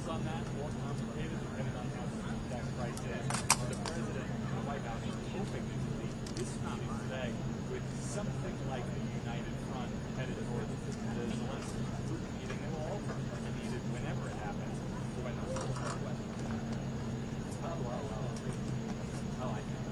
details on that, more complicated, depending on how steep that price is. The president and the White House are hoping to leave this meeting today with something like the united front headed towards the Zelenskyy group meeting. They will ultimately be needed whenever it happens to win those questions. I like it.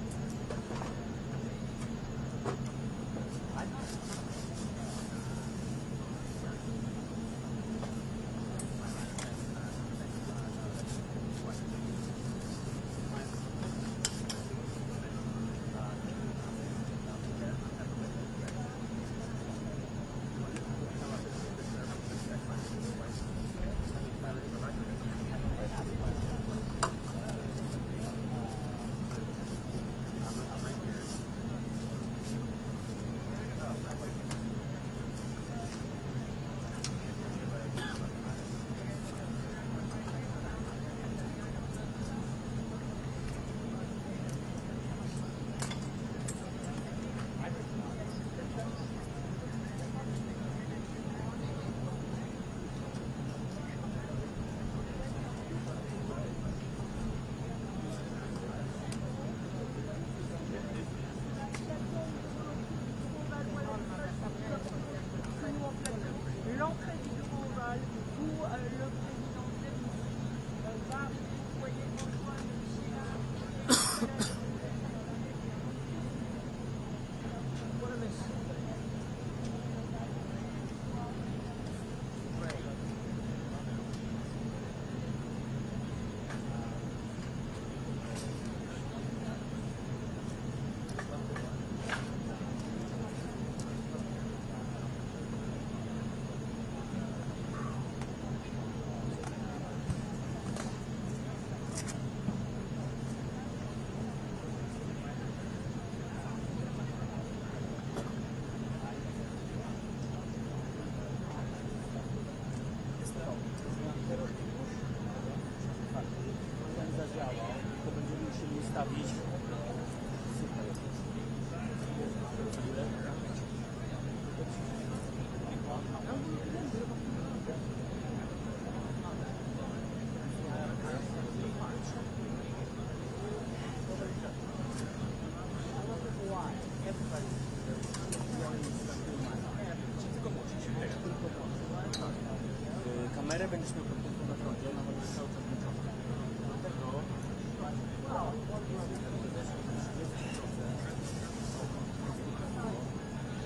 Kamerę będziesz miał na froncie, ona będzie cały czas włączona.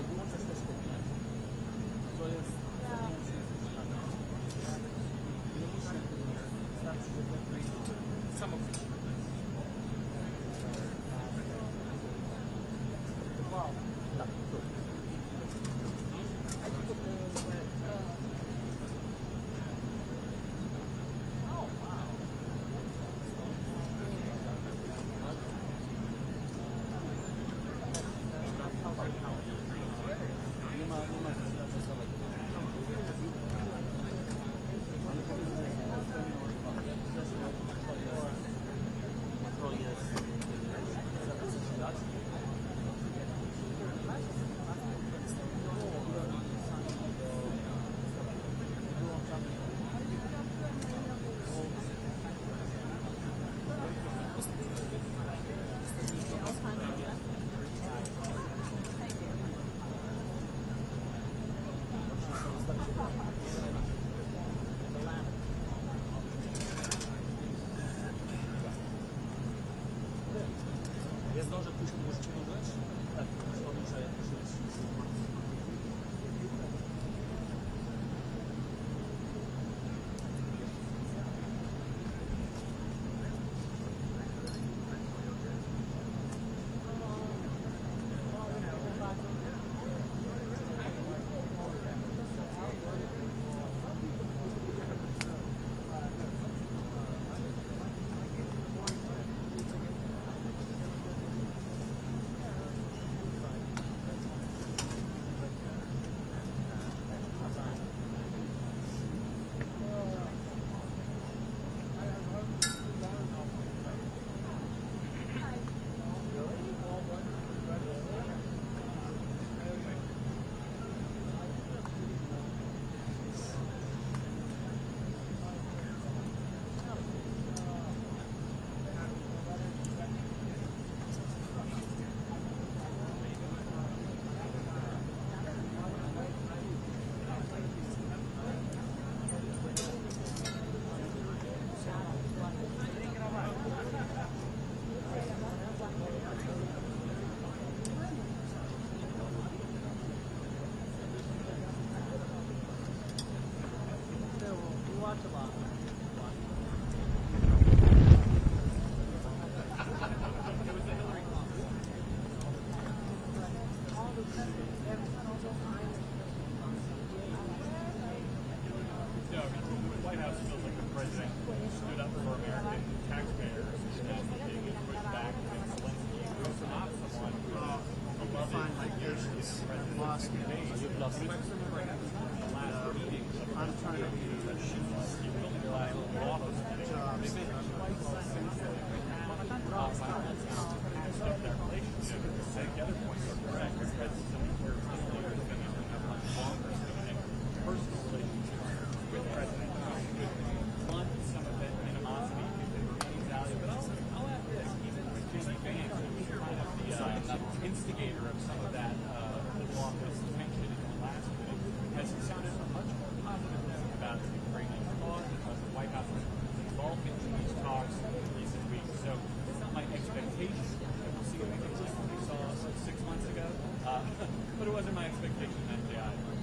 Wyłączasz też to jest nie musi starczy, że samochód. Wow, tak, Ja zdążę pójść odłożyć tą rzecz? Tak, odłożę jakąś rzecz. for American taxpayers as being pushed back against Zelensky, who's not someone who I'll find my patience. I've lost it. You've lost it. the last meeting of I'm trying to be you building the last office. They've been quite sensitive of their relationship. The other points are correct because some European leaders have been having a much longer standing personal relationship with President Trump, who blunt some of that animosity if they were any value. But I'll add this, even with J.D. Vance, who was kind of the instigator of some of that longest tension in the last meeting, has sounded a much more positive note about the Ukrainian cause because the White House was involved in these talks in recent weeks. So it's not my expectation that we'll see anything like what we saw 6 months ago, but it wasn't my expectation that day either.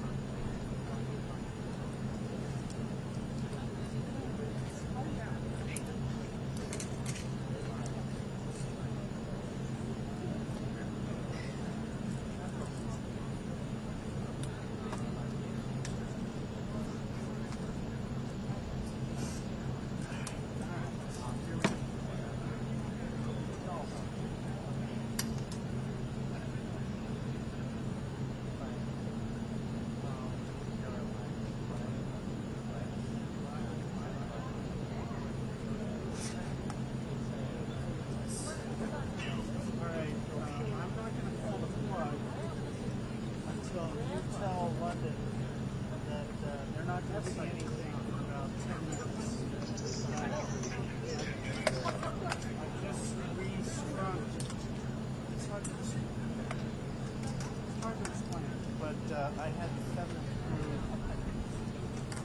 I had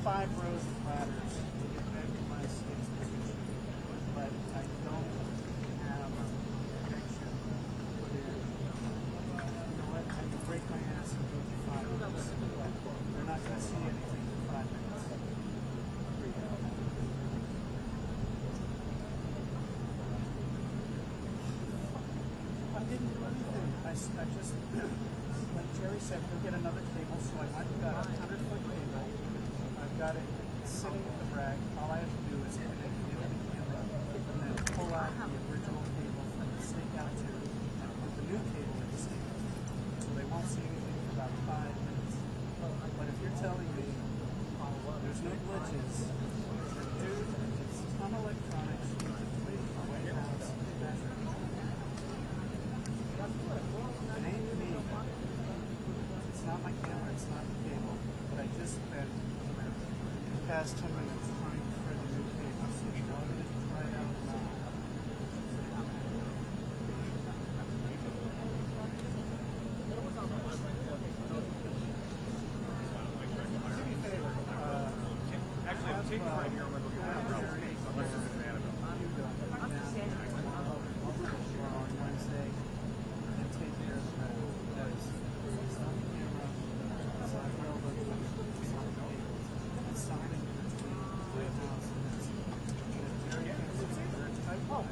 5 rows of ladders to get back to my sixth position, but I don't have a connection put in. You know what? I can break my ass and go for 5 minutes. They're not going to see anything for 5 minutes. I didn't do anything. I just, like Jerry said, go get another cable, so I went and got a 100-foot cable. I've got it sitting in the rack. All I have to do is connect it to the camera and then pull out the original cable from the snake out tube and put the new cable in the snake out tube. So they won't see anything for about 5 minutes. But if you're telling me there's no glitches, then dude, it's Tom Electronics, waiting for White House. It ain't me. It's not my camera, it's not the cable. But I just spent the past 10 minutes trying to thread the new cable, so you wanted it right out now. Do me a favor. Actually, I'm taking right here. I'm going to go get my unless it's an animal. On Wednesday and take care of that. Because it's not the camera, it's not the railroad, it's not the cables. It's something between the White House and this. Jerry can't see it, it's tight. Oh,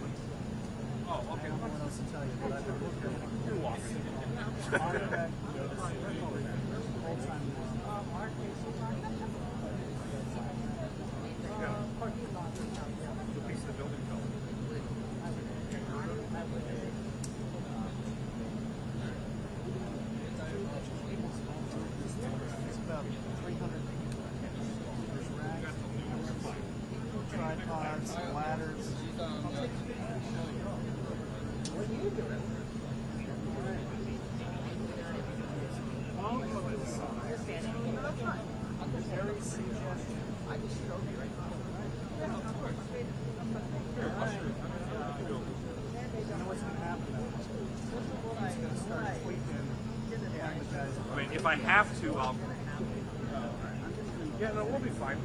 okay. I don't know what else to tell you, but I've been looking at it. You're walking. Artifact, whole time now. The piece of the building fell. It's about 300 people. There's racks, tripods, ladders. What are you doing? Very suggestion. I just showed you right now. Yeah, of course. You know what's going to happen though? He's going to start tweaking the guys. I mean, if I have to, I'll. Yeah, no, we'll be fine.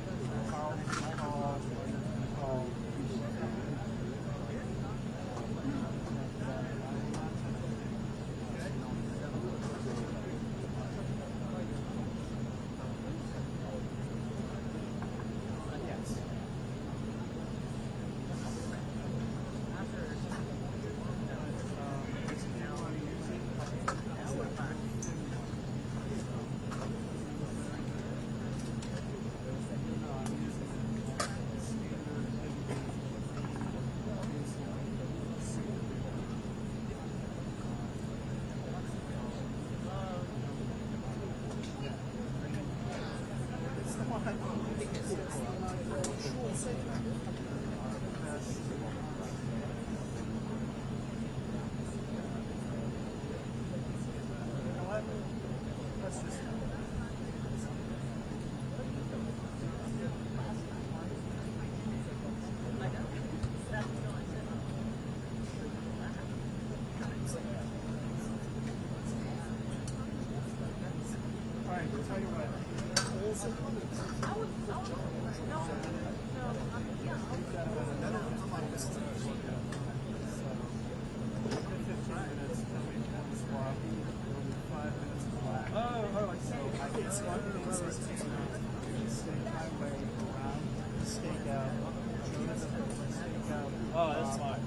Oh, that's fine.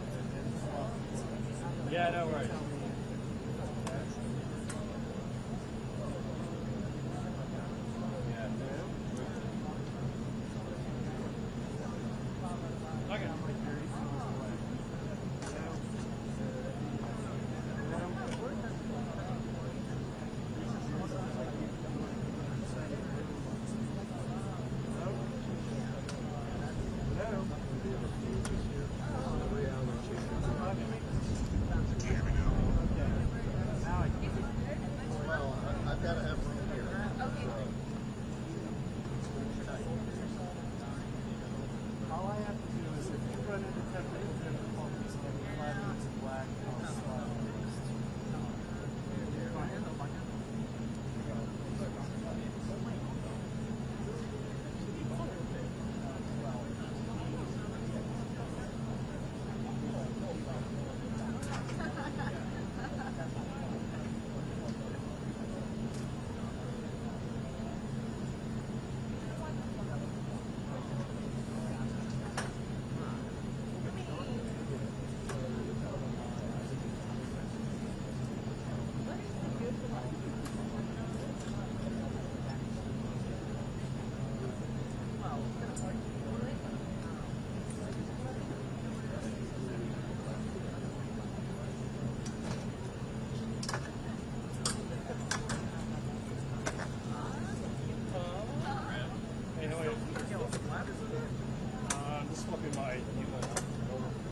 Yeah, no worries. Okay.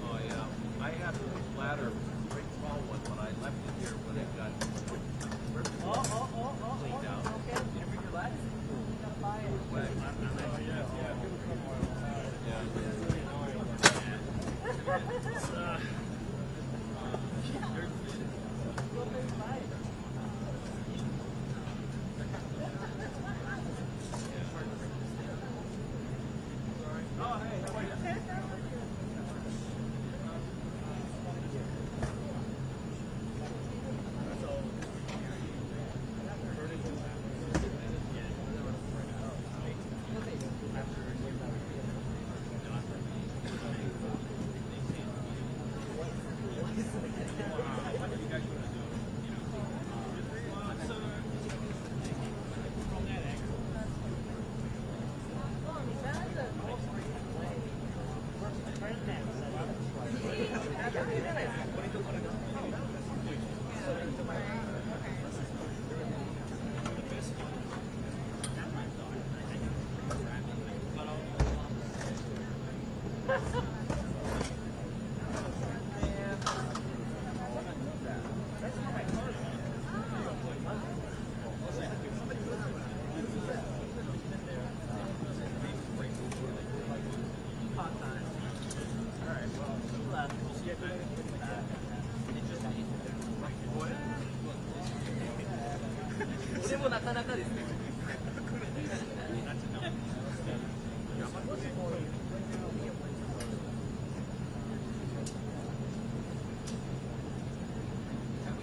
Oh yeah, I had a ladder, a very tall one, when I left it here when it got cleaned out. Did you bring your ladder?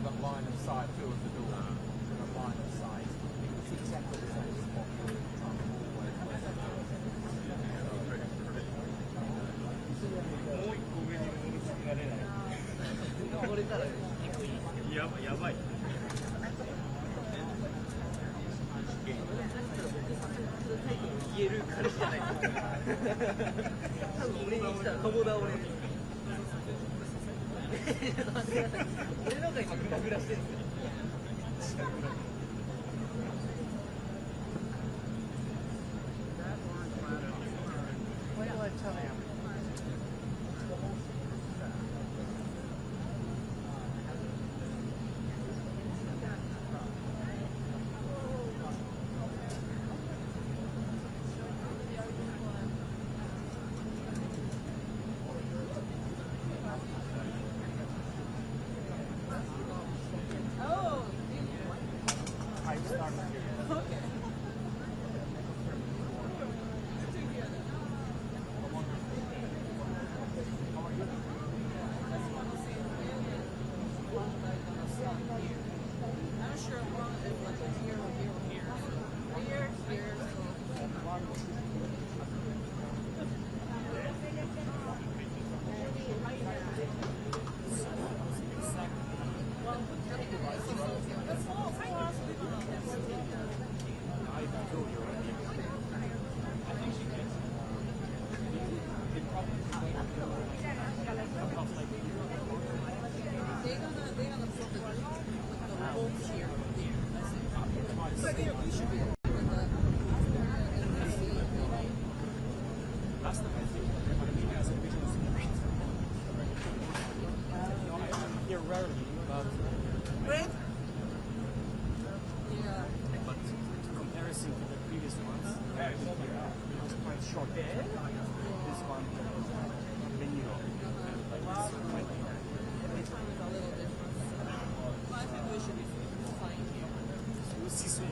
We've got line of sight too of the door. We've got line of sight. It's exactly the same spot where we're trying to always short. This one, menu. Every time is a little different. Well, I think we should be fine here. We'll see soon.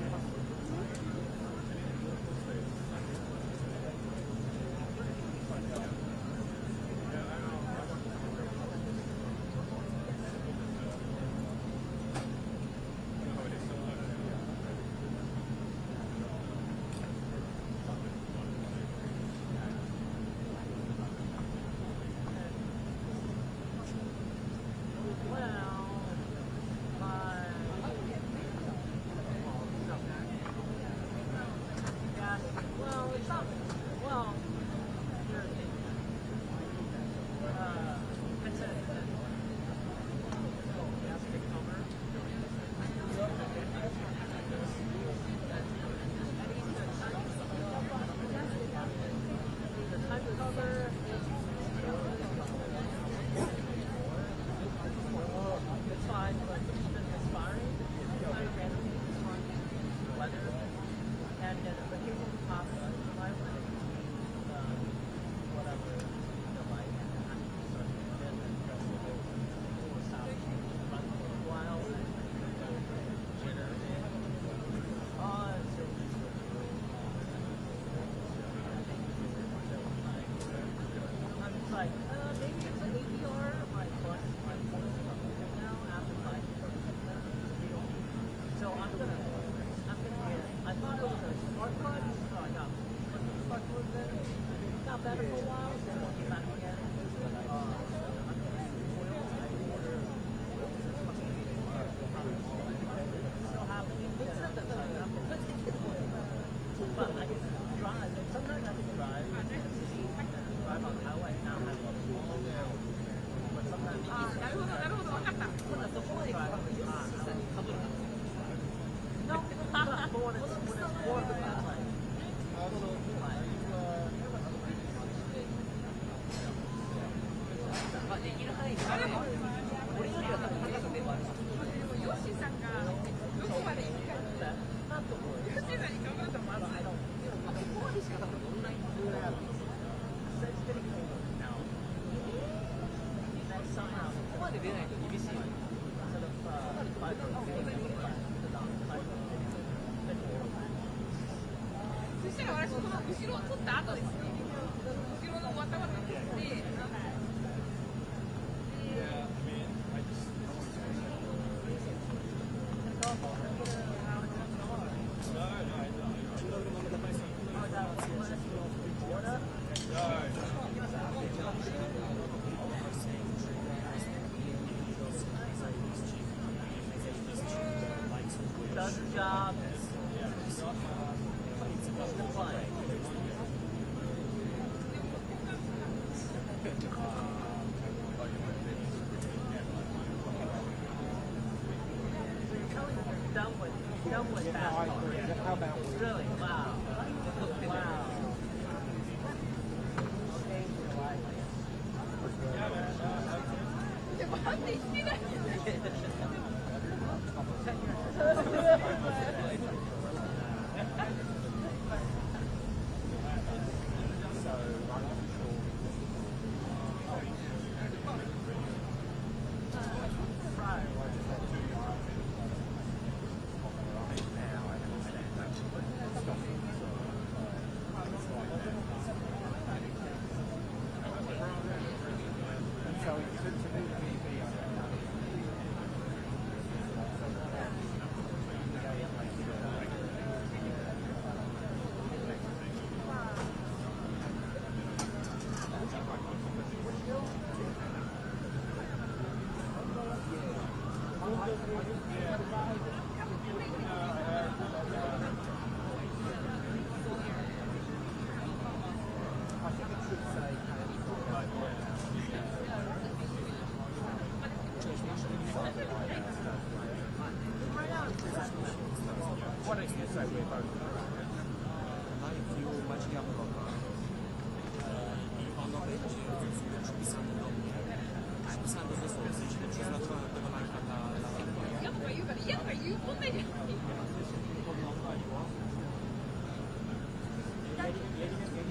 Lady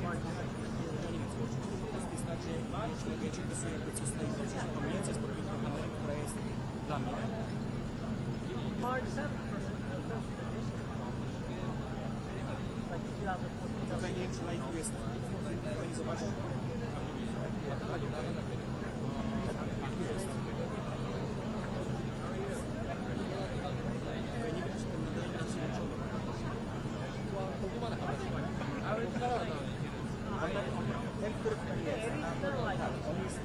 Martin. że mnie interesuje jakby co stoi za tą między z kamerą, która jest dla mnie. Tutaj nie wiem, czy lajku jest organizować. Ten, który tutaj jest, on jest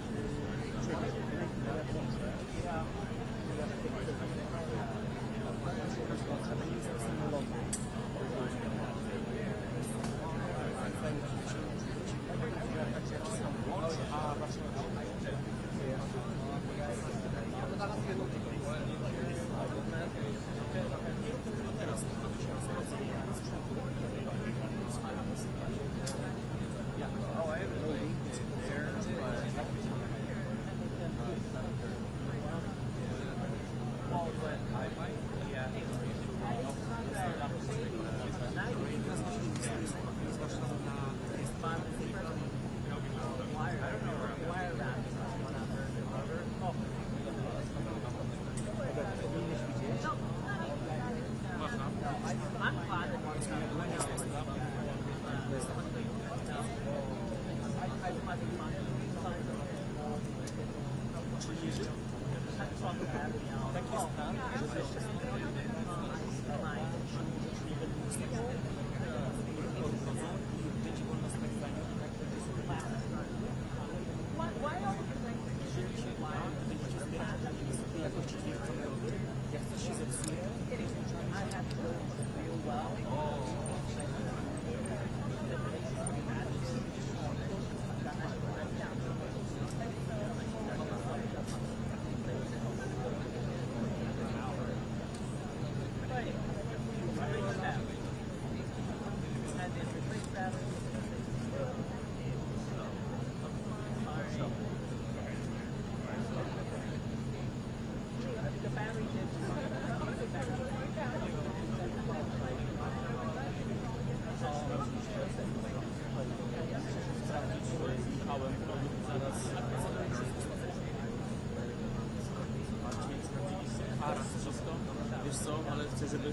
wiesz co, ale chcę, żeby...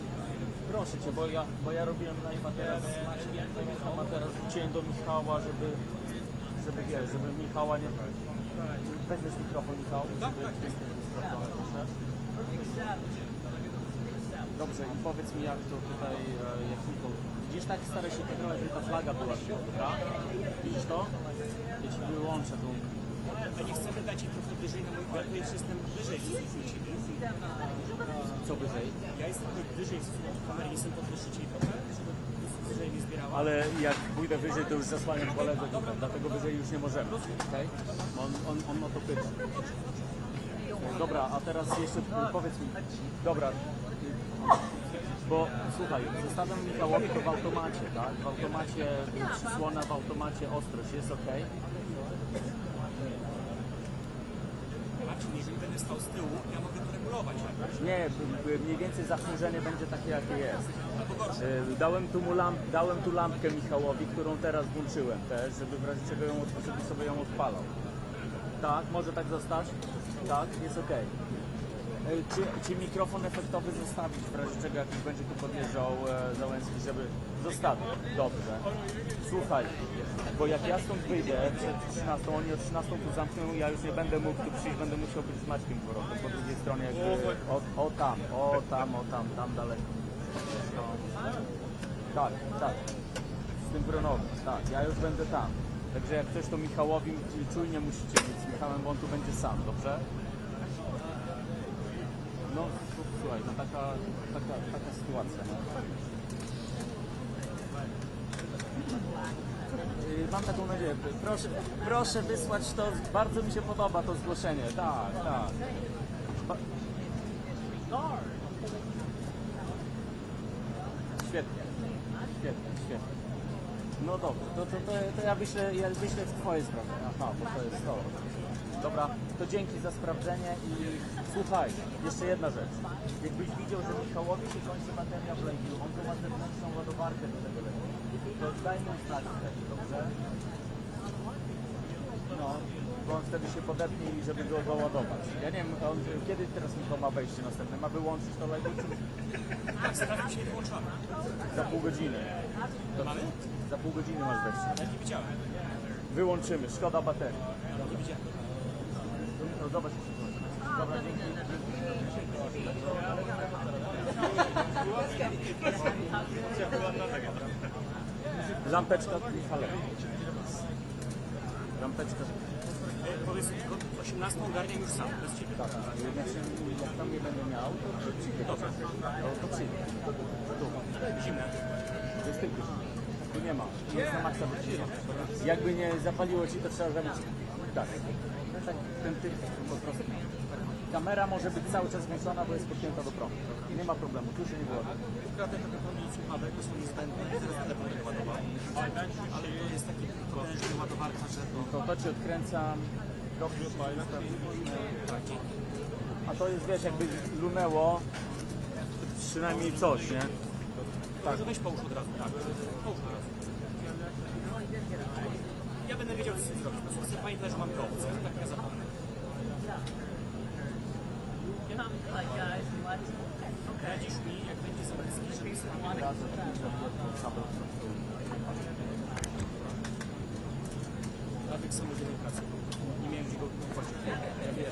Proszę cię, bo ja robiłem live'a teraz, a teraz wróciłem do Michała, żeby wiesz, żeby Michała nie... Weźmiesz mikrofon, Michał, żeby... Proszę. Dobrze, i powiedz mi, jak to tutaj, jak Michał... Widzisz, tak staraj się pilnować, żeby ta flaga była dobra? Widzisz to? Ja ci wyłączę tą... A nie chcemy dać jej trochę wyżej na mój bo ja jestem wyżej w ciebie. Co wyżej? Ja jestem wyżej w kamery, jestem podwyższyć jej trochę, żeby wyżej nie zbierała. Ale jak pójdę wyżej, to już zasłaniam koledze tutaj, dlatego wyżej już nie możemy. Okay? On o to pyta. Dobra, a teraz jeszcze powiedz mi. Dobra. Bo słuchaj, zostawiam Michałowi to w automacie, tak? W automacie, przysłona w automacie, ostrość jest ok? Czyli jeżeli będę stał z tyłu, ja mogę to regulować. Nie, mniej więcej zachmurzenie będzie takie, jakie jest. Dałem tu lampkę Michałowi, którą teraz włączyłem też, żeby w razie czego żeby sobie ją odpalał. Tak, może tak zostać? Tak, jest ok. Czy mikrofon efektowy zostawić, w razie czego jakiś będzie tu podjeżdżał Zełenski, żeby zostawić? Dobrze. Słuchaj, bo jak ja stąd wyjdę przed 13, oni o 13 tu zamkną, ja już nie będę mógł tu przyjść, będę musiał być z Maćkiem powrotem, po drugiej stronie jakby, tam daleko. Tak, z tym Brunowym, tak, ja już będę tam. Także jak coś to Michałowi czujnie musicie mieć z Michałem, bo on tu będzie sam, dobrze? No, słuchaj, no taka sytuacja, no. Mam taką nadzieję. Proszę wysłać to, bardzo mi się podoba to zgłoszenie, tak. Świetnie. No dobrze, to ja wyślę w twojej sprawie. Aha, bo to jest to. Dobra, to dzięki za sprawdzenie i słuchaj, jeszcze jedna rzecz. Jakbyś widział, że Michałowi się kończy bateria w lejku, on tu ma zewnętrzną ładowarkę do tego lejku, to daj mu znać wtedy, dobrze? No, bo on wtedy się podepnie i żeby go załadować. Ja nie wiem, kiedy teraz Michał ma wejście następne? Ma wyłączyć to live? Tak, sprawił się wyłączony. Za pół godziny. Mamy? Za pół godziny masz wejście. Ja nie widziałem. Wyłączymy, szkoda baterii. Nie widziałem. No zobacz jeszcze włączymy. Dobra, dzięki. Lampeczka Michale. Lampeczka. Powiedz, tylko 18 ogarniam już sam, bez ciebie. Tak, znaczy jak tam nie będę miał, to przyjdę. Dobra. To przyjdę. Zimne. Jest tylko. Tu nie ma. Jest na maksa wyciszone. Jakby nie zapaliło ci, to trzeba zrobić tak. Tak ten typ po prostu. Kamera może być cały czas włączona, bo jest podpięta do prądu. Nie ma problemu, tu się nie było. Prawda, to pewnie słuchawek, to są niezbędne, zaraz telefon będę ładował. Ale to jest taki potężny ładowarka, że To ci odkręcam. A to jest, wiesz, jakby lunęło przynajmniej coś, nie? tak. Weź połóż od razu, tak. Połóż od razu. Ja będę wiedział, co z tym zrobić. Po prostu pamiętaj, że mam go opcję, tak nie zapomnę. Radzisz mi, jak będzie Zelenskyj, żeby zrobił nawyk samodzielnej pracy. Nie miałem gdzie go właśnie. Ja wiem,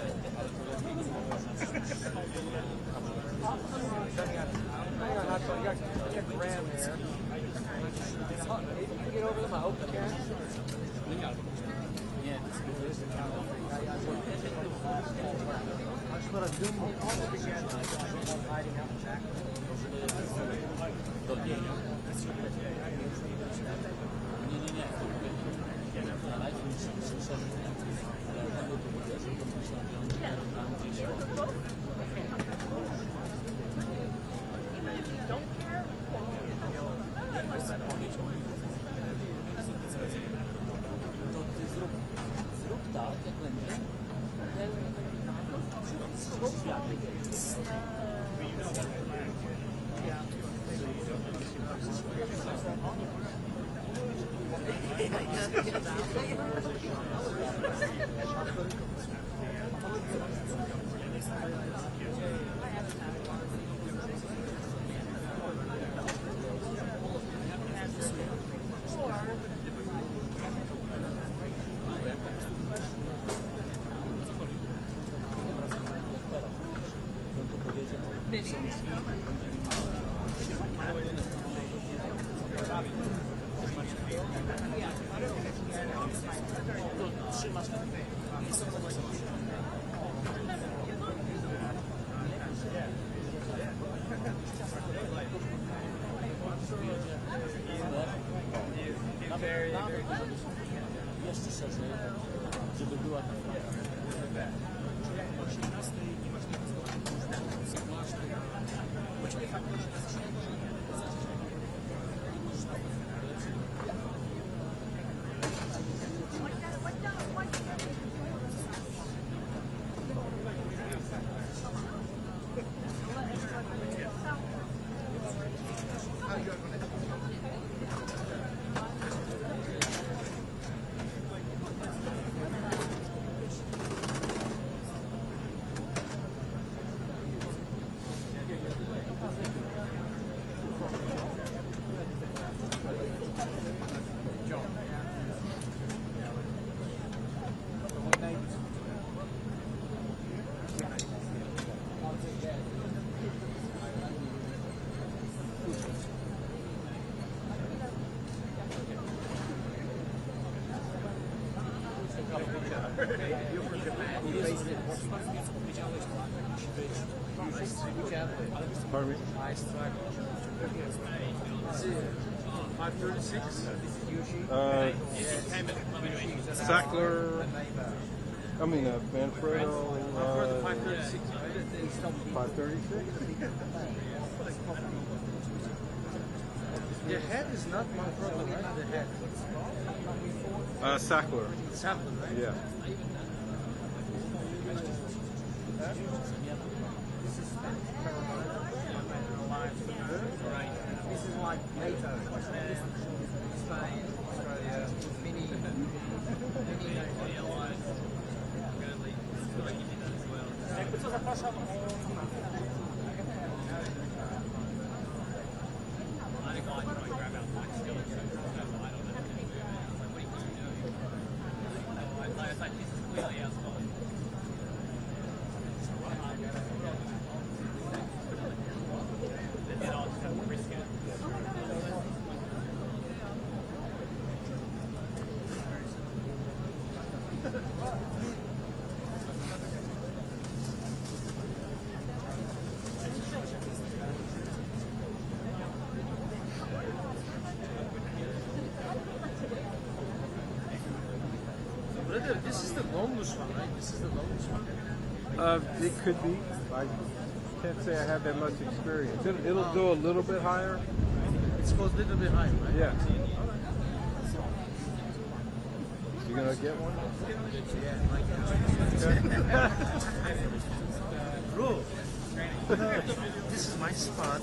ale to lepiej nie nie, Zrób tak, jak będzie. Jeszcze szerzej, żeby była ta Pardon me? 536. Sackler. I mean, Manfredo. 536. 536. The head is not Manfredo, right? The head. Sackler. Sample, right? Yeah. This is like NATO, Japan, Spain, Australia, mini NATO allies. Brother, this is the longest one, right? This is the longest one. It could be. I can't say I have that much experience. It'll go a little bit higher. It's goes a little bit higher, right? Yeah. You gonna get one? Bro, this is my spot.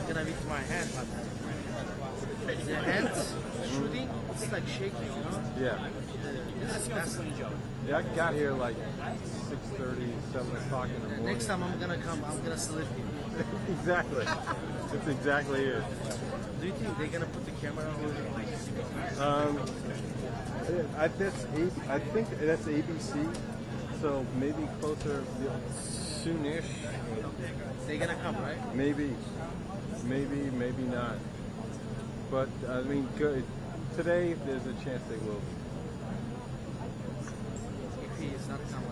Gonna be to my hand, but the hands shooting, it's like shaking, you know? Yeah. That's Yeah, I got here like 6:30, 7 o'clock in the morning. next time I'm gonna come, I'm gonna salute you. Exactly. That's exactly it. Do you think they're gonna put the camera on? I think that's ABC, so maybe closer soonish. They're gonna come, right? Maybe not. But I mean, good. Today there's a chance they will. If he is not coming.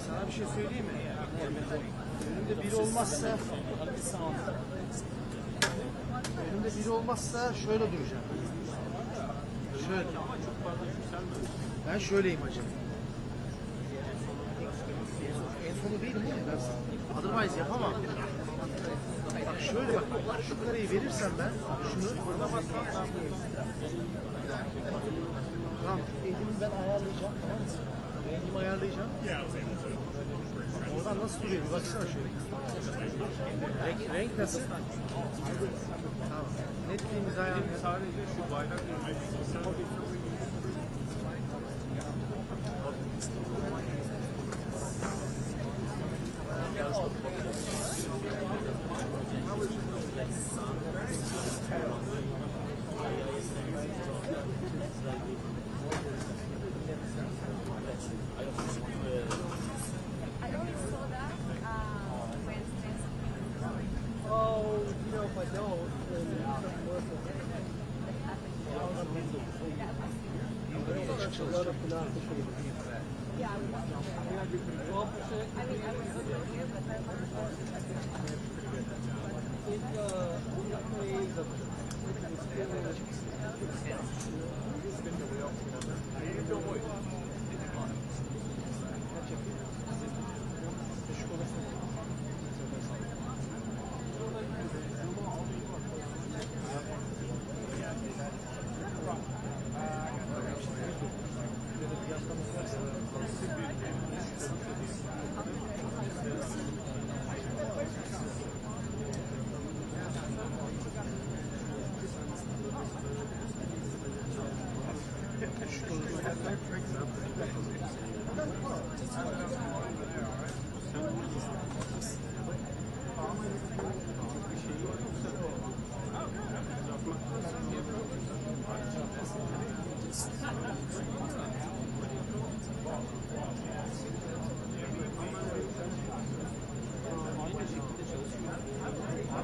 Sana bir şey söyleyeyim mi? Önümde biri olmazsa şöyle duracağım. Şöyle. Ben şöyleyim hacı. En sonu değilim değil mi? Ben otherwise yapamam. Bak şöyle bak. Şu kareyi verirsem ben şunu tamam. Elimi ben ayarlayacağım. Tamam mı? Elimi ayarlayacağım. Oradan nasıl duruyor? Bir baksana şöyle. Renk nasıl? Tamam. Netliğimizi ayarlayalım. Sadece şu bayrak I always saw that, for instance, Oh, you know, if I don't, then it doesn't work. yeah, I was not there. 12%. I mean, I was still here, but I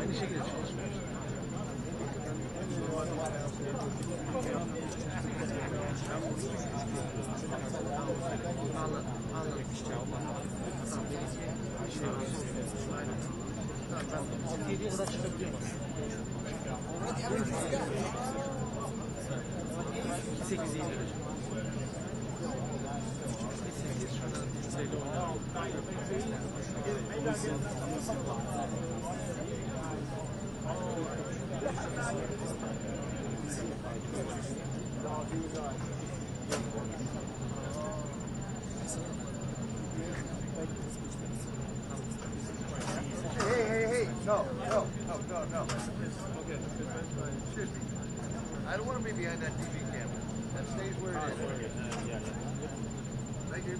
Aynı şekilde çalışmıyor. Anladım. Tamam, ben 6-7'ye kadar çıkabiliyorum. 8'e indireceğim. 8 şuradan sayıda oynar. Hey, no. Okay. Excuse me. I don't want to be behind that TV camera. That stays where it is. Thank you.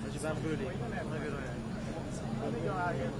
Hacı ben böyleyim. Ona göre ayarlayayım.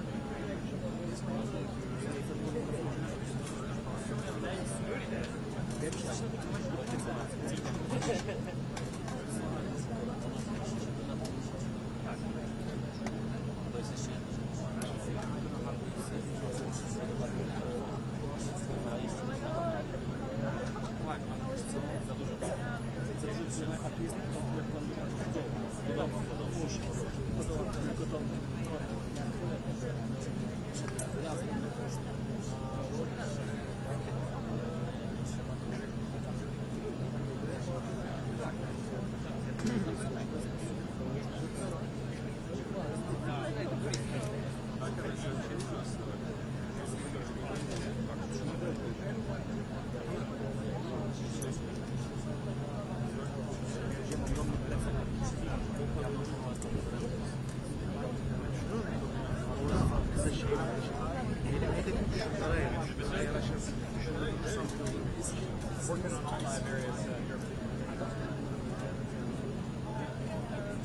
Working on all my various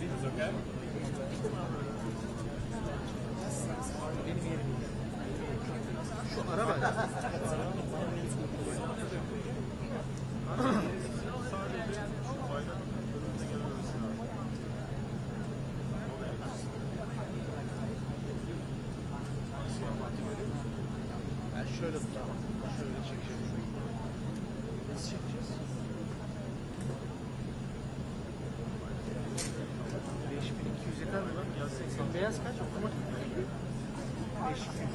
Is okay? Şu araba. şöyle tutalım. Şöyle çekeceğiz. Nasıl çekeceğiz? 5200 yeter mi lan? Ya 80 beyaz kaç? Otomatik mi? 5200.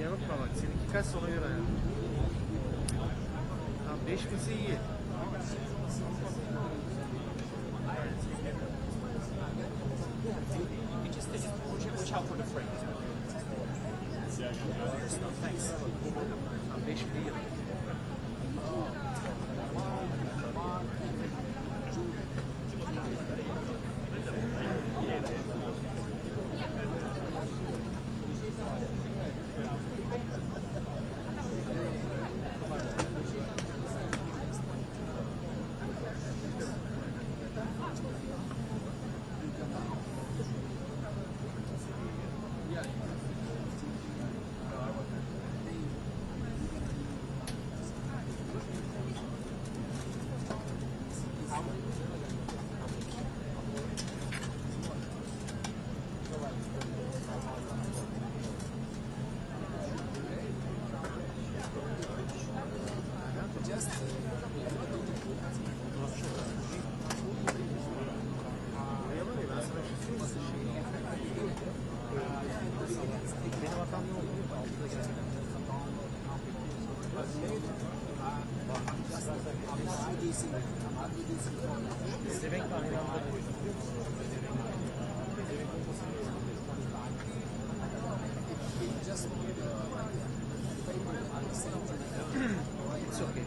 Yanıltma bak. Seninki kaç ona göre yani. Tamam 5000'si iyi. Watch out for the freight. Thanks. Tamam 5000 iyi. Benim hatam ne oldu? Altıda geldim. Zevenk aynı anda It's okay.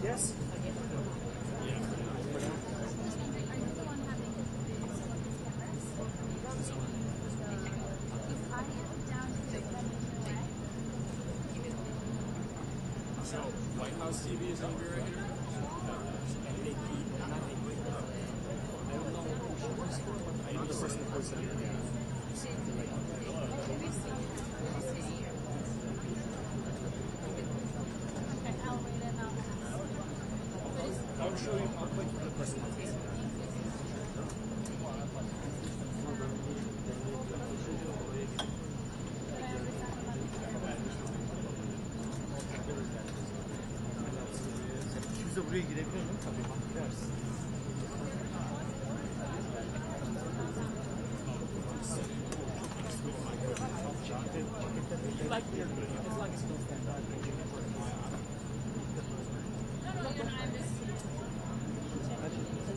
Yes? So, White House TV is over right here? I know the person who posted it. I'll show you how quick the person is. Biz de buraya girebilir miyim? Tabii bak girersin.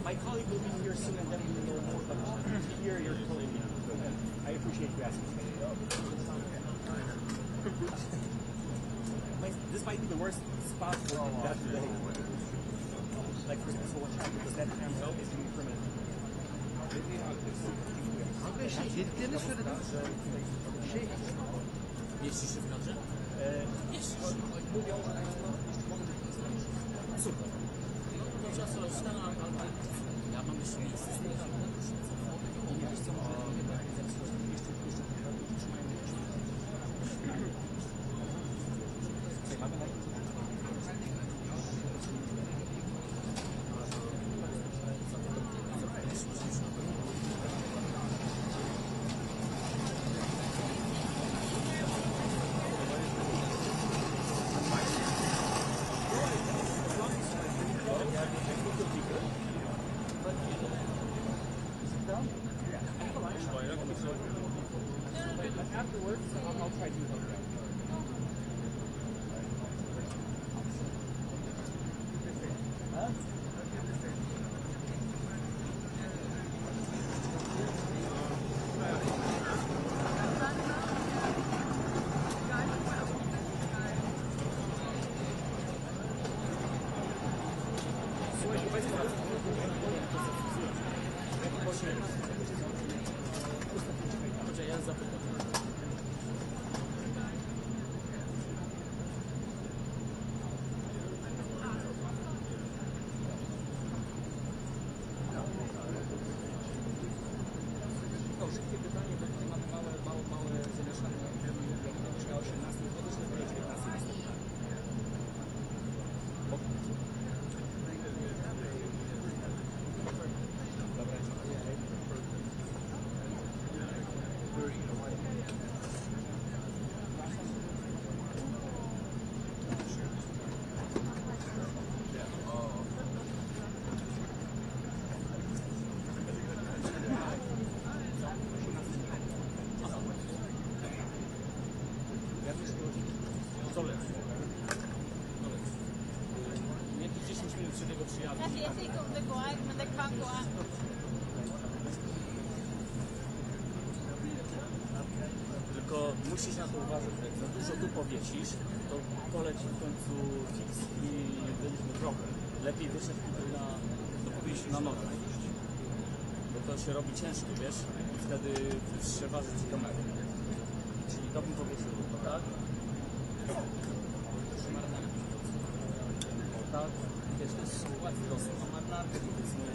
My colleague will be here soon and then we will know more, but here you're totally me. I appreciate you asking. This might be the worst spot for that today. Like for example, watch out because that camera is going to be permanent. Kanka işte dediklerini söyledim. Jeśli się zgadza? Mówią... Super. No to czas rozstana, ja mam jeszcze miejsce. afterwards, I'll try to hook it up. Szybkie pytanie, bo tutaj mamy małe zamieszanie. Jak będziesz miał 18 zł, to będzie 19 następna. Dobra, dziękuję. Nie, tu 10 minut przy tego przyjazdu. Tylko musisz na to uważać, jak za dużo tu powiesisz, to poleci w końcu fix i byliśmy problem. Lepiej wyszedł tutaj na nogę. Bo to się robi ciężko, wiesz, i wtedy trzeba ważyć kamerę. Czyli to bym powiesił, tak? Tak, wiesz, to jest łatwy dostęp. Mam marynarkę, powiedzmy.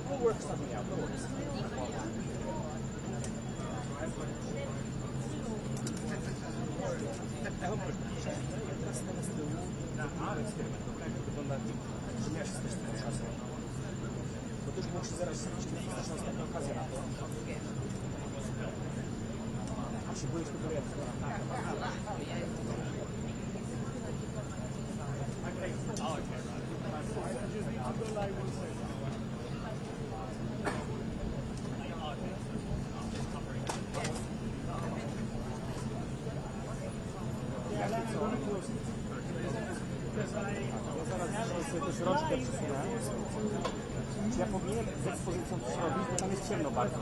We'll work something out. We'll work something out. I hope wygląda, że miałeś też ten czas. Bo też muszę zaraz zrobić naszą ostatnią okazję na to. A się boisz tego jak też rączkę przesunę. Czy ja powinienem z ekspozycją coś robić, bo tam jest ciemno bardzo.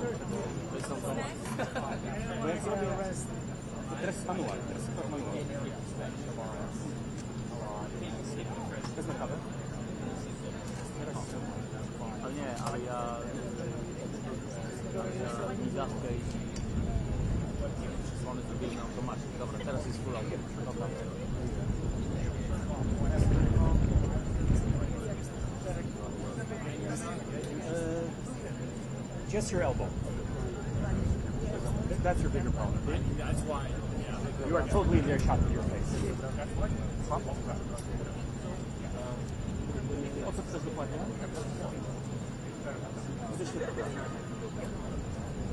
Bo jak zrobię teraz jest manual, teraz jest manual. Wezmę kawę. Ale nie, ale ja migawkę i przesłony zrobili na automacie. Dobra, teraz jest full auto. Dobra. Just your elbow. That's your bigger problem. That's why. Yeah. You are totally in their shot with your face. O co chcesz dokładnie?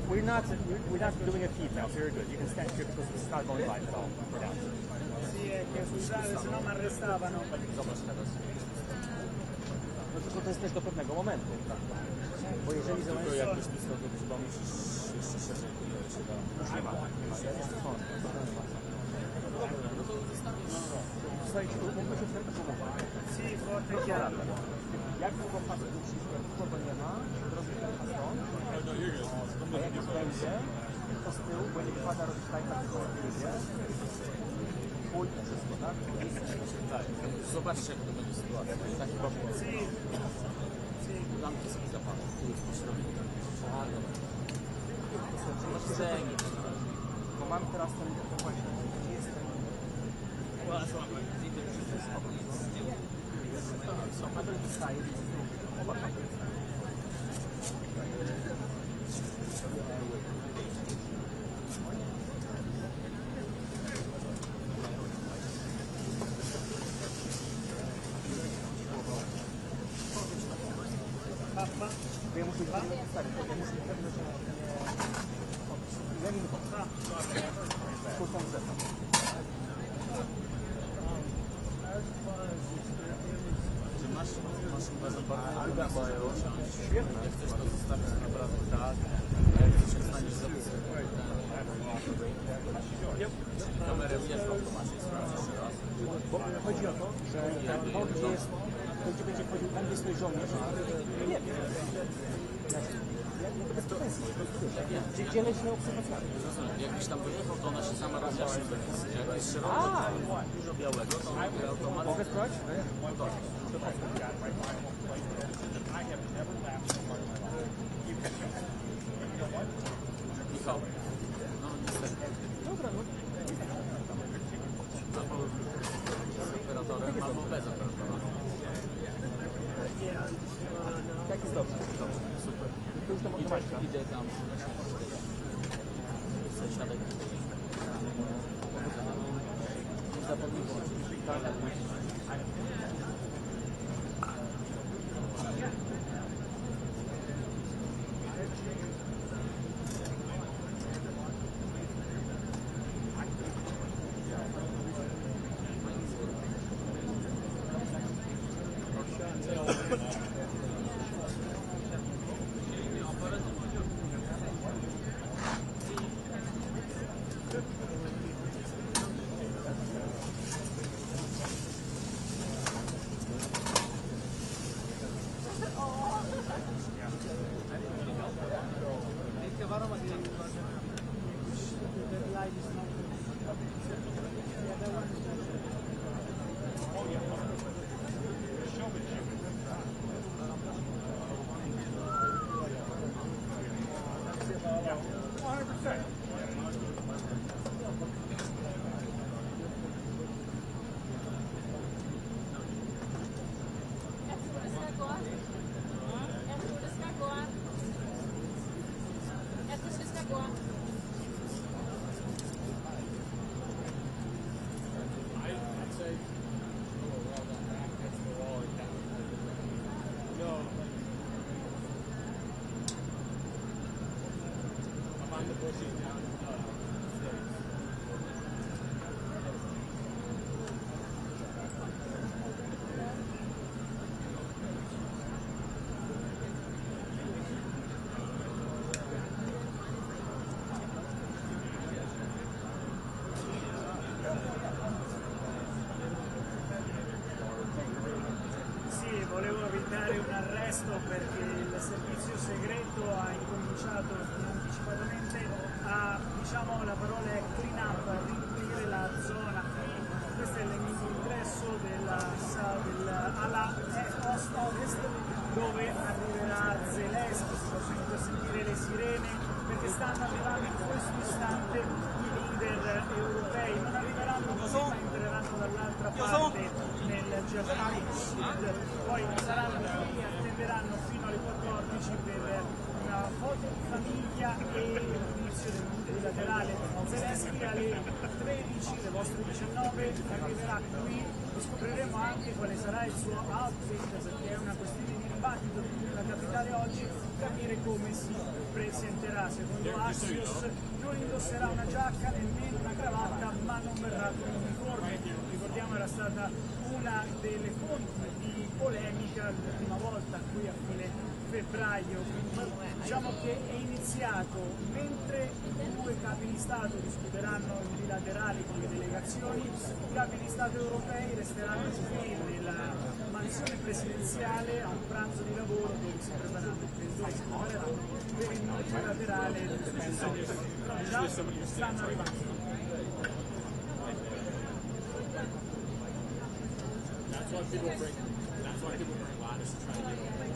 We're not doing a feed now, so you're good. You can stand here because it's not going live at all. We're down. Zobacz teraz. No tylko to jest też do pewnego momentu. Bo jeżeli Zelenskyj... jakbyś mi zrobił, chyba musisz jeszcze szerzej powiedzieć. Już nie ma. Słuchajcie, mógłby się wtedy pomóc. Jak długo pasy uciskłem, długo nie ma, rozumiem pasą. A jak już będzie, to z tyłu, bo nie wypada robić tajka, tylko ludzie. Pół i wszystko, tak? Tak. Zobaczcie, jak to będzie sytuacja. Taki problem. Lampki sobie zapalą. Tu jest pośrodku. Bo mam teraz ten właśnie, nie jest ten... So other side, ja muszę dwa? Tak, ja muszę pewno, że ja nie wiem, I got my own. jak chcesz to zostawić naprawdę tak, jak przestaniesz zapisywać kamerę jest automatycznie sprawdzisz raz. Bo chodzi o to, że to, gdzie będzie chodził, tam gdzie stoi żołnierz, nie wiem. Bez pretensji, gdzie leży obserwacjami. Jakbyś tam wyjechał, to ona się sama rozjaśni. Jak jest szeroko, dużo białego, to automatycznie... Mogę sprawdzić? Michał, no niestety. Dobra, no. Albo z operatorem, albo bez operatora. Tak jest dobrze. Super. To już tam odmawiam. Idę tam. Siadaj. Zapomnij włączyć. Tak. Volevo evitare un arresto perché il servizio segreto ha incominciato anticipatamente a, diciamo, la parola è clean up, a riempire la zona. Questo è l'ingresso alla post-ovest dove arriverà Zelenskyy. Si possono sentire le sirene perché stanno arrivando in questo istante i leader europei. Non arriveranno così, ma entreranno dall'altra parte nel giardino sud, poi saranno lì, attenderanno fino alle 14 per una foto di famiglia e l'inizio del bilaterale. Zelenskyy alle 13, le vostre 19, arriverà qui e scopriremo anche quale sarà il suo outfit, perché è una questione di dibattito nella capitale oggi, capire come si presenterà. Secondo Axios non indosserà una giacca nemmeno una cravatta, ma non verrà con un uniforme. Ricordiamo era stata una delle fonti di polemica l'ultima volta qui a fine febbraio, quindi diciamo che è iniziato mentre i due capi di Stato discuteranno in bilaterali con le delegazioni, i capi di Stato europei resteranno qui nella mansione presidenziale a un pranzo di lavoro dove si prepareranno per il bilaterale del presidente. Già stanno arrivando. That's why people bring ladders to try to get over.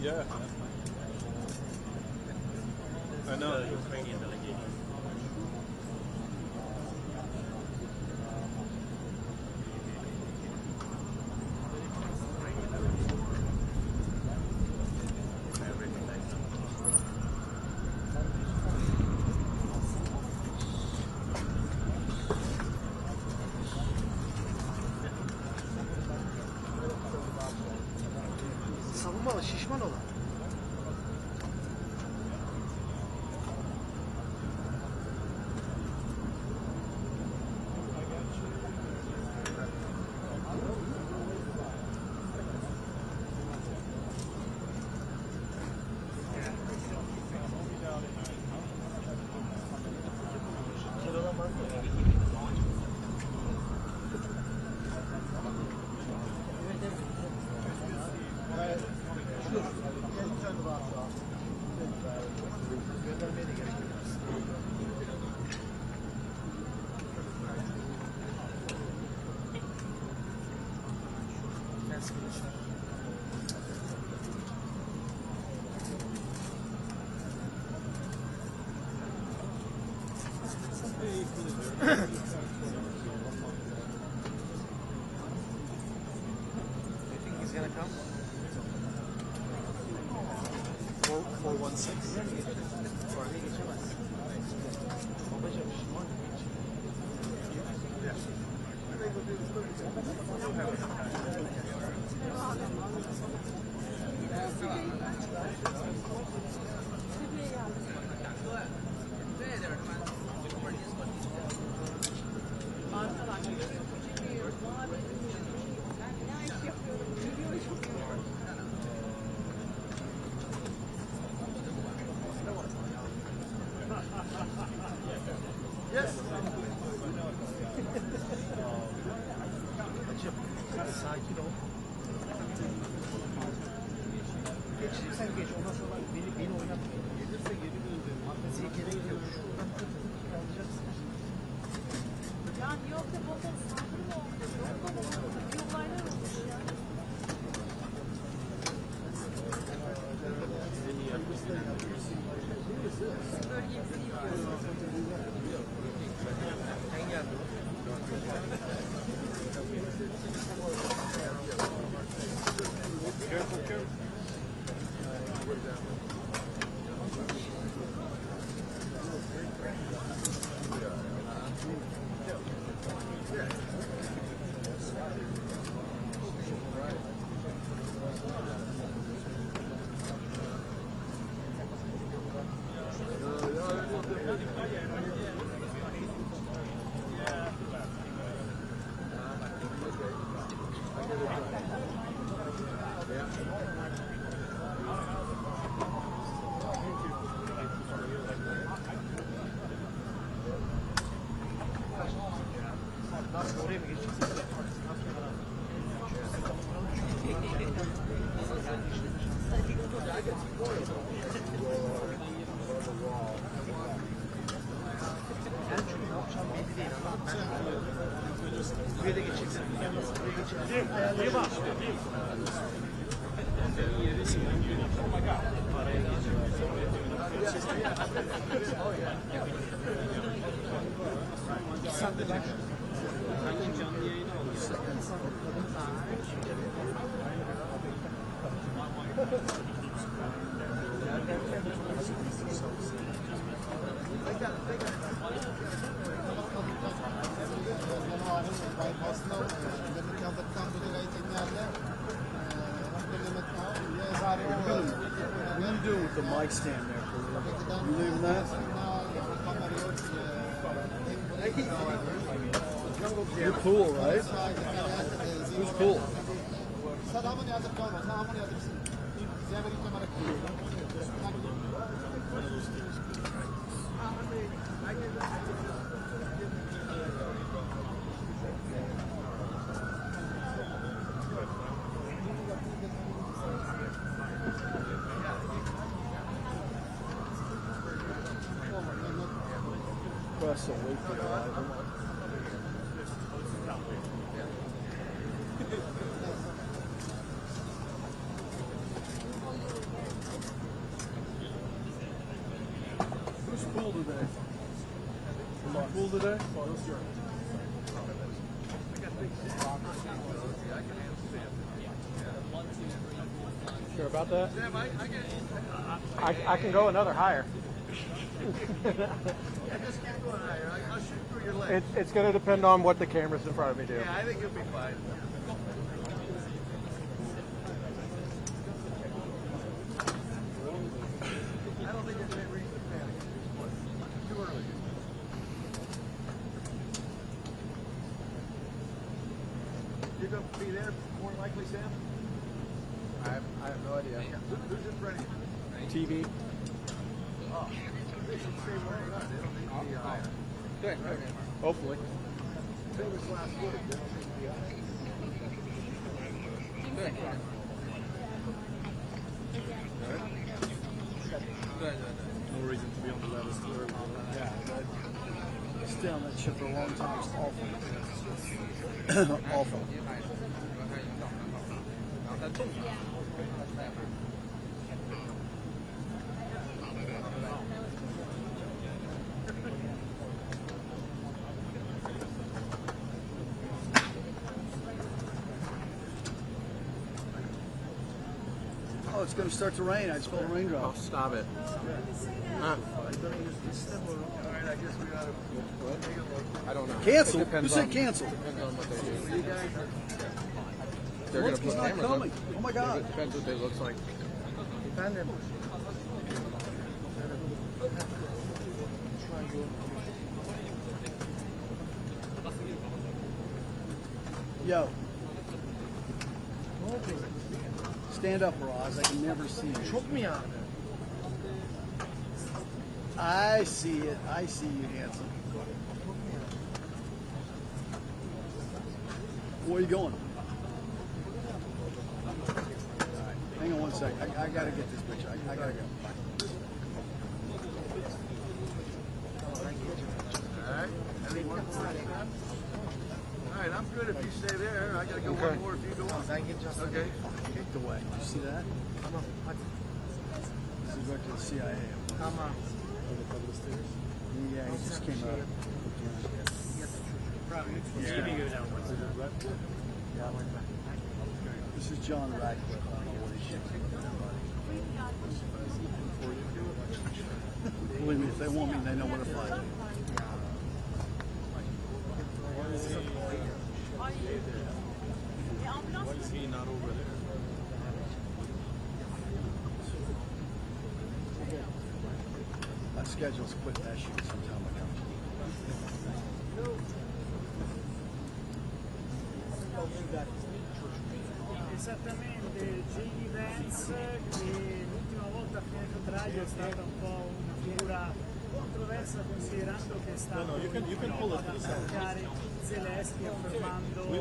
Yeah. I know. The Ukrainian delegation. Savunmalı, şişman olan. You think he's gonna come? 416? Oraya geçemez. Babacım şişman. Sakin ol. Geç, sen geç. Ondan sonra beni oynatma. Gelirse geri döneceğim. Atmasiye gerek yok. Şuradan alacaksın. Ya New York'ta motor saldırı mı oldu? Çok olaylar olmuş ya. Bölgemizi Sen geldin. Careful, careful. Oraya mı geçeceksin? Yani çünkü ne yapacağım belli değil. Buraya da geçeceksin. Buraya geçeceksin. Give up. Sen de bak. Canlı yayını alıyorsun. What are you doing with the mic stand there? You leaving that? You're cool, right? Who's cool? Press the wait for the driver. good? Sure about that? Sam, I can go another higher. I just can't go higher. I'll shoot through your legs. It's going to depend on what the cameras in front of me do. Yeah, I think you'll be fine. I don't think you're going to reach the panic at this point. Too early. You're going to be there more than likely, Sam? I have no idea. Who's in front of you? TV. Oh, they should stay where they are. They don't need to be higher. Good. Hopefully. Same as last week. They don't need to be higher. No reason to be on the levels. Yeah, but stay on that ship for a long time. It's awful. Awful. Oh, it's going to start to rain. I just felt a raindrop. Oh, stop it. All right, I guess we ought to take a look. I don't know. Cancel? It depends Who said on- cancel? Depends on what they do. You guys They're going to Zelensky's put not cameras coming. up. Oh my God. It depends what they look like. Defend him. Yo. Stand up, Roz. I can never see you. Choke me out of it. I see it. I see you, handsome. Where are you going? Hang on one sec. I gotta get this picture. I gotta go. All right, I'm good if you stay there. I gotta go one more if you go on. Thank you, Justin. Okay. Kicked away. Did you see that? This is back to the CIA. Come on. Yeah, he just came out. This is John Radcliffe. I don't know what he's shooting. Believe me, if they want me, they know where to find me. Why is he not over there? My schedule's quit that shit sometime ago. Esattamente, J.D. Vance, che l'ultima volta a fine febbraio è stata un po' una figura controversa considerando che è stato attaccare Zelenskyy affermando ma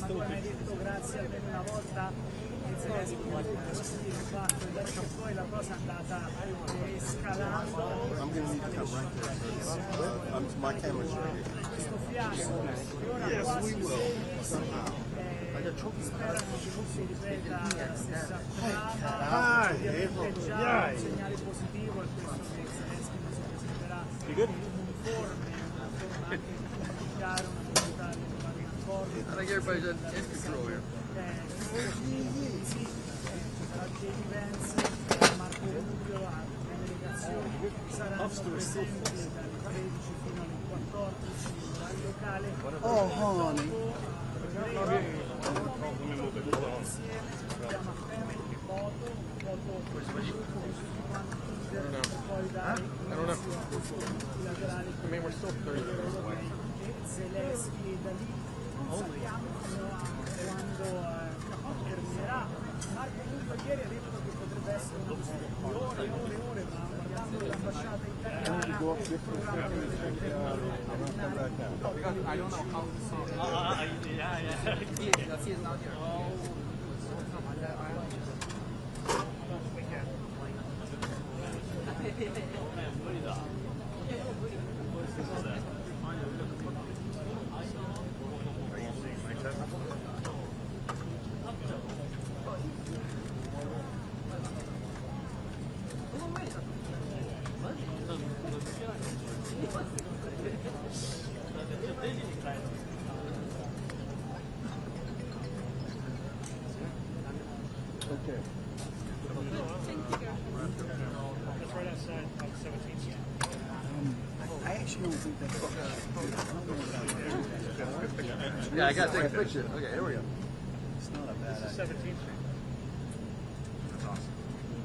come hai detto grazie almeno una volta e Zelenskyy non ha fatto e da lì in poi la cosa è andata escalando. My camera's ready. Questo fiasco che ora quasi 6 mesi sperano che non si ripeta la stessa trama, ovviamente già un segnale positivo è questo che Zelenskyy non si presenterà in uniforme, una forma anche di comunicare una volontà di trovare un accordo. I think everybody's in control here. Sì, ci sarà J.D. Vance, Marco Rubio, altre delegazioni saranno presenti dalle 13 fino alle 14 al locale. Oh, honey. I mean, we're still 30 minutes away. Zelenskyy da lì non sappiamo fino a quando terminerà. Marco Rubio ieri ha detto che potrebbe essere una questione di ore e ore e ore, ma guardando l'ambasciata italiana il programma I don't know how Okay. That's right outside on 17th Street. I actually don't think that's Yeah, I gotta take a picture. Okay, here we go. it's not a bad This is 17th Street. That's awesome.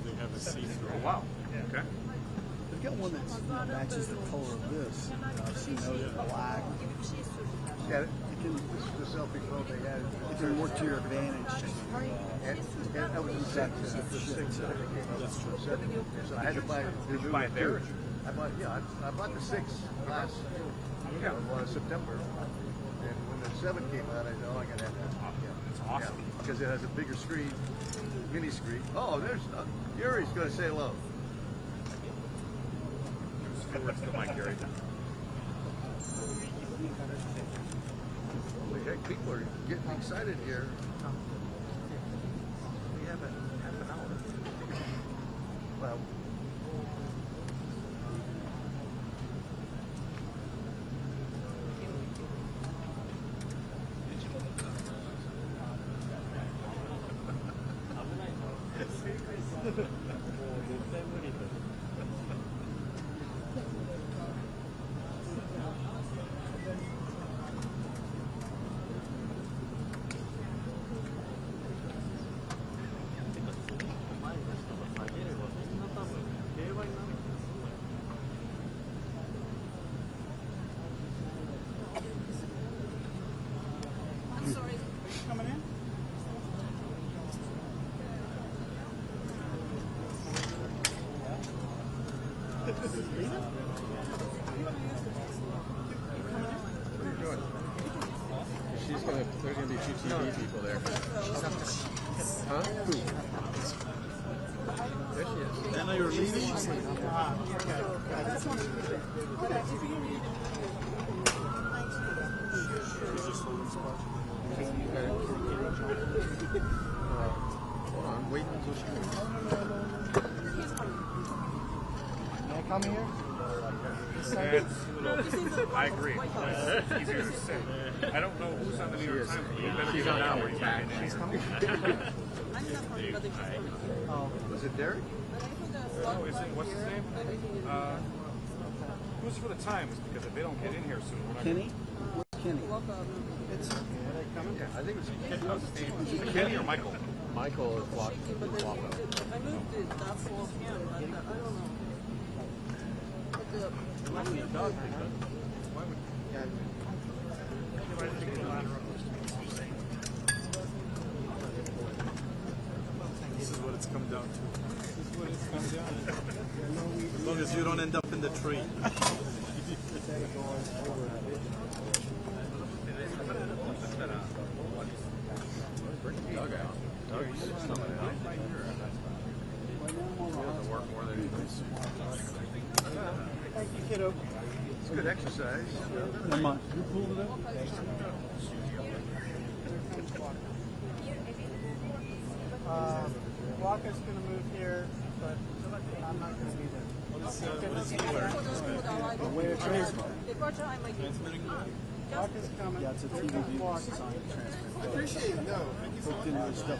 They have a see-through. Oh, wow. Okay. They've got one that matches the color of this. I've seen those in black. Yeah, this is the selfie phone they had. It can work to your advantage. And that was exactly the six. That's true. So I had to buy. Did you buy it there? I bought the 6 last September, and when the 7 came out, I know I gotta have that. It's awesome. Because it has a bigger screen, mini screen. Oh, there's Yuri's gonna say hello. That's the mic, Gary. Holy heck, people are getting excited here. We have a half an hour. Well. I'm sorry. Coming in? There's gonna be two TV people there. Huh? Who? There she is. Anna, you're leaving? Hold on, wait until she comes. May I come here? I agree. It's easier to say. I don't know who's on the New York Times. You better She's get on down our where you back. can. She's coming? Was it Derek? Oh, is it, what's his name? Who's for the Times? Because if they don't get in here soon, we're not Kenny? Kenny. It's coming. Yeah, I think it's Kenny or Michael? Michael is blocked. I moved it that small can, but I don't know. Why would you dog? Why would This is what it's come down to. This is what it's come down to. As long as you don't end up in the tree. Doug out? Doug, you should sell it out. He doesn't work more than he thinks. Thank you, kiddo. It's good exercise. Come on. You pulled it up? Walker's going to move here, but I'm not going to be there. Where is Walker's coming. Yeah, it's a TV view. I appreciate it. No, hooked into his stuff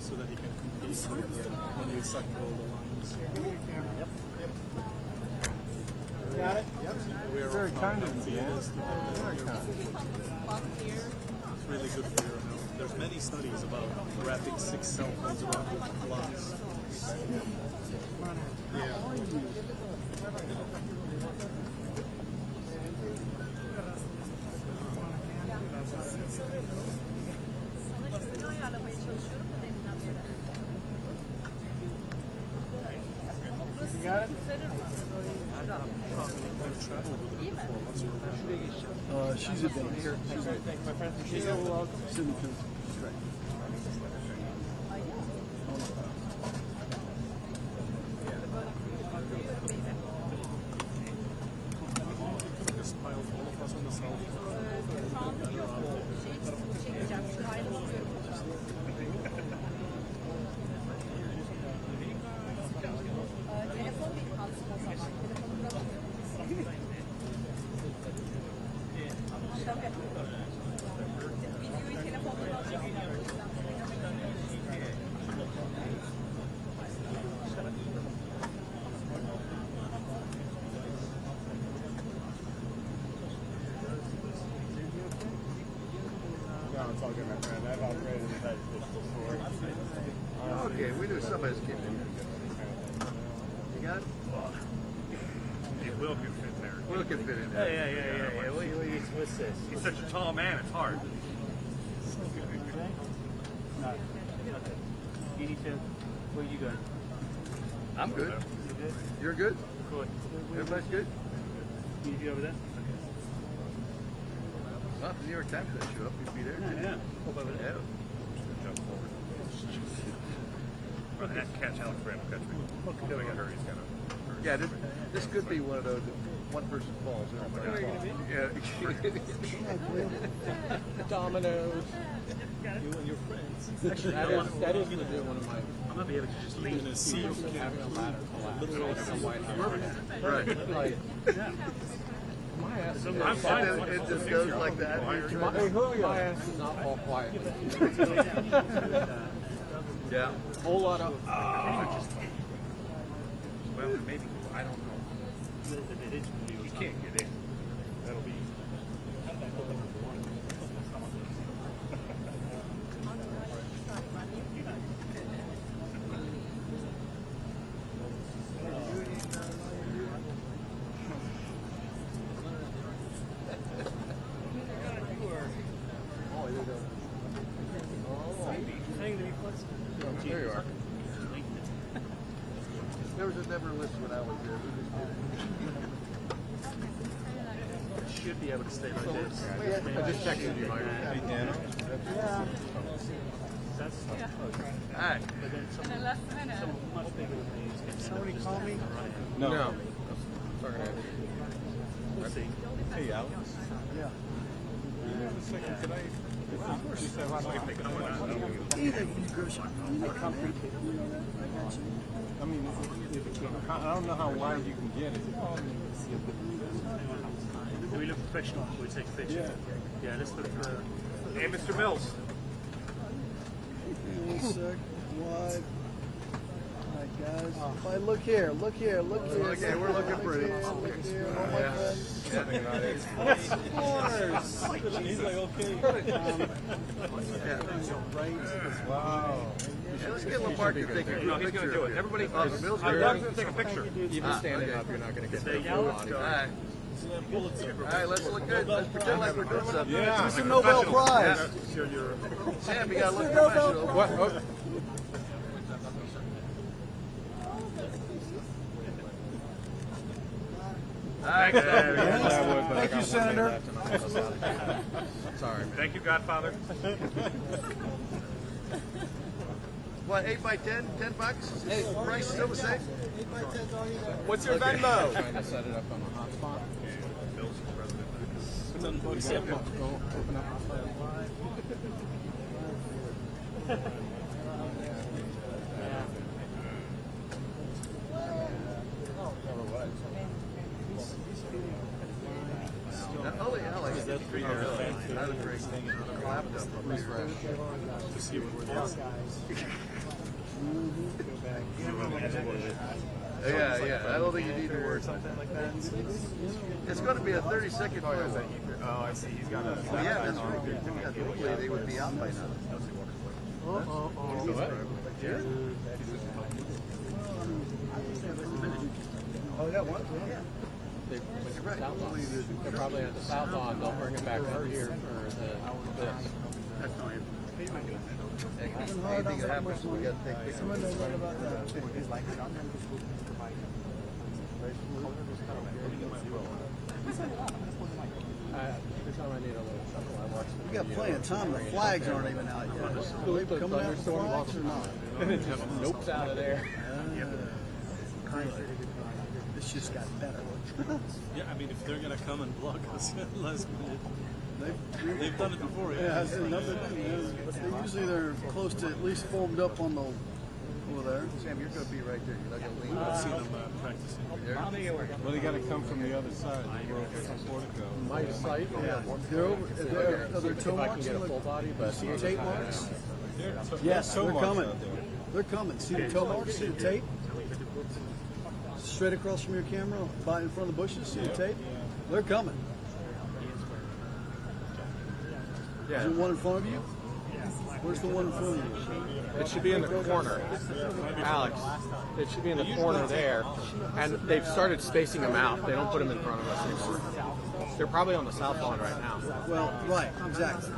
So that he can compete when you suck all the lines. Give me your camera. Yep. Got it? Yep. Very kind of you. Very kind. It's really good for your health. There's many studies about wrapping 6 cell phones around your lungs. You got it? She's advanced. She's welcome. Sydney comes. She's right. Just pile all of us on the cell phone. No, it's all good, my friend. I've operated that before. Okay, we knew somebody's getting in here. You got it? Hey, Will can fit there. Will can fit in there. Yeah. What's this? He's such a tall man, it's hard. You need to. Where you going? I'm good. You good? You're good? Good. Everybody's good? You need to be over there? Well, if the New York Times doesn't show up, you'd be there. Yeah. Hop over there. Jump forward. Well, that catch Alex Brand will catch me. He'll get hurt, he's got to. Yeah, this could be one of those, if one person falls, everybody falls. Yeah. Dominoes. You and your friends. That is legit one of my. I'm going to be able to just leave. Having a ladder collapse. Right. Like, my ass. I'm fine. It just goes like that. My ass does not fall quietly. Yeah. Whole lot of. Well, maybe, I don't know. You can't get in. That'll be. There you are. There was a never list when I was there. Should be able to stay like this. I just checked with you, Mike. All right. In the last minute. Somebody call me? No. We'll see. Hey, Alex. Yeah. You have a second today? Of course. Even if you go concrete. I mean, I don't know how wide you can get it. Do we look professional before we take a picture? Yeah, let's look. Hey, Mr. Mills. One sec. Wide. All right, guys. If I look here. Okay, we're looking pretty. Look here. Oh, my God. Of course. He's like, okay. Wow. Hey, let's get Lamar to take a No, group he's going picture. to do it. Everybody, The Mills I'm are going to take a picture. Even standing up, you're not going to get the All full body. right. All right, let's look good. Let's pretend like we're doing something. Yeah. It's a Nobel Prize. Sam, you gotta look professional. What? Oh. All right. Thank you, Senator. Sorry, man. Thank you, Godfather. What, 8 by 10? $10? Hey, price still the same? What's your Venmo? Trying to set it up on the hotspot. Go open up hotspot. Holy hell, I get that 3 years old. Not a drink. Laptop. To see what we're doing. Yeah. I don't think you need to worry. Something like that. It's going to be a 30-second photo. Oh, I see. He's got a. Yeah, that's right. Hopefully they would be out by now. Oh, yeah, one? They're probably at the south lawn. They'll bring it back up here for this. Anything that happens, we got to take pictures. We got plenty of time. The flags aren't even out yet. Are they coming out the flags or not? Nope's out of there. This just got better. Yeah, I mean, if they're going to come and block us last minute, they've done it before. Yeah, that's another thing. Yeah. Usually they're close to at least formed up on the over there. Sam, you're going to be right there. You're not going to lean. I've seen them practicing. Well, they got to come from the other side. Portico. My site, yeah. They're over. Are there toe If I can marks? get a full body, but See tape marks? Yes, They're coming. They're coming. See the toe marks? See the tape? Straight across from your camera, by in front of the bushes. See the tape? They're coming. Is there one in front of you? Where's the one in front of you? It should be in the corner, Alex. It should be in the corner there, and they've started spacing them out. They don't put them in front of us anymore. They're probably on the south lawn right now. Well, right, exactly.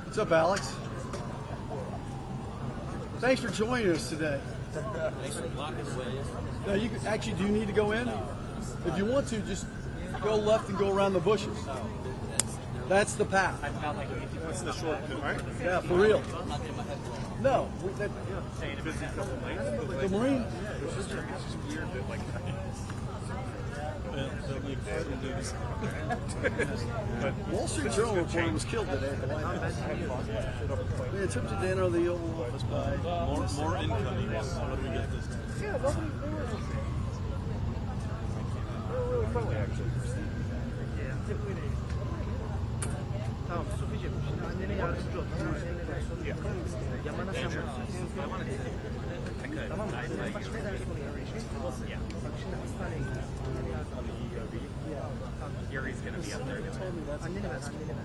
What's up, Alex? Thanks for joining us today. Thanks for blocking the way. Now, actually, do you need to go in? If you want to, just go left and go around the bushes. That's the path. That's the shortcut, right? Yeah, for real. No, the Marine. Wall Street Journal reporter was killed today at the White House. They took to dinner the Oval Office by More incomings. What do we get this time? Yeah, nobody. They were really friendly, actually. Tamam, Sofy'cim, şimdi annene yardımcı ol. Yamana sen varsın. Tamam mı? Bak ne dersin onu yani? Bak şimdi hastaneye gidiyorsun. Gary's going to be up there. Annene ver, annene ver.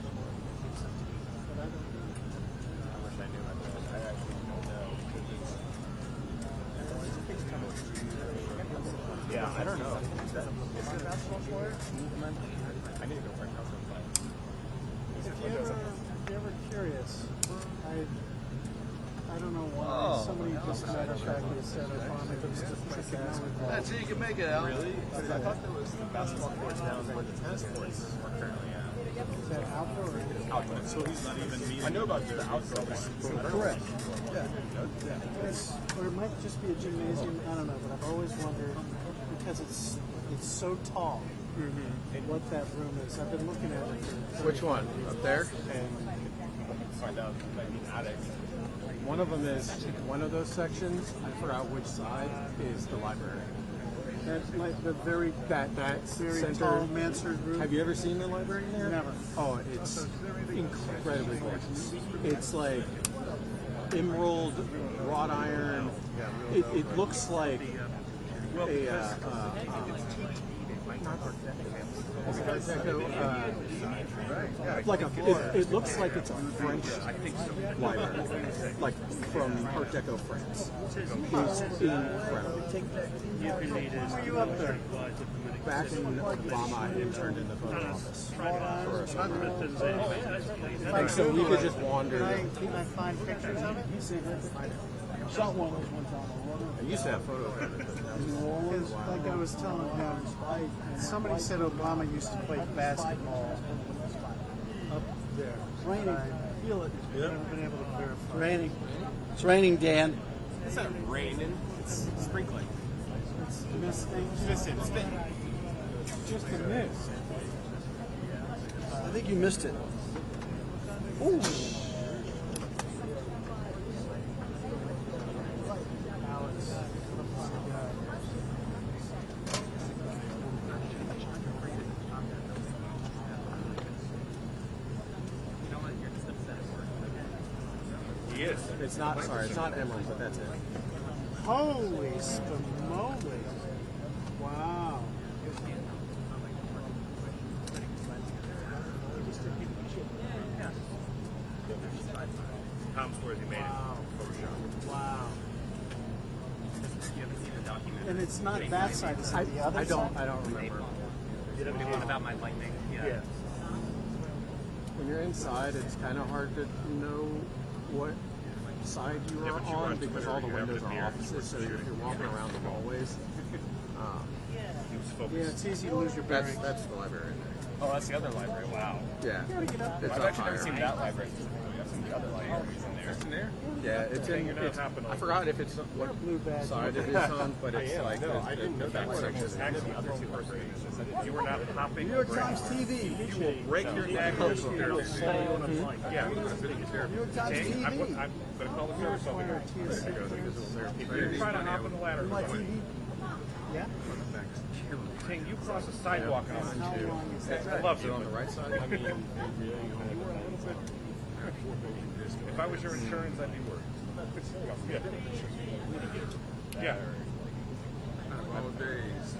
Yeah, I don't know. Is it a basketball player? I need to go check out some. If you're ever curious, I don't know why somebody just matter of fact said Obama was chicken out with That's it, you can make it out. Really? Because I thought there was basketball courts down where the tennis courts are currently at. Is that outdoor? Outdoor. So he's not even meeting. I know about the outdoor. Correct. Or it might just be a gymnasium. I don't know, but I've always wondered because it's so tall. What that room is. I've been looking at it. Which one? Up there? And Find out. Maybe an attic. One of them is one of those sections. I forgot which side is the library. that's like the very That very center. tall mansard room. Have you ever seen the library in there? Never. Oh, it's incredibly gorgeous. It's like emerald, wrought iron. It looks like it looks like it's a French library, like from Art Deco France. It's incredible. Were you up there? Back in Obama, I interned in the photo office for a summer. And so we could just wander. Can I find pictures of it? Shot one of those one time. I used to have photos of it. Because, like I was telling him, somebody said Obama used to play basketball up there. It's raining. I feel it. I've never been able to verify. Raining. It's raining, Dan. It's not raining. It's sprinkling. It's misting. Just a mist. I think you missed it. Ooh. He is. It's not emerald, but that's it. Holy scamoly. Wow. Tom's where they made it. Wow. And it's not that side, it's the other side? I don't remember. The one about my lightning. Yeah. When you're inside, it's kind of hard to know what side you are on because all the windows are opposite. So if you're walking around the hallways, Yeah, it's easy to lose your bearings. that's the library. Oh, that's the other library. Wow. Yeah, it's I've up actually never higher. seen that library specifically. I've seen the other libraries in there. It's in there? Yeah, it's in. I forgot if it's what side it is on, but it's like No, I didn't know that section. was actually the other two libraries. You were not hopping. New York Times TV. You will break your neck. Yeah. New York Times TV. I'm going to call the service over here. If you're trying to hop on the ladder, My TV. Yeah? can you cross a sidewalk on it? I love it. On the right side. I mean, you were a little bit. If I was your insurance, I'd be worried. Yeah. that. Yeah. All days.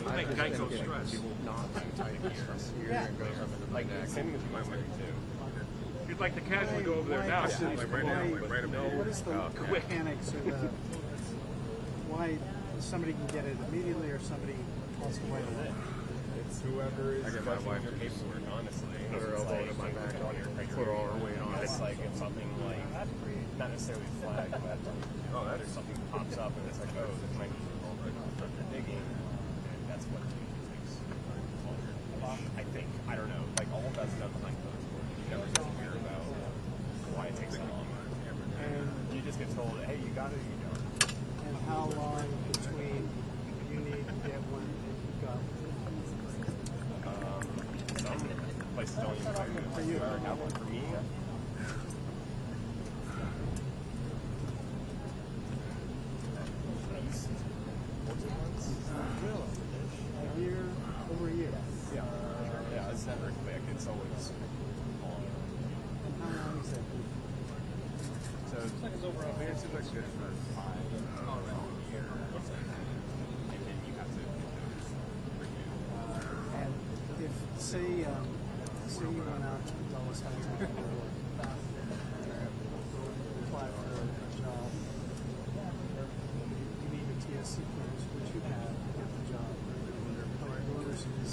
I make just Geico think getting stress. people knots and tight from here Yeah. and goes up into the Like, neck. same thing with my wife too. You'd like to casually go over there now. Why- Like right now, like right about What is the quick. mechanics or the why somebody can get it immediately or somebody has to wait a little? It's whoever is I get my touching wife your to paperwork, honestly. put her elbow in my back, put all her weight on it. It's like if something like, not necessarily flag, but there's something pops up and it's like, oh, this might be over for digging, and that's what takes longer. I think, I don't know, like all of that's done behind closed doors. You never get to hear about why it takes so long. And you just get told, hey, you got it, you don't. And how long between you need to get one and you go? Some places don't even tell you For you. have one. For me, at least 14 months. Really? A year, over a year. Yeah. Yeah, it's never quick. It's always long. And how long is that? So it's over a year. It seems like it's good for 5 year. And then you have to renew. And if say you went out to Dulles Heights and applied for a job, you need a TSC clearance, which you have to get the job. Orders is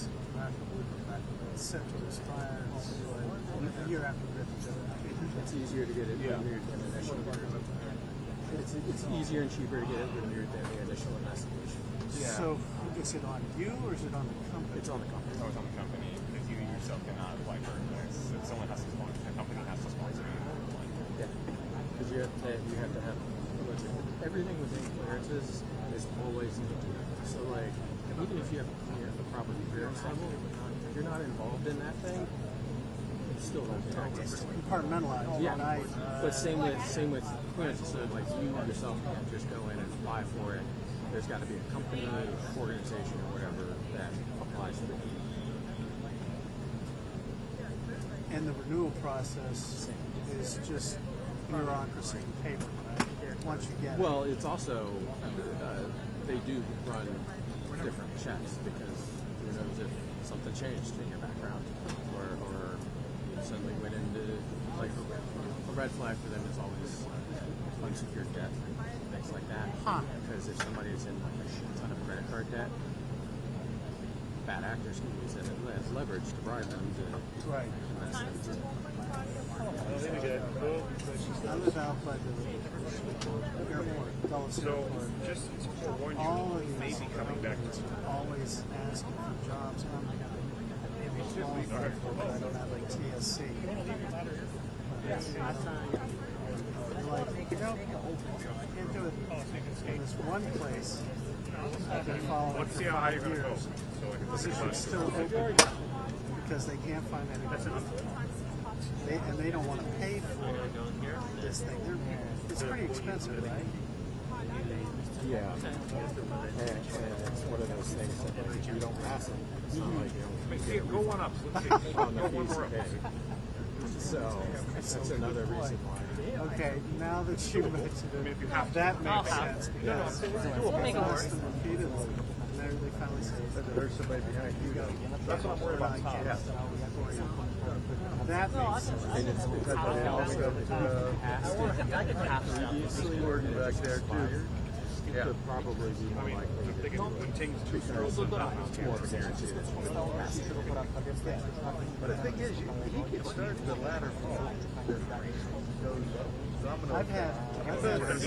set to expire a year after you get the job. It's easier to get it renewed than initial. It's easier and cheaper to get it renewed than the initial investigation. So is it on you or is it on the company? It's on the company. It's always on the company because you yourself cannot apply for a clearance. Someone has to sponsor. The company has to sponsor you. Yeah, because you have to have everything within clearances is always needed. So like even if you have the proper clearance level, if you're not involved in that thing, you still don't get access. Compartmentalized. Yeah, right? but same with clearances. So like you yourself can't just go in and apply for it. There's got to be a company, organization, or whatever that applies for it. And the renewal process is just bureaucracy, paper, right? Once you get it. Well, it's also they do run different checks because who knows if something changed in your background or you suddenly went into like a red flag for them is always unsecured debt, things like that. Because if somebody is in like a shit ton of credit card debt, bad actors can use it as leverage to bribe them to. Right. I live out by the airport, Dulles Airport. Just to forewarn All you, of we may these be coming back to always asking for jobs. And I'm qualified for it, but I don't have a TSC. Like, you know, I can't do it. And there's one place I've been following let's for see how high 5 you're going to go. years. So I can Position's still open because they can't find anybody. And they don't want to pay for this thing. It's pretty expensive, right? Yeah, and it's one of those things that like, if you don't pass it, it's not like you don't Go one up. Let's see. on the Go one fees more up. to pay. So that's another reason why. Okay, now that you mentioned it, that makes sense because We'll make it work. asked them repeatedly, and they finally say, There's somebody behind you. That's what I'm worried about. that makes sense. And it's because they also asked it previously back there too. it could probably be more likely to They can continue to because it's more of a guarantee that it's going to pass. But the thing is, he can start the ladder fall. I've had Everybody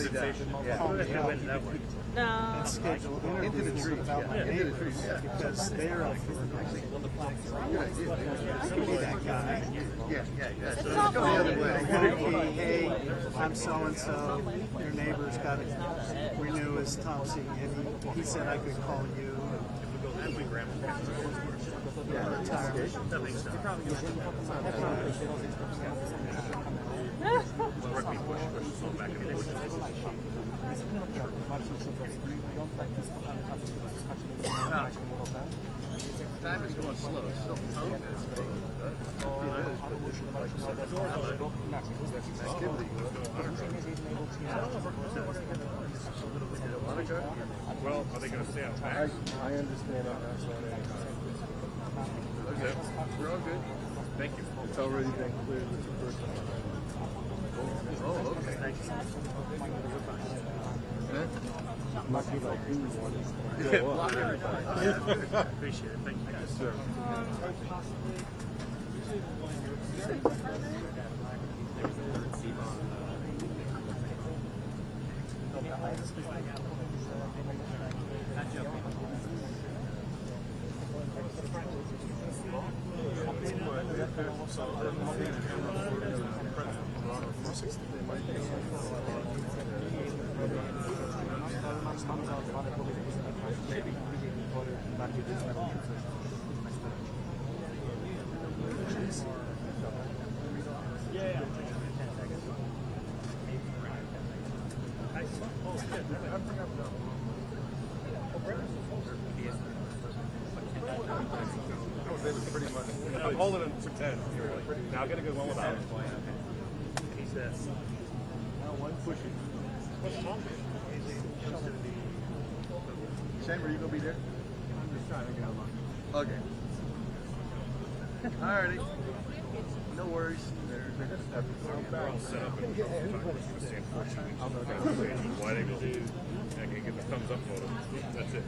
does. call me Yeah. out No. and schedule interviews about my neighbors because they're up for that guy. Yeah. So It's not go the other way. Hey, I'm so-and-so, your neighbor's got to renew his Thompson, and he said I could call you. time it's going slow. It's still moving. It is, but activity. Well, are they going to stay on tax? I understand on that side. Okay, we're all good. Thank you. It's already been cleared with the first one. Oh, okay. Thank you. Might be like who one. Appreciate it. Thank you, guys. Sir. I'm holding it for 10. Now I'll get a good one without it. He says, Shane, were you going to be there? I'm just trying to get along. Okay. Alrighty. No worries. They're all set up and why they go do. I can get the thumbs up photo. That's it.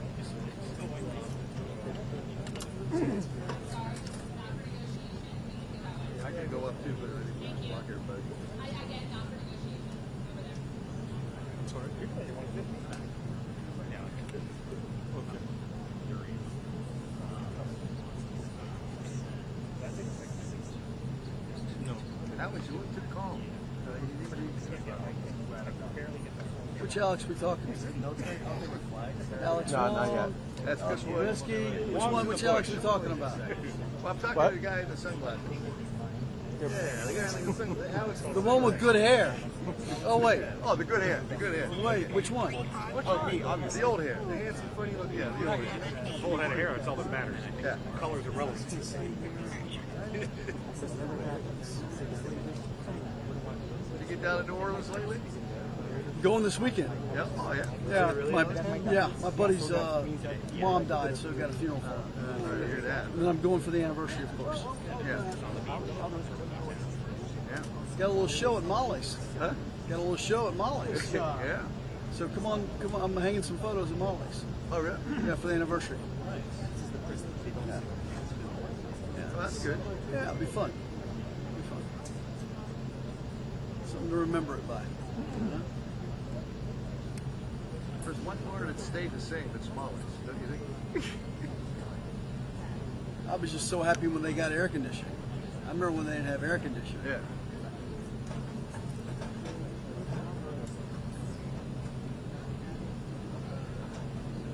I can go up too, but I didn't block everybody. Sorry. That was you too calm. Which Alex we talking to? Alex No, not Wong, yet. That's Alex good one. Zabriskie. Which one? Which Alex we talking about? Well, I'm talking What? to the guy in the sunglasses. Yeah, the guy in the sunglasses. Alex. The one with good hair. Oh wait, Oh, the good hair. The good hair. wait. Which one? Oh, me, obviously. The old hair. The handsome, funny look. Yeah, the old hair. Full head of hair, that's all that matters. Yeah. Colors are relative. Did you get down to New Orleans lately? Going this weekend. Yeah. Oh, yeah. Yeah, my buddy's mom died, so we got a funeral for her. Sorry to hear that. And then I'm going for the anniversary, of course. Yeah. Yeah. Got a little show at Molly's. Huh? Got a little show at Molly's. Yeah. So come on. I'm hanging some photos at Molly's. Oh, really? Yeah, for the anniversary. Well, that's good. Yeah, it'll be fun. It'll be fun. Something to remember it by. There's one part that stayed the same. It's Molly's, don't you think? I was just so happy when they got air conditioning. I remember when they didn't have air conditioning. Yeah.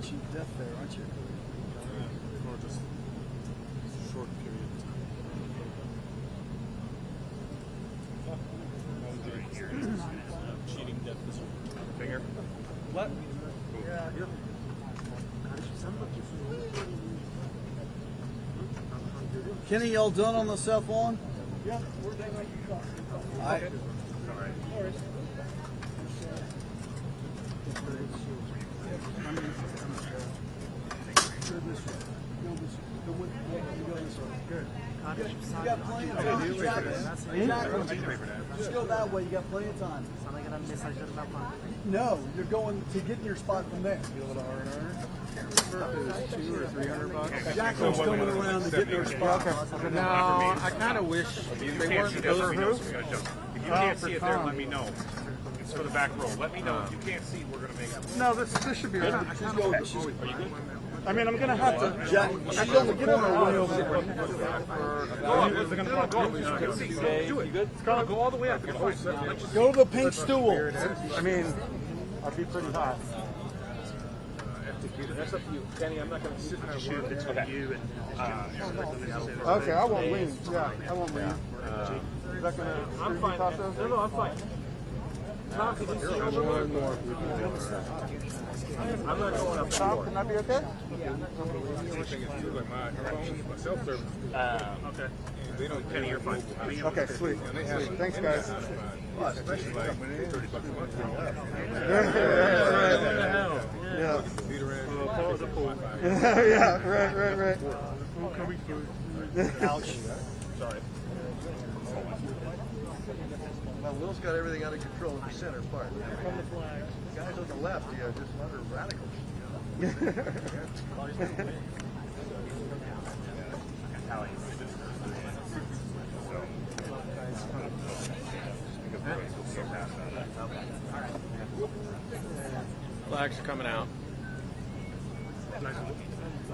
Cheap death there, aren't you? Or just short period of time. Cheating death this finger. what? Kenny, y'all done on the South Lawn? Yeah, we're done like you thought. All right. You got plenty of time. Exactly. Just go that way. You got plenty of time. No, you're going to get your spot from there. $200 or $300. Jacqueline's coming around to get their spot. No, I kind of wish they weren't. If you can't see it there, let me know. It's for the back row. Let me know. If you can't see, we're going to make it. No, this should be right. I mean, I'm gonna have to. Jack, she's on the corner way over there. Do it. Go all the way up. Go to the pink stool. I mean, I'd be pretty hot. That's up to you. Kenny, I'm not going to sit there. Shoot between you and. Okay, I won't lean. Yeah, I won't lean. Is that gonna? I'm fine. No, I'm fine. Tom, could you see one more? I'm not going up. Tom, can that be okay? Self-service. Okay. They don't Kenny, you're fine. Okay, sweet. Thanks, guys. Especially like $30 a month. Yeah. Yeah. Yeah, right. Ouch. Sorry. Well, Will's got everything under control in the center part. The guys on the left, just under radicals. Flags are coming out.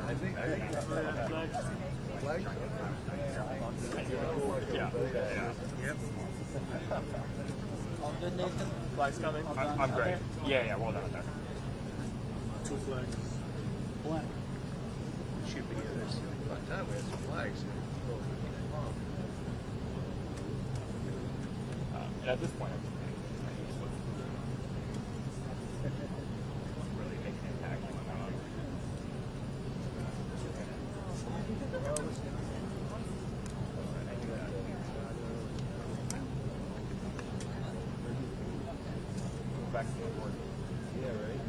I think flags. Yeah. Yep. Flags coming. I'm great. Yeah, well done there. 2 flags. Blank. Shoot me this. By the time we had some flags. And at this point, really make an impact on back to the board. Yeah, right.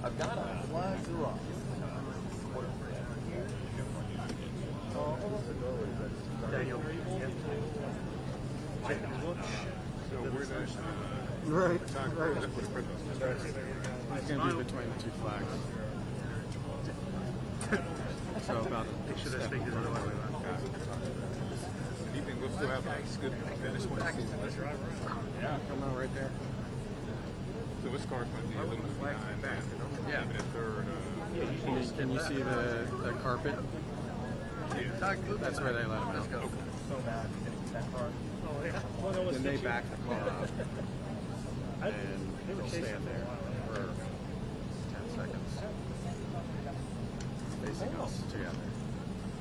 I've got a flags are off. Daniel. Right. It's going to be between the 2 flags. So about Make sure that stick is the other way around. Do you think we'll still have a good finish when the season is right? Yeah, come out right there. So this car's going to be a little bit behind that. Yeah. Even if third. Can you see the carpet? That's where they let them out. So bad. That car. Oh, yeah. Then they back the car up and they'll stand there for 10 seconds, facing us together.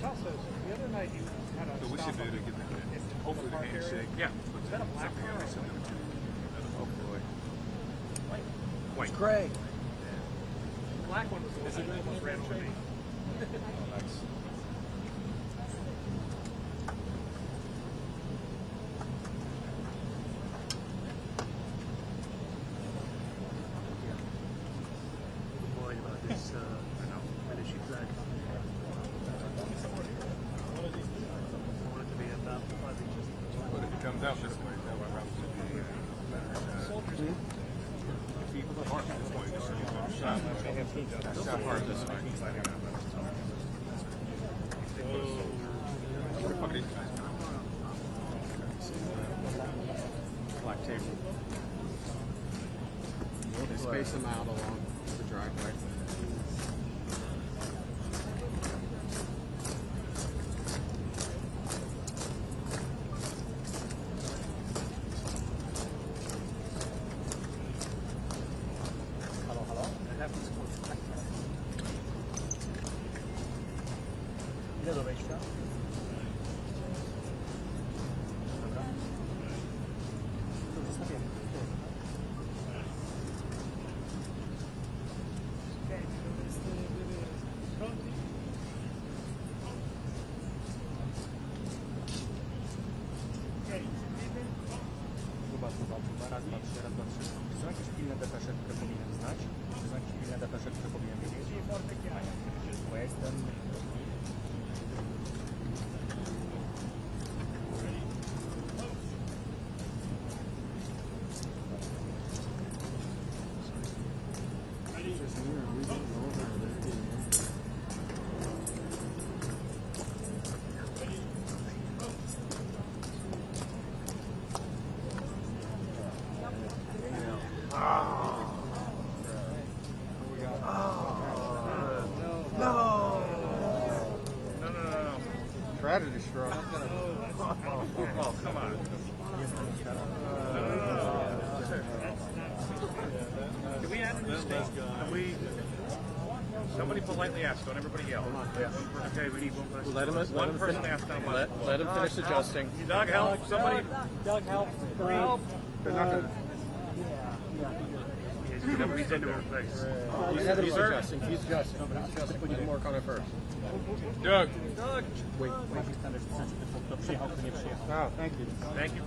Also, the other night you had a So we should be able to get hopefully the handshake. Yeah. Is that a black car? Hopefully. White. Gray. The black one was the one that almost ran over me. Nice. Worried about this finish exact. I want it to be about 5 inches. But if it comes out this way, that would probably be better. Keep the heart this way. Shot hard this way. Fuck these guys. Black table. They space them out along the driveway. Ile do wejścia? Dobra. To zostawiamy. Zobacz. Raz, dwa, trzy. Czy są jakieś pilne depesze, które powinienem znać? Czy są jakieś pilne depesze, które powinienem wiedzieć? Bo ja jestem... Tragedy struck. Oh, come on. Can we add a new state? Can we... Somebody politely ask, don't everybody yell. Okay, we need one person. Let him One person ask down let him finish adjusting. Doug, help. Somebody. Doug, help. Help. They're not gonna. He's in the wrong place. He's adjusting. He's put his mark on it first. Doug. Wait. Oh, thank you. Thank you.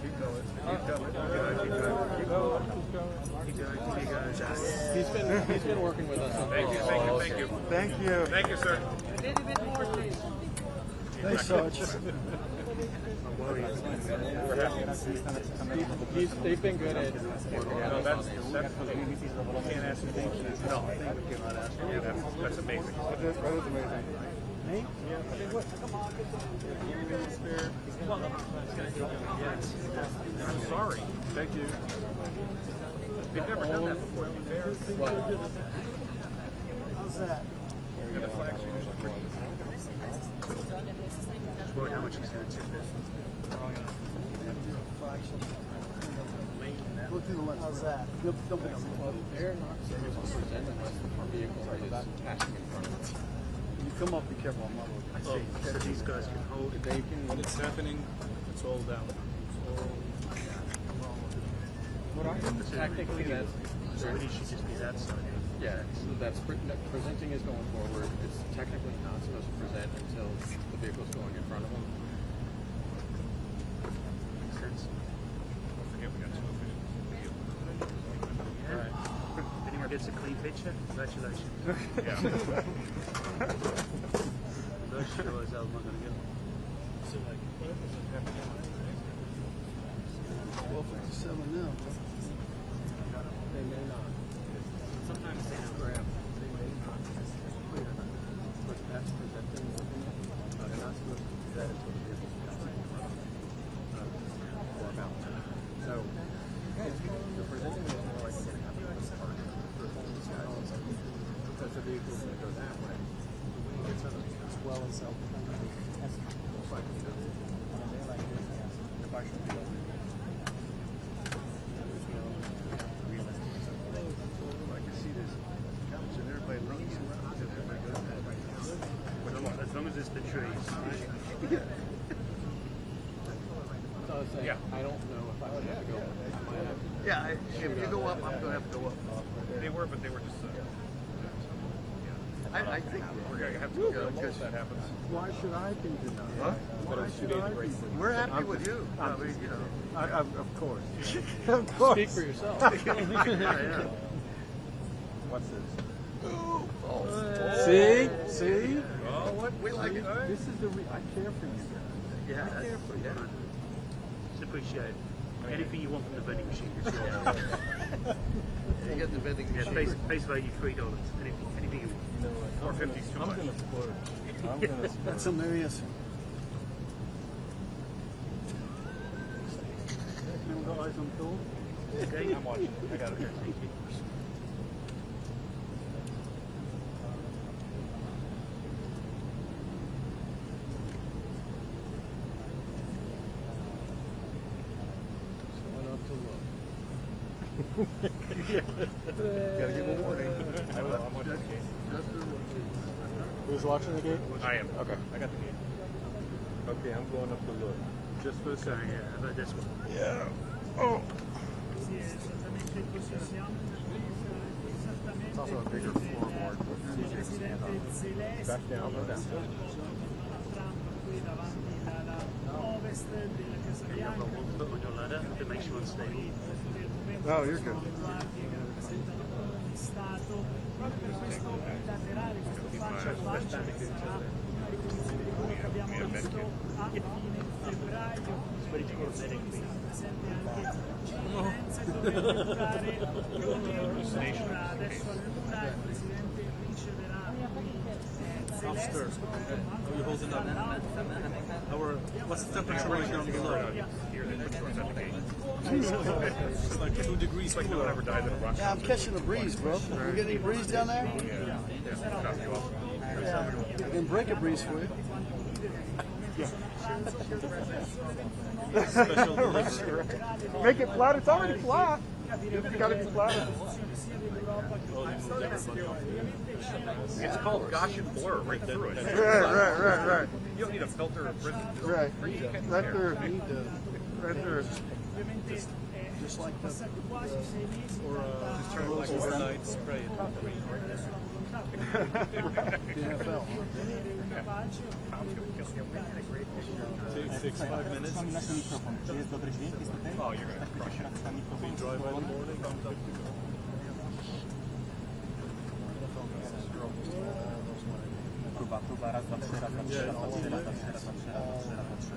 Keep going. Keep going. He's been working with us. Thank you. Thank you. Thank you, sir. A little bit more, please. Thanks, Sarge. They've been good at working No, that's you can't ask me. No, that's amazing. That is amazing. Me? I'm sorry. Thank you. We've never done that before. To be fair. How's that? We're gonna flag you. Boy, how much he's going to tip this? Look to the left. How's that? Don't be They're not supposed to present unless the vehicle is passing in front of them. You come up, be careful. I'm not looking. So these guys can hold it. They can. When it's happening, it's all down. Technically, that's. So he should just be that side. Yeah, so that's presenting is going forward. It's technically not supposed to present until the vehicle's going in front of them. Makes sense. Don't forget, we got 2 minutes. Yeah. If anyone gets a clean picture, congratulations. Yeah. Those shows I'm not going to get them. Well, 57 now. They may not. Sometimes they have Grab. They may not. But that's presenting. They're not supposed to do that until the vehicle's passing in front of them. Or about to. So, the presenting is more like getting up to this part for these guys. Because the vehicle's going to go that way. As well as I can see this. And everybody runs around. As long as it's the trees. So I was saying, I don't know if I would have to go. Yeah, if you go up, I'm going to have to go up. They were just. I think We're gonna have to go because that happens. Why should I be denied? Huh? Why should I be denied? we're happy with you. I mean, you know. Of course. Of course. Speak for yourself. Yeah. What's this? Oh. See? See? Oh, what? We like it. This is the I care for you guys. Yeah, I care for you. Just appreciate it. Anything you want from the vending machine. It's yours. You get the vending Yeah, machine. face value $3. Anything you want. 450 is too much. I'm gonna splurge. That's hilarious. You got eyes on the door? Okay. I'm watching it. I got it here. Thank you. Someone up to look. Gotta give a warning. I'm watching the game. Who's watching the game? I am. Okay. I got the game. Okay, I'm going up to look. Just for a Sorry, second. yeah, how about this one? Yeah. Oh. Sì, esattamente così siamo. It's also a bigger floorboard. Il presidente Zelenskyy Back down, go down. Trump qui davanti alla ovest della Casa You have got Bianca. one foot on your ladder to make sure it's stable. Oh, you're good. Che rappresentano ogni Stato. Proprio per questo bilaterale, questo faccia a faccia sarà una ripetizione di quello che abbiamo visto a fine febbraio. Presente anche Firenze dove inaugurare l'Unione. Adesso all'una il presidente riceverà Zelenskyy. Are you holding up? What's the temperature right down below? Here, they put yours at the gate. It's like 2 degrees. It's like no one ever died in a rock. Yeah, I'm catching the breeze, bro. You get any breeze down there? Yeah, copy you off. I can break a breeze for you. Make it flat. It's already flat. It's got to be flat. It's called Gaussian blur right through it. Right. You don't need a filter or prism. Right. You can Right there. there. Right there. Ovviamente just like the quasi 6 mesi Or just turn it like overnight, spray it. the NFL. una pace Takes 5 minutes. Mam nasz mikrofon. Czy jest dobry dźwięk? Jest okej? Oh, you're gonna crush it. If you drive in the morning, I'm good to go. Próba, raz, dwa, trzy, raz, dwa, trzy, raz, dwa, trzy, raz, dwa, trzy, raz, dwa, trzy, raz, dwa, trzy, raz, dwa, trzy.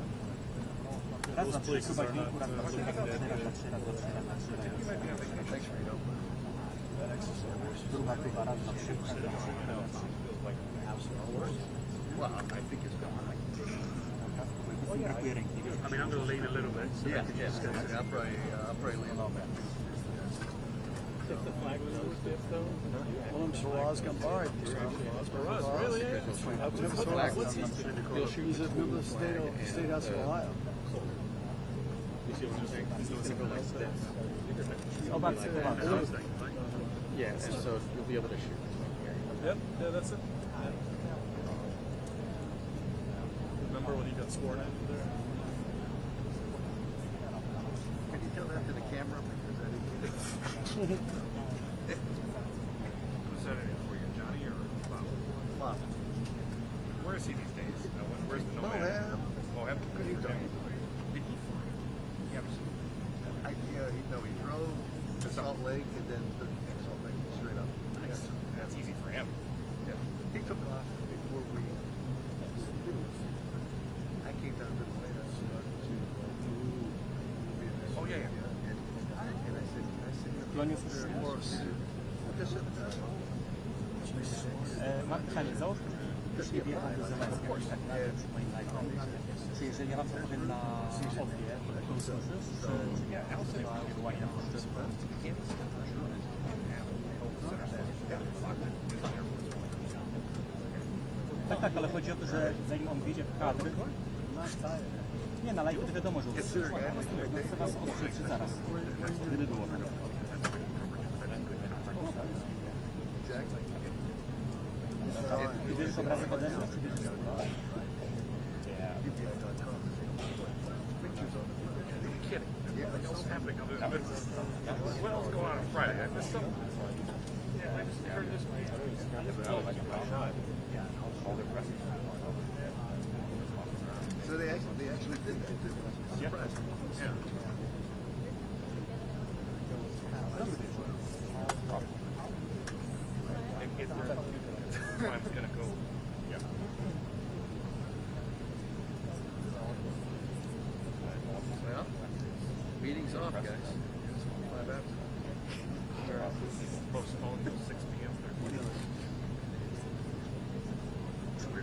Raz, dwa, trzy, próba dźwięku, raz, dwa, trzy, raz, dwa, trzy, raz, dwa, trzy, raz, dwa, trzy, raz, dwa, trzy, raz, dwa, trzy. Próba, raz, dwa, trzy, raz, dwa, trzy, raz, dwa, trzy. Well, I think it's gone. Brakuje ręki. I mean, I'm going to lean a little bit. So Yeah, I'll probably lean on that. If the flag was stiff though? Willem Saraz got barred. Saraz, really? He's a member of the State House of Ohio. You see what I'm saying? He's going to go like this. Yeah, and so you'll be able to shoot. Yep, yeah, that's it. Remember when he got sworn in there? Can you tell that to the camera? Because I didn't get it. Who's that in for you, Johnny or Bob? Bob. Where is he these days? Where's the nomad? Moab? Could you tell me? He drove to Salt Lake and then to Salt Lake straight up. Nice. That's easy for him. Yeah. He took off before we. I came down to the White House to. Oh, yeah. And I said, there more. I just said, Michał, załóż też nie wjechał do Zelenskiego i tak dalej, przypomina czy jeżeli ja wam powiem na obie, to usłyszysz, czy na odwołanie na poczcie? Tak, ale chodzi o to, że zanim on wyjdzie w kadr, nie, na lajku to wiadomo, że usłyszysz, no chcę was ostrzec zaraz, gdyby było tak. Ty bierzesz obrazek ode mnie, czy bierzesz What else going on Friday? I missed something. Yeah, I just heard this. So they actually did that. Surprised. Yeah. I'm gonna go. Yeah. Well, meeting's off, guys. 5 after. Postponed till 6 p.m.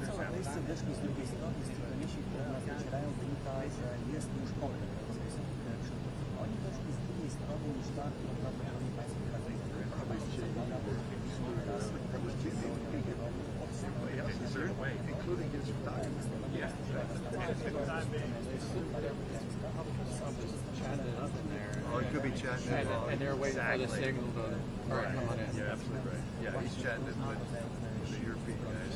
Całe miejsce weszli z drugiej strony, z tych miesi, które nas docierają, wynika, że jest już konflikt rosyjski. Oni weszli z drugiej strony niż ta, którą prawdopodobnie państwo including his photography. Yeah. Or it could be chatting. And they're waiting for the signal to come on in. Yeah, absolutely right. Yeah, he's chatting with the European guys.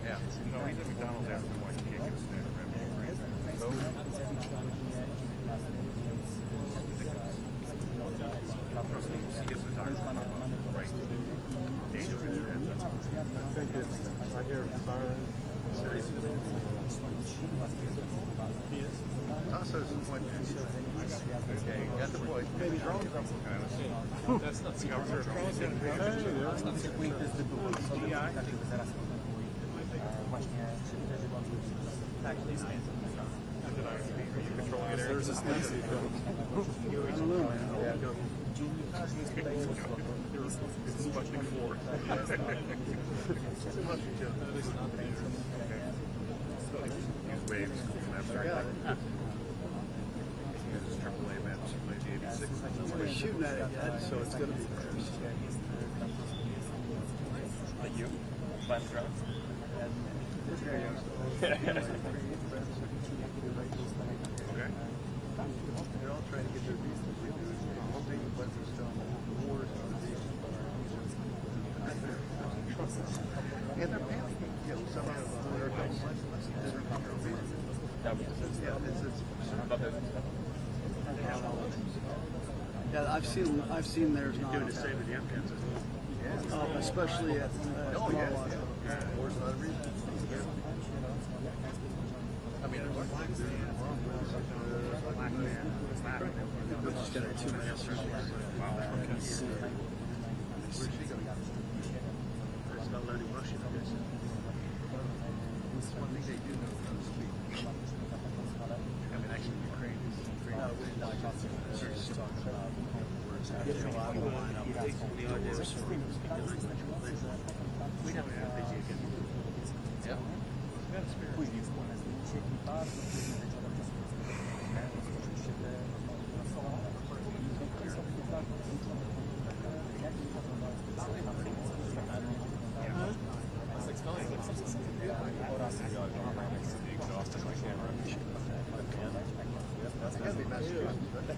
Yeah. No, he's at McDonald's after one. He can't get a snack. He gets the tires right. Dangerous. I think it's, I hear sirens. Tasso's the point. Okay, got the point. Maybe he's wrong. That's not the governor. There's this Nancy film. It's much before. Use waves from abstract. Uses AAA maps, maybe 86. We're shooting at it yet, so it's going to be theirs. Like you? Last round? Okay. They're all trying to get their visas renewed. Hoping the budget's done. Wars on the visas. And they're panicking. You know, some of them are a couple months less than their visas. Yeah, I've seen theirs not. Doing the same with the Afghans as well. Especially at Wars not a reason. I mean, we just got 2 minutes. where's she going? It's about learning Russian, I guess. One thing they do know how to speak. I mean, actually, Ukraine is just talking about words. We never had a busy again. Yeah.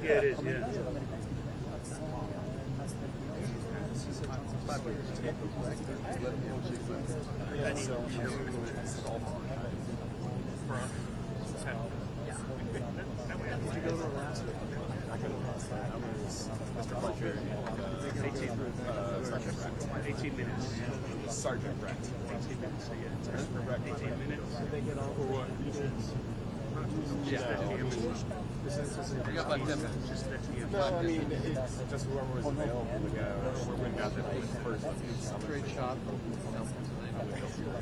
Yeah, it is, yeah. Sergeant Brett. 18 minutes, so yeah. 18 minutes. Did they get all for what? We got like 10 minutes. No, I mean, it's just whoever was available to go. Whoever got there first. Great shot.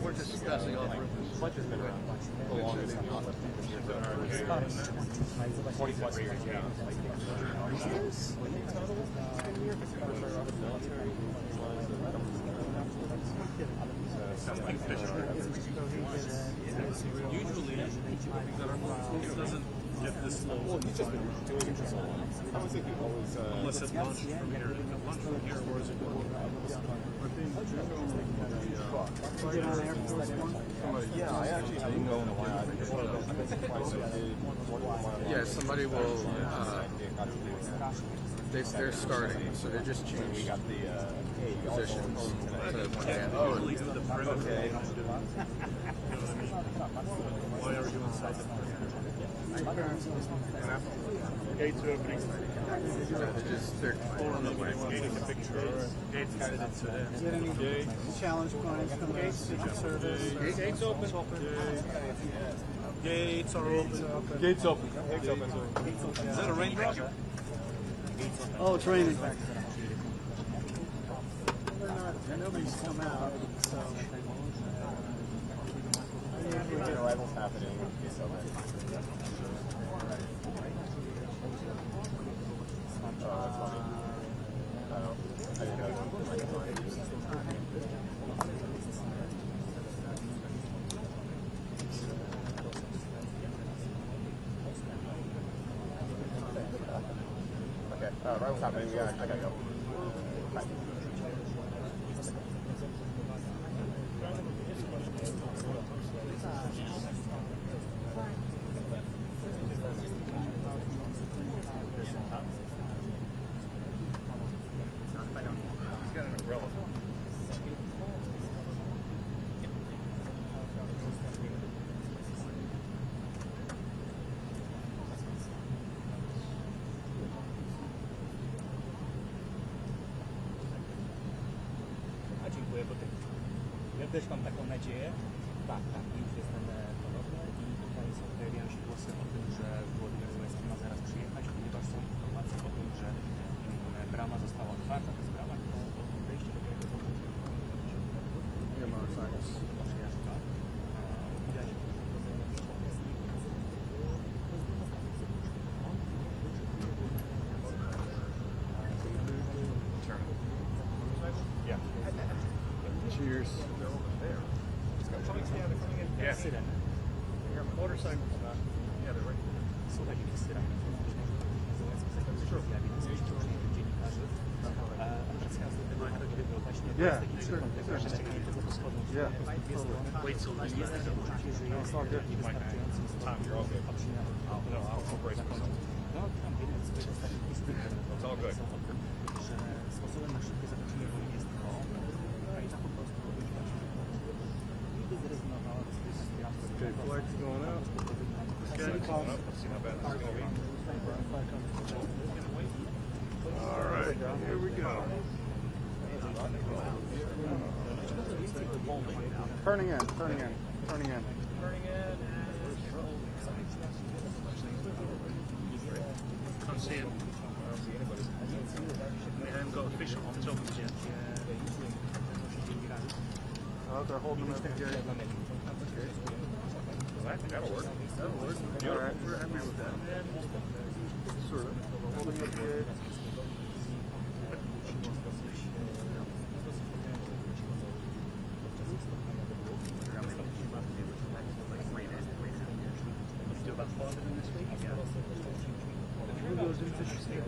We're just discussing all the Fletch has been around the longest in the office. 20+ years, yeah. Usually, it doesn't get this slow. Well, he's just been doing it for so long. I would say he always... Unless it's lunch from here. Lunch from here, or is it Yeah, I actually didn't go in a while. I've been surprised I did more than a while. Yeah, somebody will. They're starting, so they just changed positions to one hand. usually do the perimeter? Why are you inside the perimeter? Gates are opening. They're pulling away. Gating the picture. Gates got it into there. Is there any challenge points from the Secret Service? Gates open. Gates are open. Gates open. Gates open. Is that a raindrop? Oh, it's raining. Nobody's come out, so. Arrival's happening. So that's funny. I didn't know. Okay, arrival's happening. Yeah, I gotta go. Bye. Ja też mam taką nadzieję. Tak, już jestem ponownie i tutaj pojawiają się głosy o tym, że Volodymyr Zelenskyy ma zaraz przyjechać, ponieważ są informacje o tym, że brama została otwarta. To jest brama, do wejścia do tego przyjaźń. Widać. Yeah. Cheers. Yeah. Motorcycles. Yeah, they're right. Słuchaj, Krystyna. Zelenskyj zjawi na spotkaniu dziennikarzy. Amerykańska zdobyła tego właśnie taki przykład tego, że tego wschodu jest takie poczucie, że jest niewystarczającym sposobem patrzenia na no, tam jeden z tych ostatnich historii są o tym, że sposobem na szybkie zakończenie wojny jest to, Ukraina po prostu nigdy zrezygnowała z tych Okay, flight's going out. because Let's see how bad this is going to be. All right, here we go. Turning in, turning in, turning in. Can't see him. They haven't got official on top of it yet. Oh, they're holding it together. That'll work. That'll work. All right. We're happy with that. Sort of. Holding it together. Do about 5 of them this week? Yeah. Who goes into the stadium?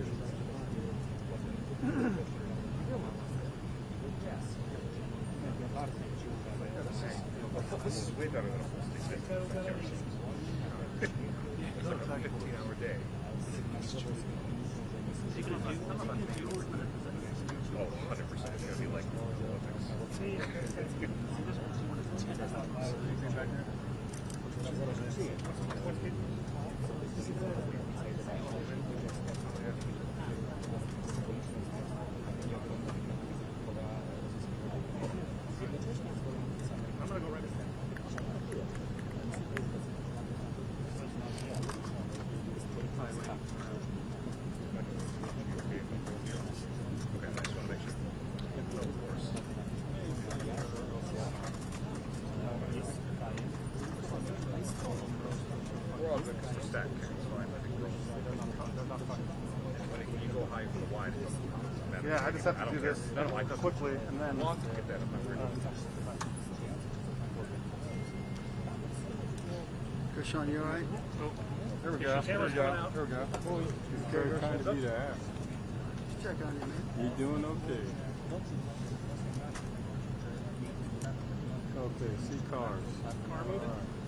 This is way better than a full stick shift I've ever seen. It's like a 15-hour day. Oh, 100%. It's going to be like I'm going to go right back. Okay, I just want to make sure. No, of course. We're all good because the stack carries fine. I think when you go high for the wide, it doesn't matter. Yeah, I just have to do this quickly and then. Want to get that up under. Krishan, you all right? There we go. There we go. There we go. He's very kind of you to ask. Check on you, man. You're doing okay. Okay, see cars.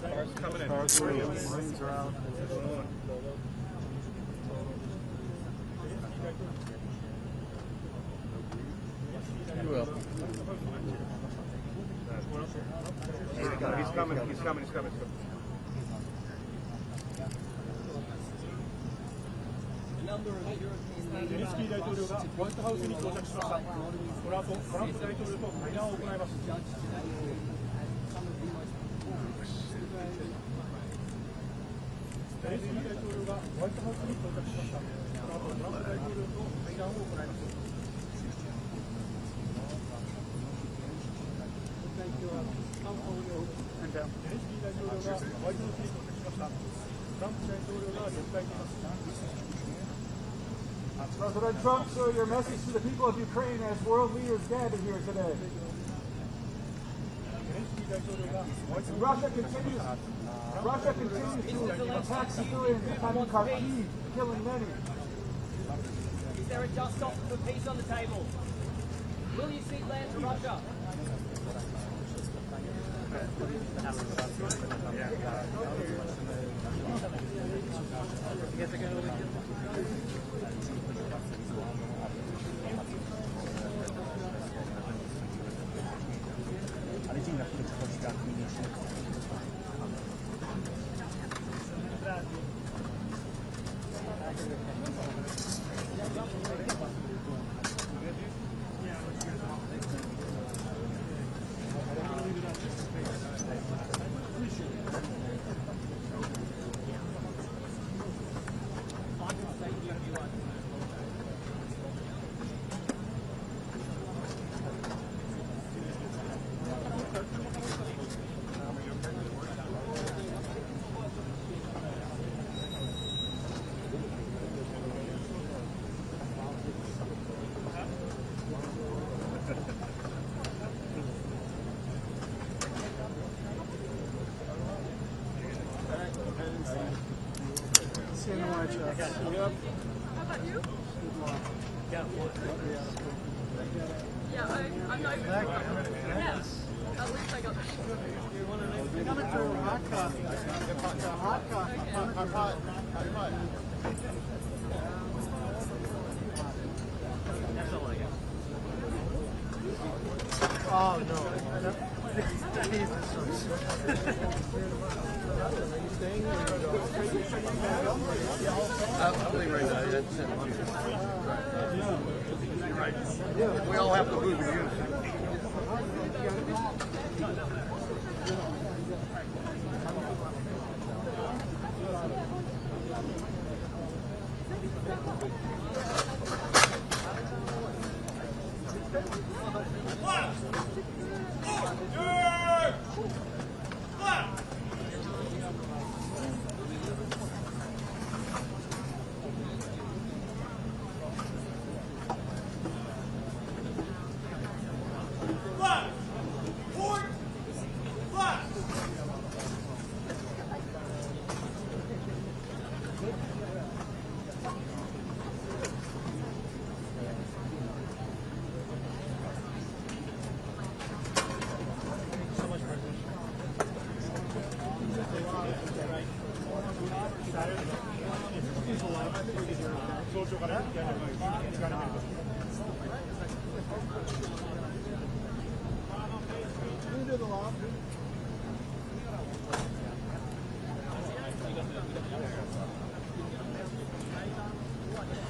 Cars coming in. Cars are in. Lanes are out. You will. He's coming. He's coming. He's coming. Zelenskyy 大統領がホワイトハウスに到着しました。この後、トランプ大統領と会談を行います。ゼレンスキー大統領がホワイトハウスに到着しました。この後、トランプ大統領と会談を行います。ゼレンスキー大統領がホワイトハウスに到着しました。トランプ大統領が出迎えています。President Trump, sir, your message to the people of Ukraine as world leaders gather here today. Russia continues to attack civilians, attacking Kharkiv, killing many. Is there a just offer for peace on the table? Will you cede land to Russia? How about you? Yeah, I'm not even. Yeah, at least I got this. Coming through hot coffee. Hot coffee. Oh no. I'm leaving right now. That's it. Right. We all have to move in unison.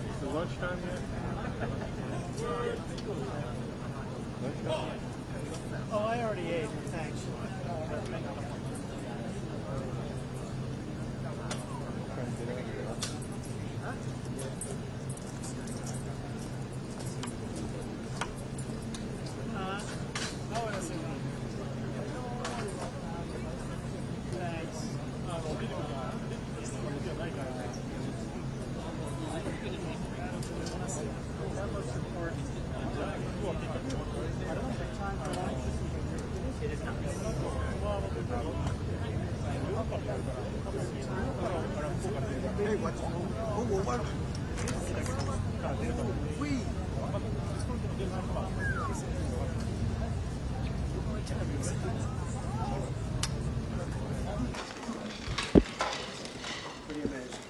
Is it lunchtime yet? Oh, I already ate. Thanks. Pretty amazing.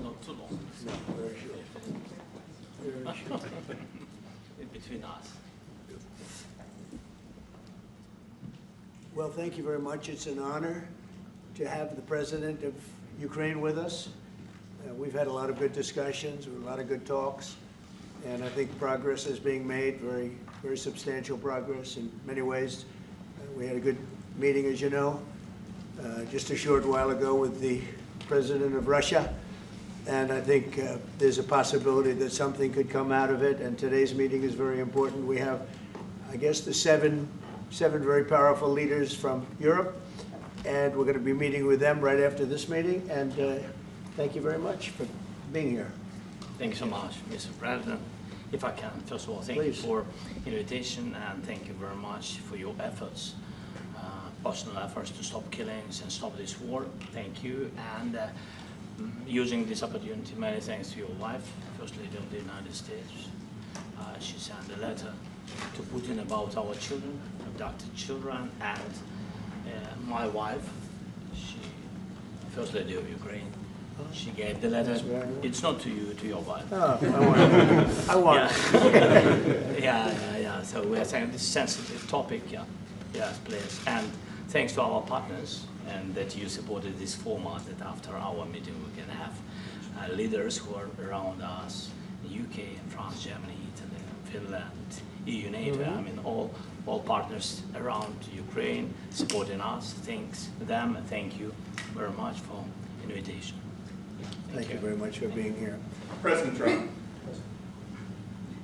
Not too long. No, very short. Very short. In between us. Well, thank you very much. It's an honor to have the President of Ukraine with us. We've had a lot of good discussions, a lot of good talks, and I think progress is being made, very, very substantial progress in many ways. We had a good meeting, as you know, just a short while ago with the President of Russia, and I think there's a possibility that something could come out of it, and today's meeting is very important. We have, I guess, the seven very powerful leaders from Europe, and we're going to be meeting with them right after this meeting, and thank you very much for being here. Thank you so much, Mr. President. If I can, first of all, thank you for invitation, and thank you very much for your efforts, personal efforts to stop killings and stop this war. Thank you, and using this opportunity, many thanks to your wife, First Lady of the United States. She sent a letter to Putin about our children, abducted children, and my wife, she, First Lady of Ukraine, she gave the letter. It's not to you, to your wife. Oh, I want it. Yeah. So we are saying this sensitive topic, yes, please. And thanks to our partners, and that you supported this format, that after our meeting we can have leaders who are around us, UK, France, Germany, Italy, Finland, EU, NATO, I mean all partners around Ukraine supporting us. Thanks to them, and thank you very much for invitation. Thank you very much for being here. President Trump.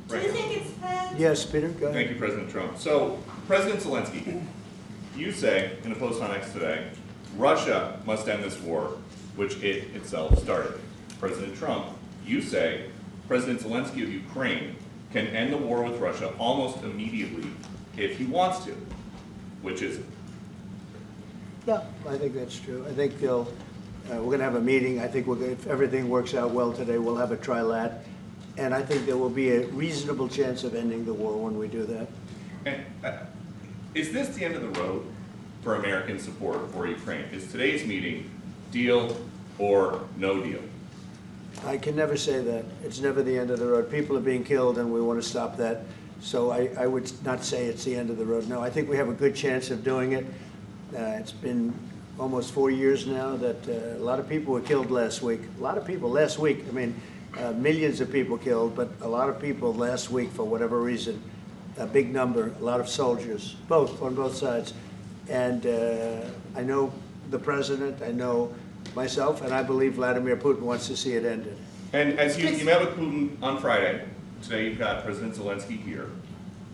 Do you think it's fair? Yes, Peter, go ahead. Thank you, President Trump. So, President Zelenskyy, you say in a post on X today, Russia must end this war, which it itself started. President Trump, you say President Zelenskyy of Ukraine can end the war with Russia almost immediately if he wants to. Which is it? Yeah, I think that's true. I think they'll, we're going to have a meeting. I think if everything works out well today, we'll have a trilat. And I think there will be a reasonable chance of ending the war when we do that. And Is this the end of the road for American support for Ukraine? Is today's meeting deal or no deal? I can never say that. It's never the end of the road. People are being killed, and we want to stop that. So I would not say it's the end of the road. No, I think we have a good chance of doing it. It's been almost 4 years now that a lot of people were killed last week. A lot of people last week. I mean, millions of people killed, but a lot of people last week for whatever reason. A big number, a lot of soldiers, on both sides. And I know the president, I know myself, and I believe Vladimir Putin wants to see it ended. And as you met with Putin on Friday, today you've got President Zelenskyy here.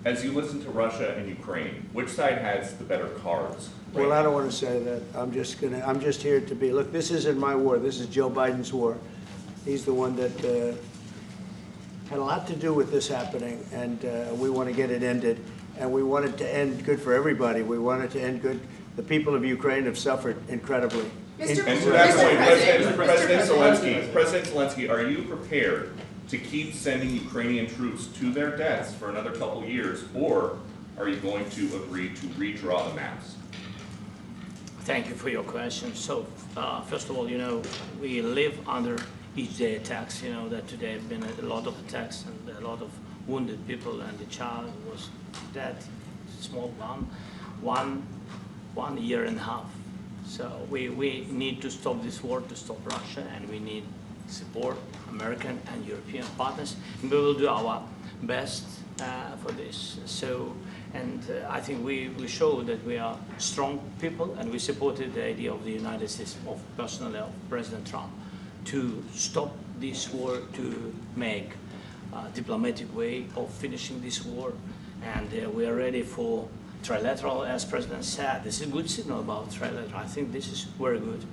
As you listen to Russia and Ukraine, which side has the better cards? Well, I don't want to say that. I'm just here to be, look, this isn't my war. This is Joe Biden's war. He's the one that had a lot to do with this happening, and we want to get it ended. And we want it to end good for everybody. We want it to end good. The people of Ukraine have suffered incredibly. And to that point, President Zelenskyy, are you prepared to keep sending Ukrainian troops to their deaths for another couple years, or are you going to agree to redraw the maps? Thank you for your question. So, first of all, we live under each day attacks. That today have been a lot of attacks and a lot of wounded people, and the child was dead, small one year and a half. So we need to stop this war, to stop Russia, and we need support American and European partners. And we will do our best for this. So, and I think we show that we are strong people, and we supported the idea of the United States, of personally of President Trump, to stop this war, to make a diplomatic way of finishing this war. And we are ready for trilateral, as President said. This is a good signal about trilateral. I think this is very good.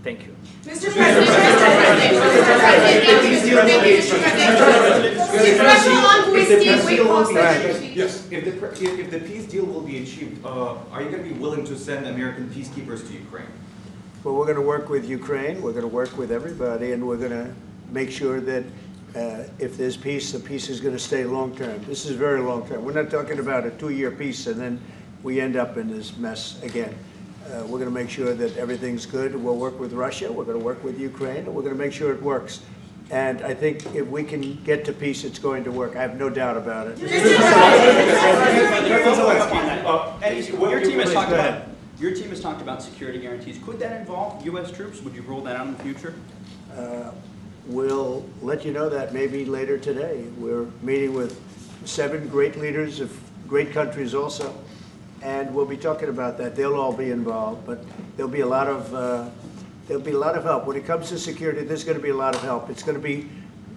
Thank you. Mr. President, Yes, if the peace deal will be achieved, are you going to be willing to send American peacekeepers to Ukraine? Well, we're going to work with Ukraine. We're going to work with everybody, and we're going to make sure that if there's peace, the peace is going to stay long-term. This is very long-term. We're not talking about a 2-year peace and then we end up in this mess again. We're going to make sure that everything's good. We'll work with Russia. We're going to work with Ukraine, and we're going to make sure it works. And I think if we can get to peace, it's going to work. I have no doubt about it. Your team has talked about security guarantees. Could that involve U.S. troops? Would you roll that out in the future? We'll let you know that maybe later today. We're meeting with 7 great leaders of great countries also, and we'll be talking about that. They'll all be involved, but there'll be a lot of help. When it comes to security, there's going to be a lot of help. It's going to be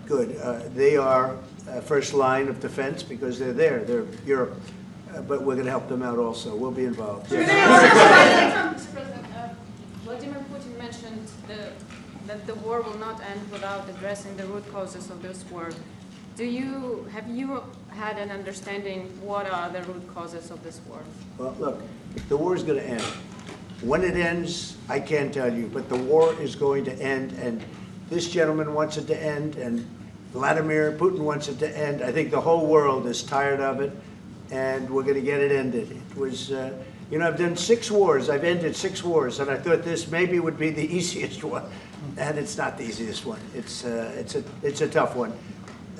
good. They are first line of defense because they're there. They're Europe, but we're going to help them out also. We'll be involved. Mr. President, Vladimir Putin mentioned that the war will not end without addressing the root causes of this war. Have you had an understanding what are the root causes of this war? Well, look, the war is going to end. When it ends, I can't tell you, but the war is going to end, and this gentleman wants it to end, and Vladimir Putin wants it to end. I think the whole world is tired of it, and we're going to get it ended. It was, I've done 6 wars. I've ended 6 wars, and I thought this maybe would be the easiest one, and it's not the easiest one. It's a tough one.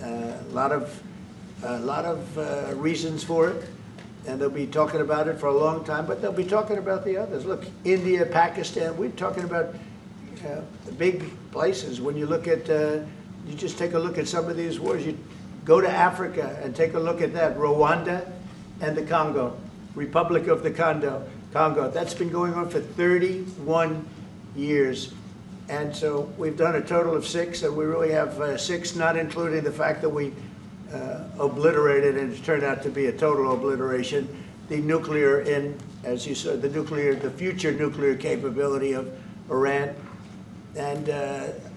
A lot of reasons for it. And they'll be talking about it for a long time, but they'll be talking about the others. Look, India, Pakistan, we're talking about big places. When you look at, you just take a look at some of these wars. You go to Africa and take a look at that. Rwanda and the Congo, Republic of the Congo. That's been going on for 31 years. And so we've done a total of 6, and we really have 6, not including the fact that we obliterated, and it turned out to be a total obliteration, the nuclear, as you said, the future nuclear capability of Iran. And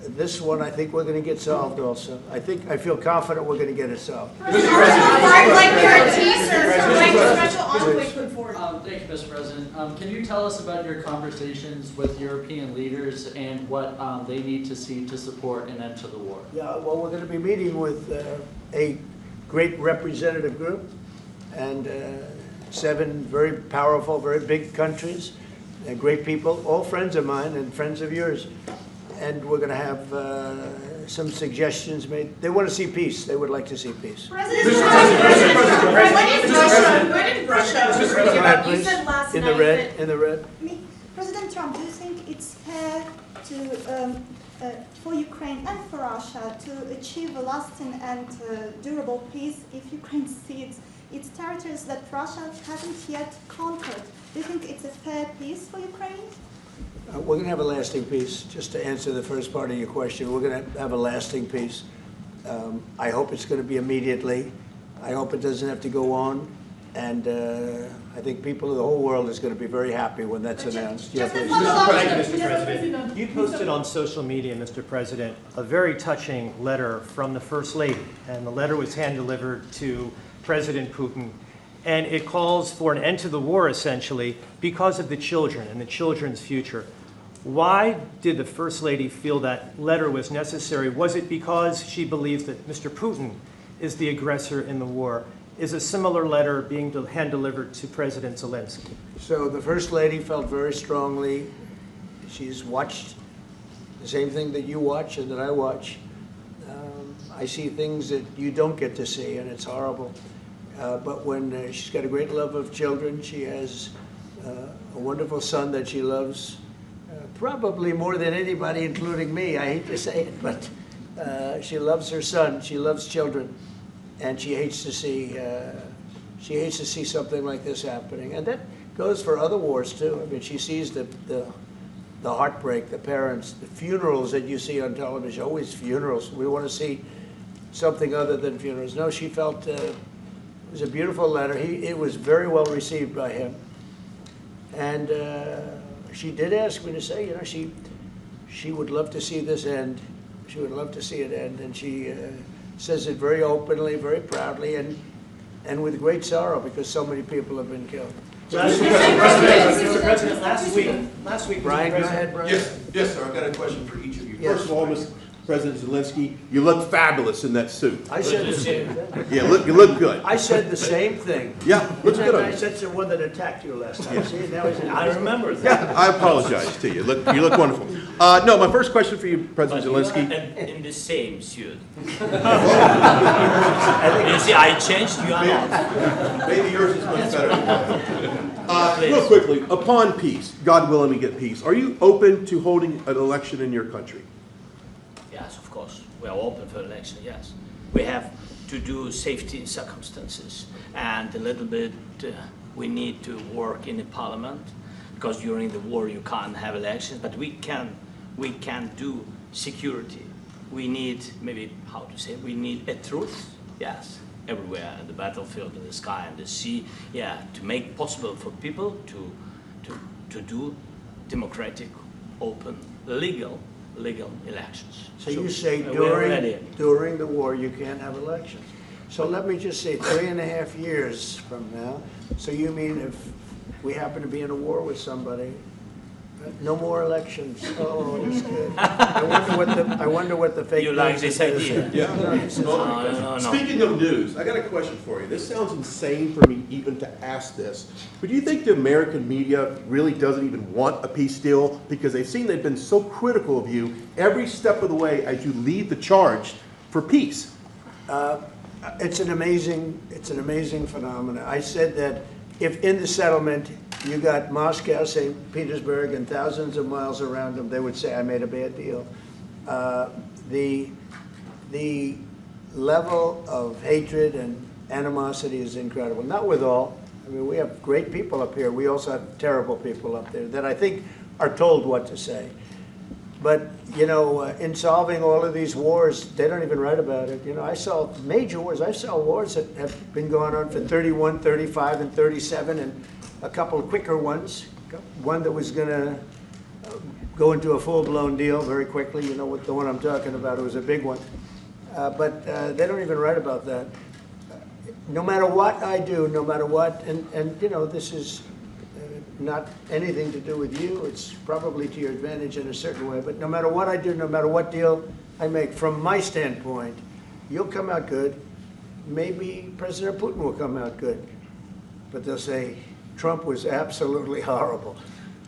this one, I think we're going to get solved also. I feel confident we're going to get it solved. Like guarantees or special envoy put forward. Thank you, Mr. President. Can you tell us about your conversations with European leaders and what they need to see to support an end to the war? Yeah, well, we're going to be meeting with a great representative group, and 7 very powerful, very big countries, and great people, all friends of mine and friends of yours. And we're going to have some suggestions made. They want to see peace. They would like to see peace. When did Russia? You said last night. In the red. President Trump, do you think it's fair to, for Ukraine and for Russia to achieve a lasting and durable peace if Ukraine cedes its territories that Russia hasn't yet conquered? Do you think it's a fair peace for Ukraine? We're going to have a lasting peace. Just to answer the first part of your question, we're going to have a lasting peace. I hope it's going to be immediately. I hope it doesn't have to go on. And I think people of the whole world is going to be very happy when that's announced. Mr. President, you posted on social media, Mr. President, a very touching letter from the First Lady. And the letter was hand-delivered to President Putin. And it calls for an end to the war, essentially, because of the children and the children's future. Why did the First Lady feel that letter was necessary? Was it because she believes that Mr. Putin is the aggressor in the war? Is a similar letter being hand-delivered to President Zelenskyy? So the First Lady felt very strongly. She's watched the same thing that you watch and that I watch. I see things that you don't get to see, and it's horrible. But when she's got a great love of children, she has a wonderful son that she loves, probably more than anybody, including me. I hate to say it, but she loves her son. She loves children, and she hates to see something like this happening. And that goes for other wars too. I mean, she sees the heartbreak, the parents, the funerals that you see on television. Always funerals. We want to see something other than funerals. No, she felt. It was a beautiful letter. It was very well received by him. And she did ask me to say, you know, she would love to see this end. She would love to see it end. And she says it very openly, very proudly, and with great sorrow because so many people have been killed. Mr. President, last week, Brian, go ahead, Brian. Yes, sir. I've got a question for each of you. Yes. First of all, Mr. President Zelenskyy, you look fabulous in that suit. I said the same thing. Yeah, you look good. I said the same thing. Yeah, looks good. I said to the one that attacked you last time. See, now he's I remember that. Yeah, I apologize to you. You look wonderful. No, my first question for you, President Zelenskyy. In the same suit. You see, I changed, you are not. Maybe yours is much better. Real quickly, upon peace, God willing we get peace, are you open to holding an election in your country? Yes, of course. We are open for election, yes. We have to do safety circumstances. And a little bit, we need to work in the parliament, because during the war you can't have elections, but we can do security. We need, maybe, how to say, we need a truth, yes, everywhere, in the battlefield, in the sky, and the sea, yeah, to make possible for people to do democratic, open, legal elections. So you say during the war you can't have elections. So let me just say 3.5 years from now, so you mean if we happen to be in a war with somebody, no more elections. Oh, that's good. I wonder what the fake news like this idea? Yeah. No. Speaking of news, I got a question for you. This sounds insane for me even to ask this, but do you think the American media really doesn't even want a peace deal because they've been so critical of you every step of the way as you lead the charge for peace? It's an amazing phenomenon. I said that if in the settlement you got Moscow, St. Petersburg, and thousands of miles around them, they would say, I made a bad deal. The level of hatred and animosity is incredible. Not with all. I mean, we have great people up here. We also have terrible people up there that I think are told what to say. But, you know, in solving all of these wars, they don't even write about it. You know, I saw major wars. I saw wars that have been going on for 31, 35, and 37, and a couple of quicker ones. One that was going to go into a full-blown deal very quickly. You know what the one I'm talking about. It was a big one. But they don't even write about that. No matter what I do, no matter what, and you know, this is not anything to do with you. It's probably to your advantage in a certain way. But no matter what I do, no matter what deal I make, from my standpoint, you'll come out good. Maybe President Putin will come out good. but they'll say Trump was absolutely horrible.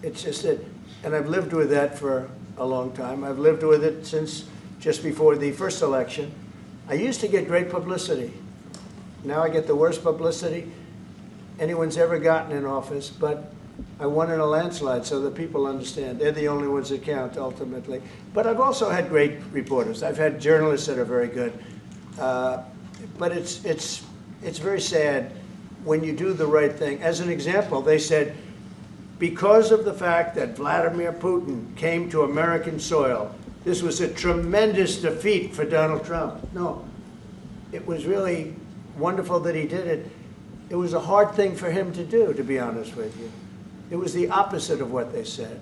It's just that, and I've lived with that for a long time. I've lived with it since just before the first election. I used to get great publicity. Now I get the worst publicity anyone's ever gotten in office, but I won in a landslide, so that people understand. They're the only ones that count, ultimately. But I've also had great reporters. I've had journalists that are very good. But it's very sad when you do the right thing. As an example, they said, because of the fact that Vladimir Putin came to American soil, this was a tremendous defeat for Donald Trump. No, it was really wonderful that he did it. It was a hard thing for him to do, to be honest with you. It was the opposite of what they said,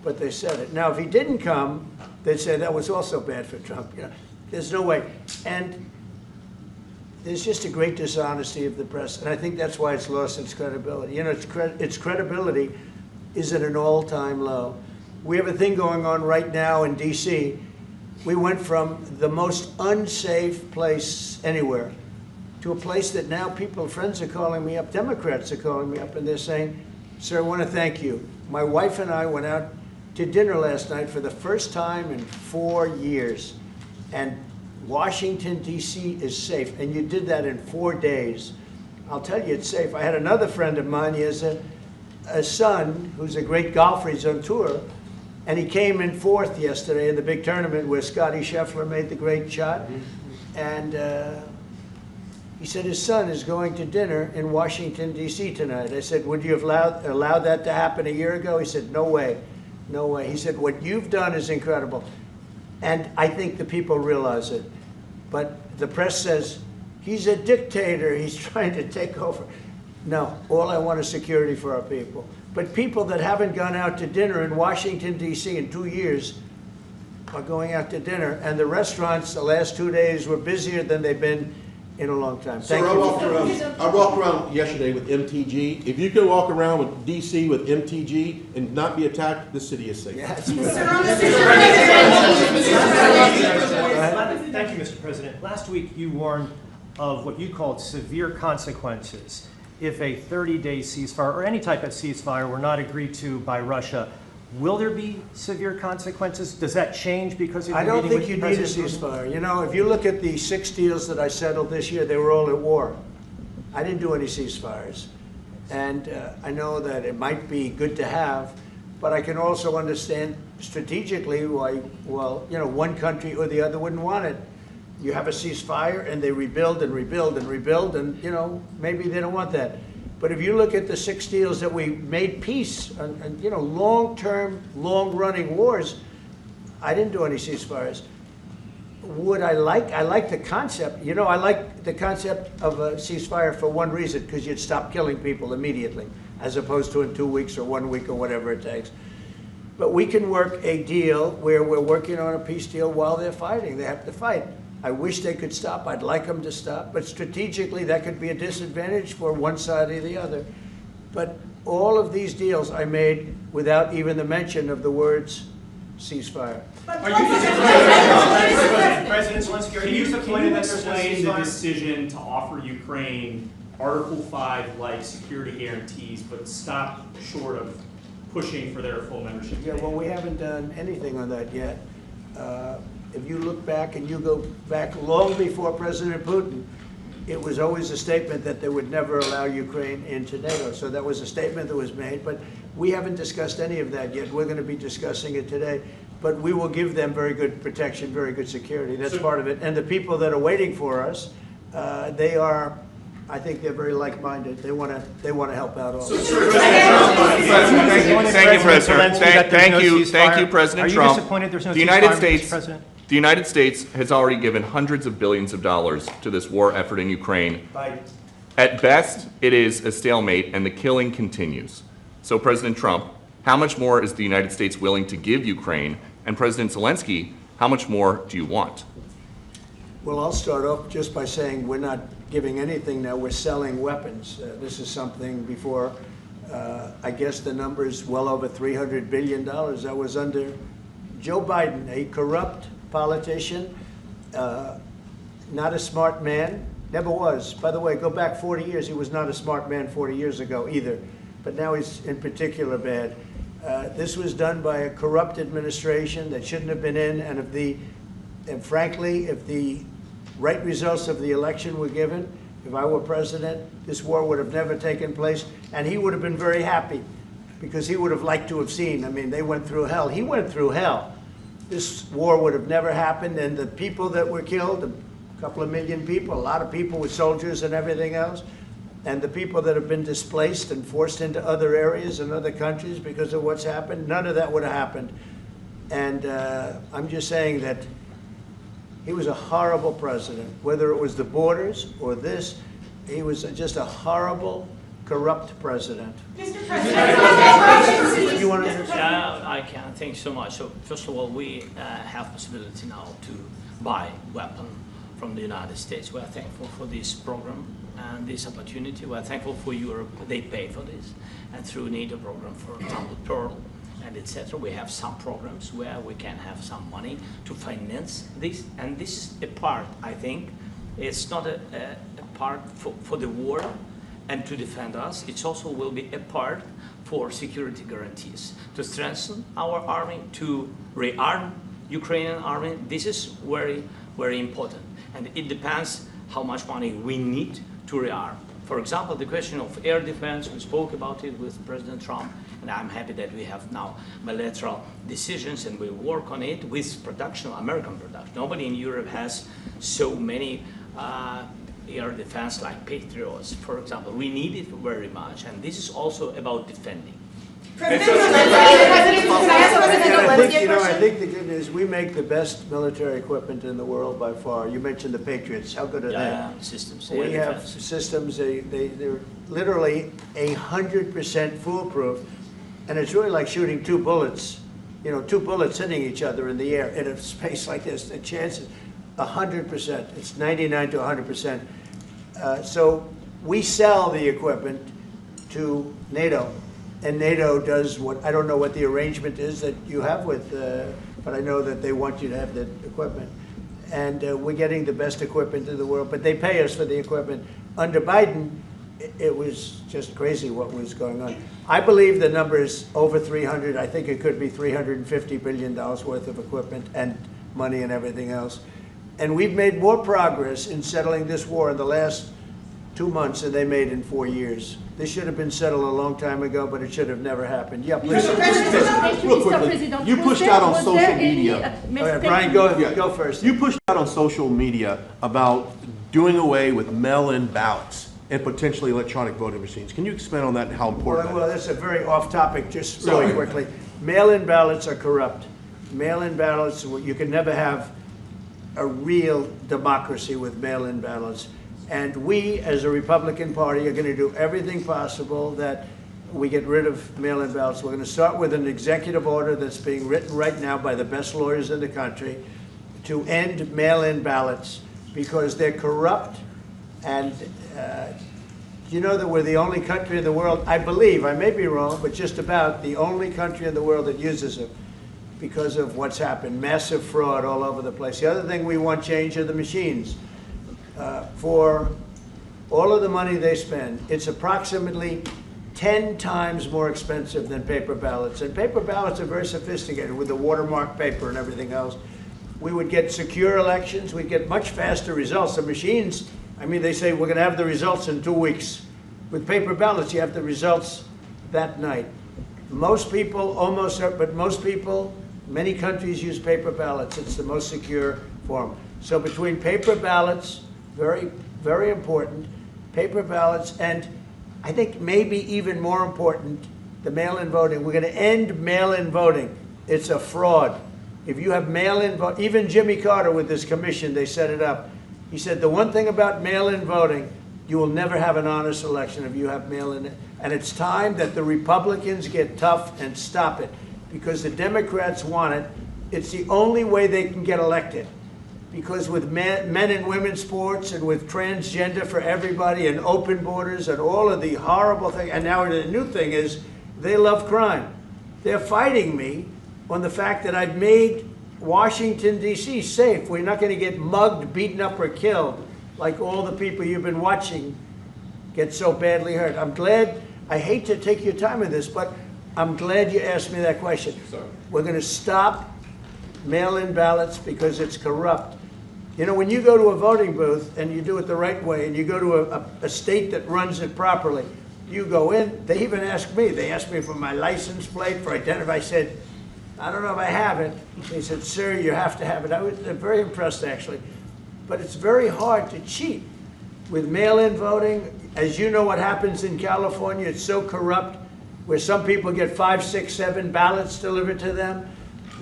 but they said it. Now, if he didn't come, they'd say that was also bad for Trump. You know, there's no way. And there's just a great dishonesty of the press, and I think that's why it's lost its credibility. You know, its credibility is at an all-time low. We have a thing going on right now in D.C. We went from the most unsafe place anywhere to a place that now friends are calling me up, Democrats are calling me up, and they're saying, sir, I want to thank you. My wife and I went out to dinner last night for the first time in 4 years, and Washington, D.C. is safe, and you did that in 4 days. I'll tell you, it's safe. I had another friend of mine. He has a son who's a great golfer. He's on tour, and he came in 4th yesterday in the big tournament where Scotty Scheffler made the great shot. And he said his son is going to dinner in Washington, D.C. tonight. I said, would you have allowed that to happen a year ago? He said, no way, no way. He said, what you've done is incredible. And I think the people realize it. But the press says, he's a dictator, he's trying to take over. No, all I want is security for our people. But people that haven't gone out to dinner in Washington, D.C. in 2 years are going out to dinner. And the restaurants the last 2 days were busier than they've been in a long time. Thank you. I walked around yesterday with MTG. If you can walk around with D.C. with MTG and not be attacked, the city is safe. Thank you, Mr. President. Last week you warned of what you called severe consequences if a 30-day ceasefire or any type of ceasefire were not agreed to by Russia. Will there be severe consequences? Does that change because of the I don't meeting think you with need a President ceasefire. You know, if you look at the 6 deals that I settled this year, they were all at war. I didn't do any ceasefires. And I know that it might be good to have, but I can also understand strategically why, well, you know, one country or the other wouldn't want it. You have a ceasefire and they rebuild and rebuild and rebuild, and, you know, maybe they don't want that. But if you look at the 6 deals that we made peace and you know, long-term, long-running wars, I didn't do any ceasefires. Would I like the concept. You know, I like the concept of a ceasefire for one reason, because you'd stop killing people immediately, as opposed to in 2 weeks or 1 week or whatever it takes. But we can work a deal where we're working on a peace deal while they're fighting. They have to fight. I wish they could stop. I'd like them to stop. But strategically, that could be a disadvantage for one side or the other. But all of these deals I made without even the mention of the words ceasefire. President Zelenskyy, can you explain the decision to offer Ukraine Article 5-like security guarantees, but stop short of pushing for their full membership? Yeah, well, we haven't done anything on that yet. If you look back and you go back long before President Putin, it was always a statement that they would never allow Ukraine into NATO. So that was a statement that was made, but we haven't discussed any of that yet. We're going to be discussing it today. But we will give them very good protection, very good security. That's part of it. And the people that are waiting for us, they are, I think they're very like-minded. They want to help out all. Thank you, President. Thank you, President Trump. Are you disappointed there's no ceasefire, Mr. President? The United States has already given hundreds of billions of dollars to this war effort in Ukraine. At best, it is a stalemate, and the killing continues. So, President Trump, how much more is the United States willing to give Ukraine? And President Zelenskyy, how much more do you want? Well, I'll start off just by saying we're not giving anything now. We're selling weapons. This is something before, I guess the number is well over $300 billion. That was under Joe Biden, a corrupt politician, not a smart man. Never was. By the way, go back 40 years. He was not a smart man 40 years ago either. But now he's in particular bad. This was done by a corrupt administration that shouldn't have been in, and frankly, if the right results of the election were given, if I were president, this war would have never taken place, and he would have been very happy because he would have liked to have seen. I mean, they went through hell. He went through hell. This war would have never happened, and the people that were killed, a couple of million people, a lot of people with soldiers and everything else, and the people that have been displaced and forced into other areas and other countries because of what's happened, none of that would have happened. And I'm just saying that he was a horrible president, whether it was the borders or this. He was just a horrible, corrupt president. Mr. President, you want to I can. Thank you so much. So first of all, we have possibility now to buy weapon from the United States. We are thankful for this program and this opportunity. We are thankful for Europe. They pay for this. And through NATO program, for example, Pearl, and etc. We have some programs where we can have some money to finance this, and this is a part, I think, it's not a part for the war and to defend us, it also will be a part for security guarantees, to strengthen our army, to rearm Ukrainian army. This is very, very important, and it depends how much money we need to rearm. For example, the question of air defense, we spoke about it with President Trump, and I'm happy that we have now bilateral decisions and we work on it with production, American production. Nobody in Europe has so many air defense like Patriots, for example. We need it very much, and this is also about defending. President Zelenskyy, can I ask President Zelenskyy a question? I think the good news, we make the best military equipment in the world by far. You mentioned the Patriots. How good are they? Systems. We have systems, they're literally 100% foolproof. And it's really like shooting two bullets, you know, two bullets hitting each other in the air in a space like this. The chance is 100%. It's 99 to 100%. So we sell the equipment to NATO. And NATO does what, I don't know what the arrangement is that you have with, but I know that they want you to have the equipment. And we're getting the best equipment in the world, but they pay us for the equipment. Under Biden, it was just crazy what was going on. I believe the number is over 300. I think it could be $350 billion worth of equipment and money and everything else. And we've made more progress in settling this war in the last 2 months than they made in 4 years. This should have been settled a long time ago, but it should have never happened. Yeah, please. Real quickly, you pushed out on social media. Brian, go first. You pushed out on social media about doing away with mail-in ballots and potentially electronic voting machines. Can you expand on that and how important that is? Well, that's a very off-topic, just really quickly. Mail-in ballots are corrupt. Mail-in ballots, you can never have a real democracy with mail-in ballots. And we, as a Republican Party, are going to do everything possible that we get rid of mail-in ballots. We're going to start with an executive order that's being written right now by the best lawyers in the country to end mail-in ballots because they're corrupt. And you know that we're the only country in the world, I believe, I may be wrong, but just about the only country in the world that uses them because of what's happened. Massive fraud all over the place. The other thing we want change are the machines. For all of the money they spend, it's approximately 10 times more expensive than paper ballots. And paper ballots are very sophisticated with the watermark paper and everything else. We would get secure elections. We'd get much faster results. The machines, I mean, they say we're going to have the results in 2 weeks. With paper ballots, you have the results that night. Most people, but most people, many countries use paper ballots. It's the most secure form. So between paper ballots, very, very important, paper ballots, and I think maybe even more important, the mail-in voting. We're going to end mail-in voting. It's a fraud. If you have mail-in vote, even Jimmy Carter with this commission, they set it up. He said the one thing about mail-in voting, you will never have an honest election if you have mail-in. And it's time that the Republicans get tough and stop it because the Democrats want it. It's the only way they can get elected. Because with men and women's sports and with transgender for everybody and open borders and all of the horrible things, and now the new thing is they love crime. They're fighting me on the fact that I've made Washington, D.C. safe. We're not going to get mugged, beaten up, or killed. like all the people you've been watching get so badly hurt. I'm glad, I hate to take your time with this, but I'm glad you asked me that question. Sorry. We're going to stop mail-in ballots because it's corrupt. You know, when you go to a voting booth and you do it the right way and you go to a state that runs it properly, you go in, they even ask me, they asked me for my license plate, for identity. I said, I don't know if I have it. They said, sir, you have to have it. I was very impressed, actually. But it's very hard to cheat with mail-in voting. As you know what happens in California, it's so corrupt, where some people get 5, 6, 7 ballots delivered to them.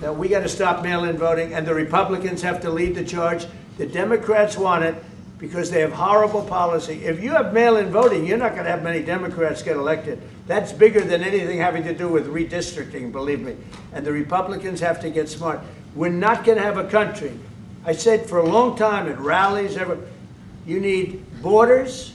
Now, we got to stop mail-in voting, and the Republicans have to lead the charge. The Democrats want it because they have horrible policy. If you have mail-in voting, you're not going to have many Democrats get elected. That's bigger than anything having to do with redistricting, believe me. And the Republicans have to get smart. We're not going to have a country. I said for a long time at rallies, you need borders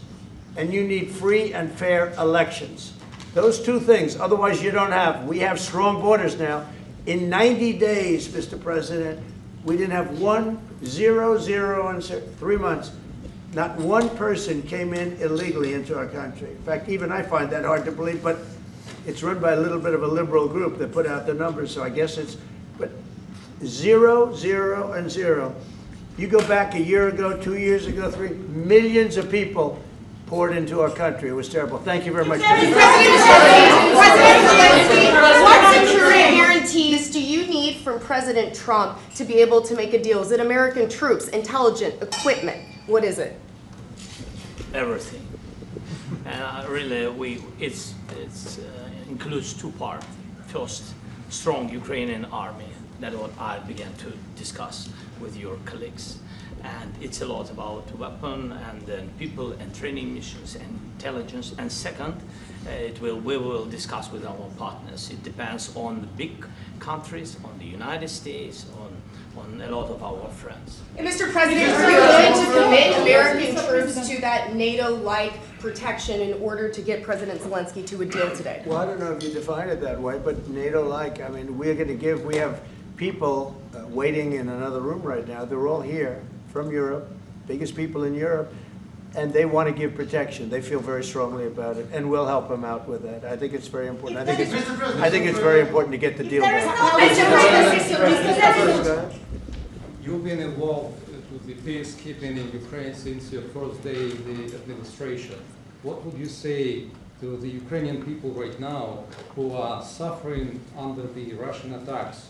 and you need free and fair elections. Those two things, otherwise you don't have. We have strong borders now. In 90 days, Mr. President, we didn't have 0, 0, and 3 months. Not one person came in illegally into our country. In fact, even I find that hard to believe, but it's run by a little bit of a liberal group that put out the numbers, so I guess it's, but 0, 0, and 0. You go back a year ago, 2 years ago, 3, millions of people poured into our country. It was terrible. Thank you very much. President Zelenskyy, what security guarantees do you need from President Trump to be able to make a deal? Is it American troops, intelligence, equipment? What is it? Everything. And really, it includes two parts. First, strong Ukrainian army. That's what I began to discuss with your colleagues. And it's a lot about weapon and then people and training missions and intelligence. And second, we will discuss with our partners. It depends on the big countries, on the United States, on a lot of our friends. And Mr. President, are you going to commit American troops to that NATO-like protection in order to get President Zelenskyy to a deal today? Well, I don't know if you define it that way, but NATO-like, I mean, we have people waiting in another room right now. They're all here from Europe, biggest people in Europe, and they want to give protection. They feel very strongly about it, and we'll help them out with that. I think it's very important. I think it's very important to get the deal done. You've been involved with the peacekeeping in Ukraine since your first day in the administration. What would you say to the Ukrainian people right now who are suffering under the Russian attacks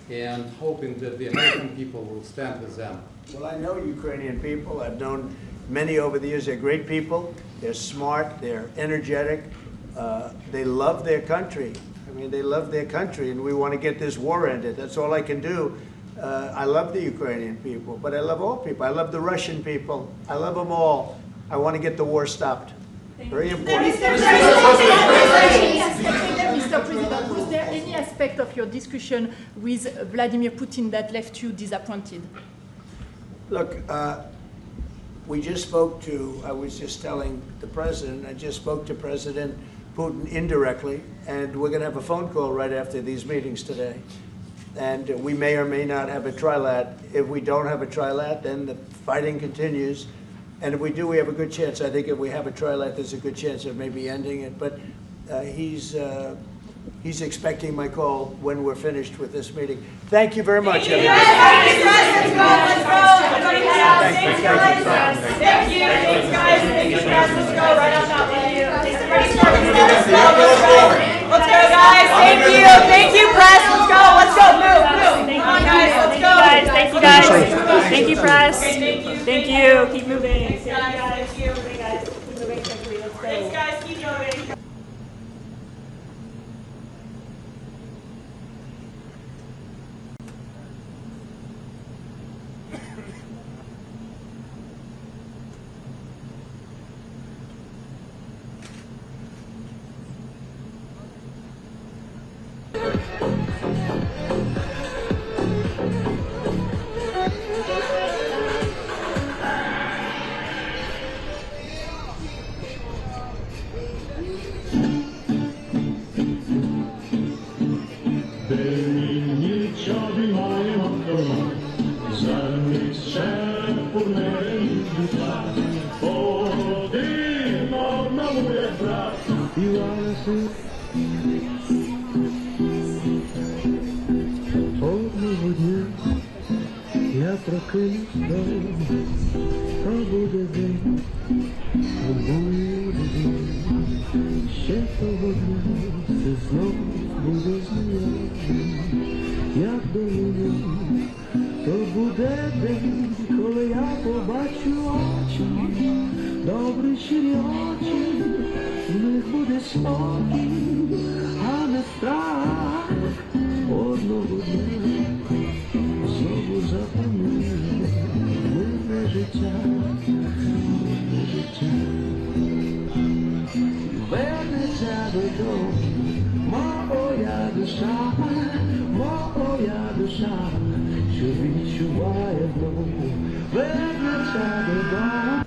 and hoping that the American people will stand with them? Well, I know Ukrainian people. I've known many over the years. They're great people. They're smart. They're energetic. They love their country. I mean, they love their country, and we want to get this war ended. That's all I can do. I love the Ukrainian people, but I love all people. I love the Russian people. I love them all. I want to get the war stopped. Very important. Mr. President, was there any aspect of your discussion with Vladimir Putin that left you disappointed? Look, we just spoke to, I was just telling the President, I just spoke to President Putin indirectly, and we're going to have a phone call right after these meetings today. And we may or may not have a trilat. If we don't have a trilat, then the fighting continues. And if we do, we have a good chance. I think if we have a trilat, there's a good chance of maybe ending it. But he's expecting my call when we're finished with this meeting. Thank you very much, everybody. Thank you, guys. Thank you, guys. Let's go. Right on top of you. Let's go, guys. Thank you. Thank you, press. Let's go. Let's go. Move. Come on, guys. Let's go. Thank you, guys. Thank you, press. Thank you. Keep moving. Thanks, guys. Thank you. Keep moving quickly. Let's go. Thanks, guys. Keep moving. співала си. Одного дня я прокинусь вдома, то буде день, буде день. Ще того дня все знов буде знайомим, як до мене. То буде день, коли я побачу очі, добрі щирі очі, в них буде спокій, а не страх. Одного дня знову запанує мирне життя, мирне життя. Вернеться додому моя душа, моя душа, що відчуває вдома, вернеться додому.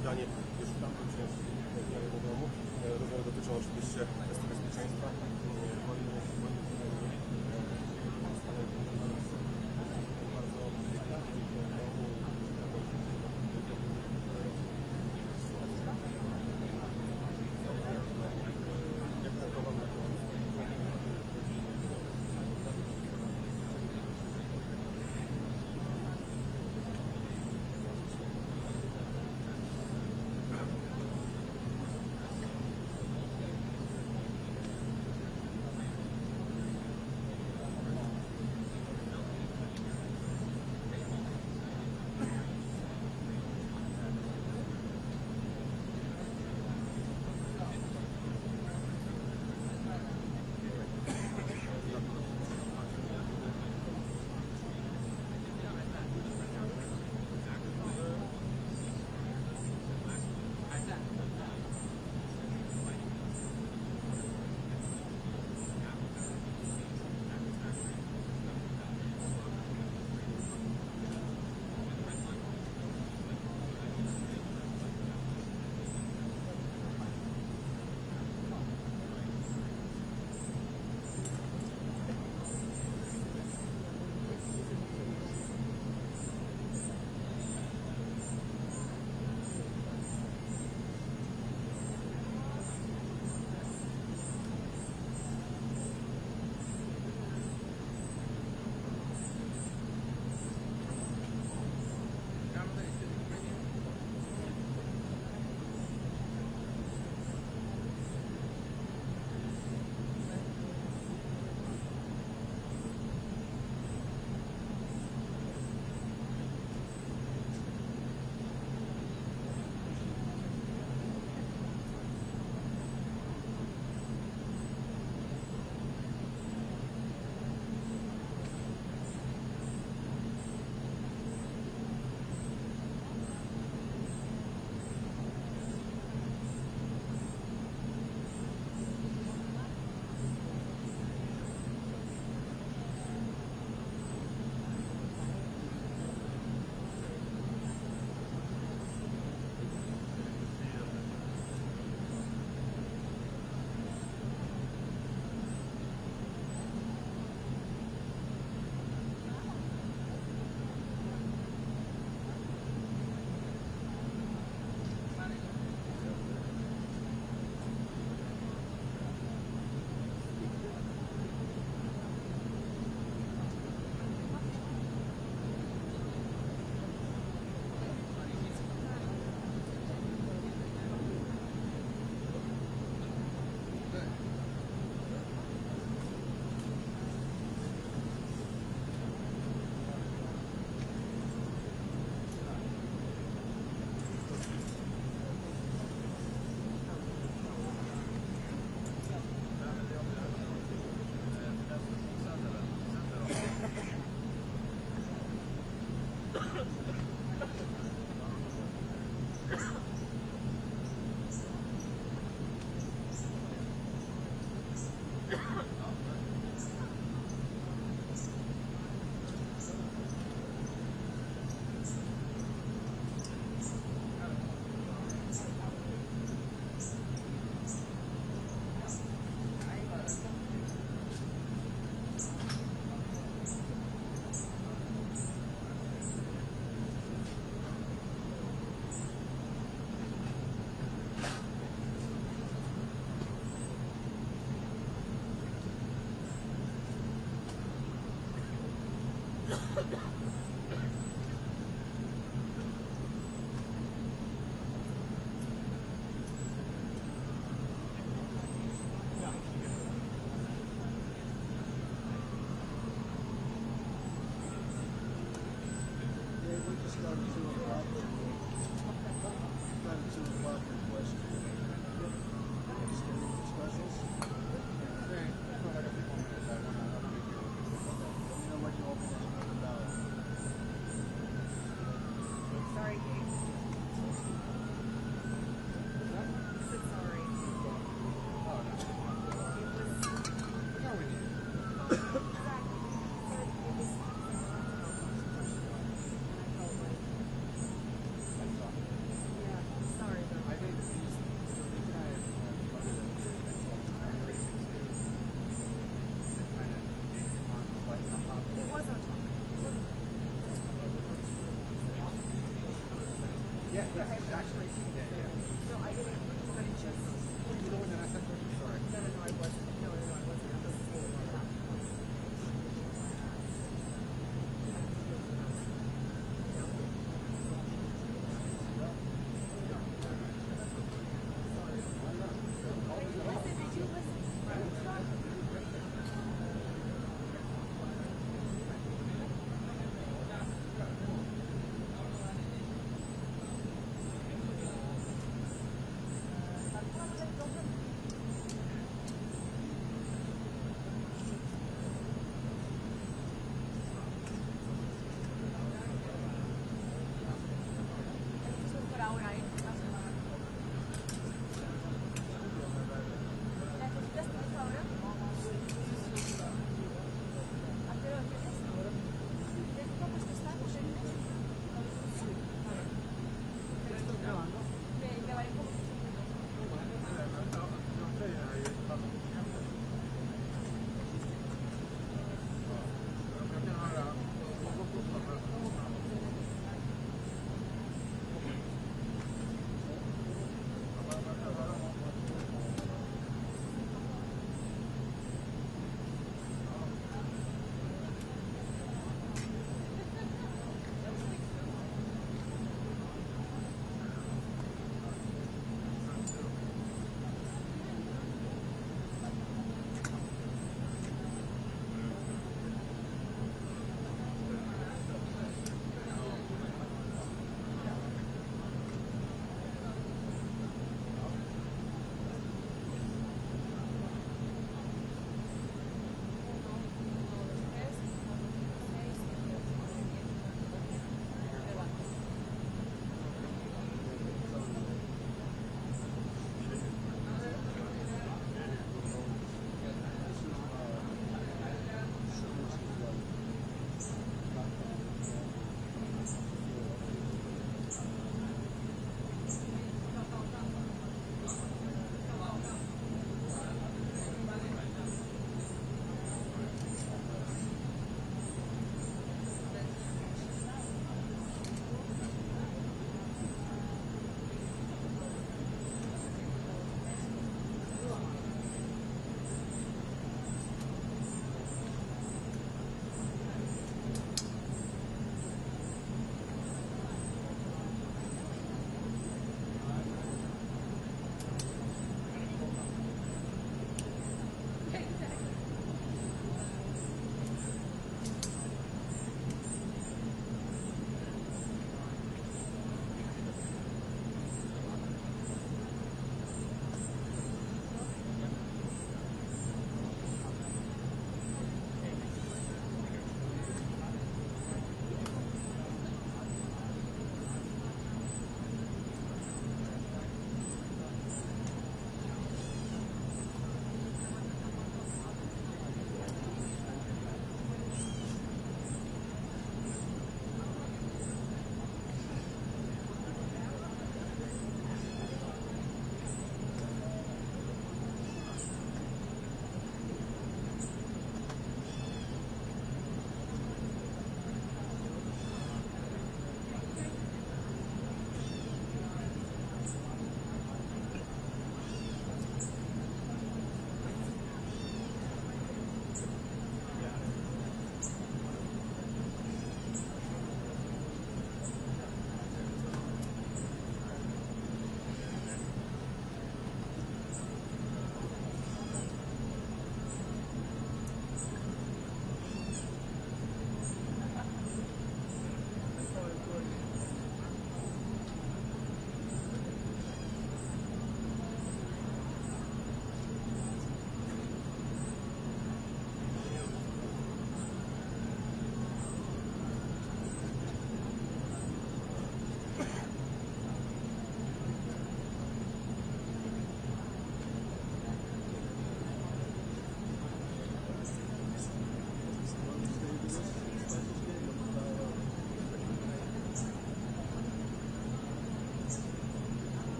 spotkanie już w tamtym części mojego domu. Rozmowy dotyczą oczywiście kwestii bezpieczeństwa.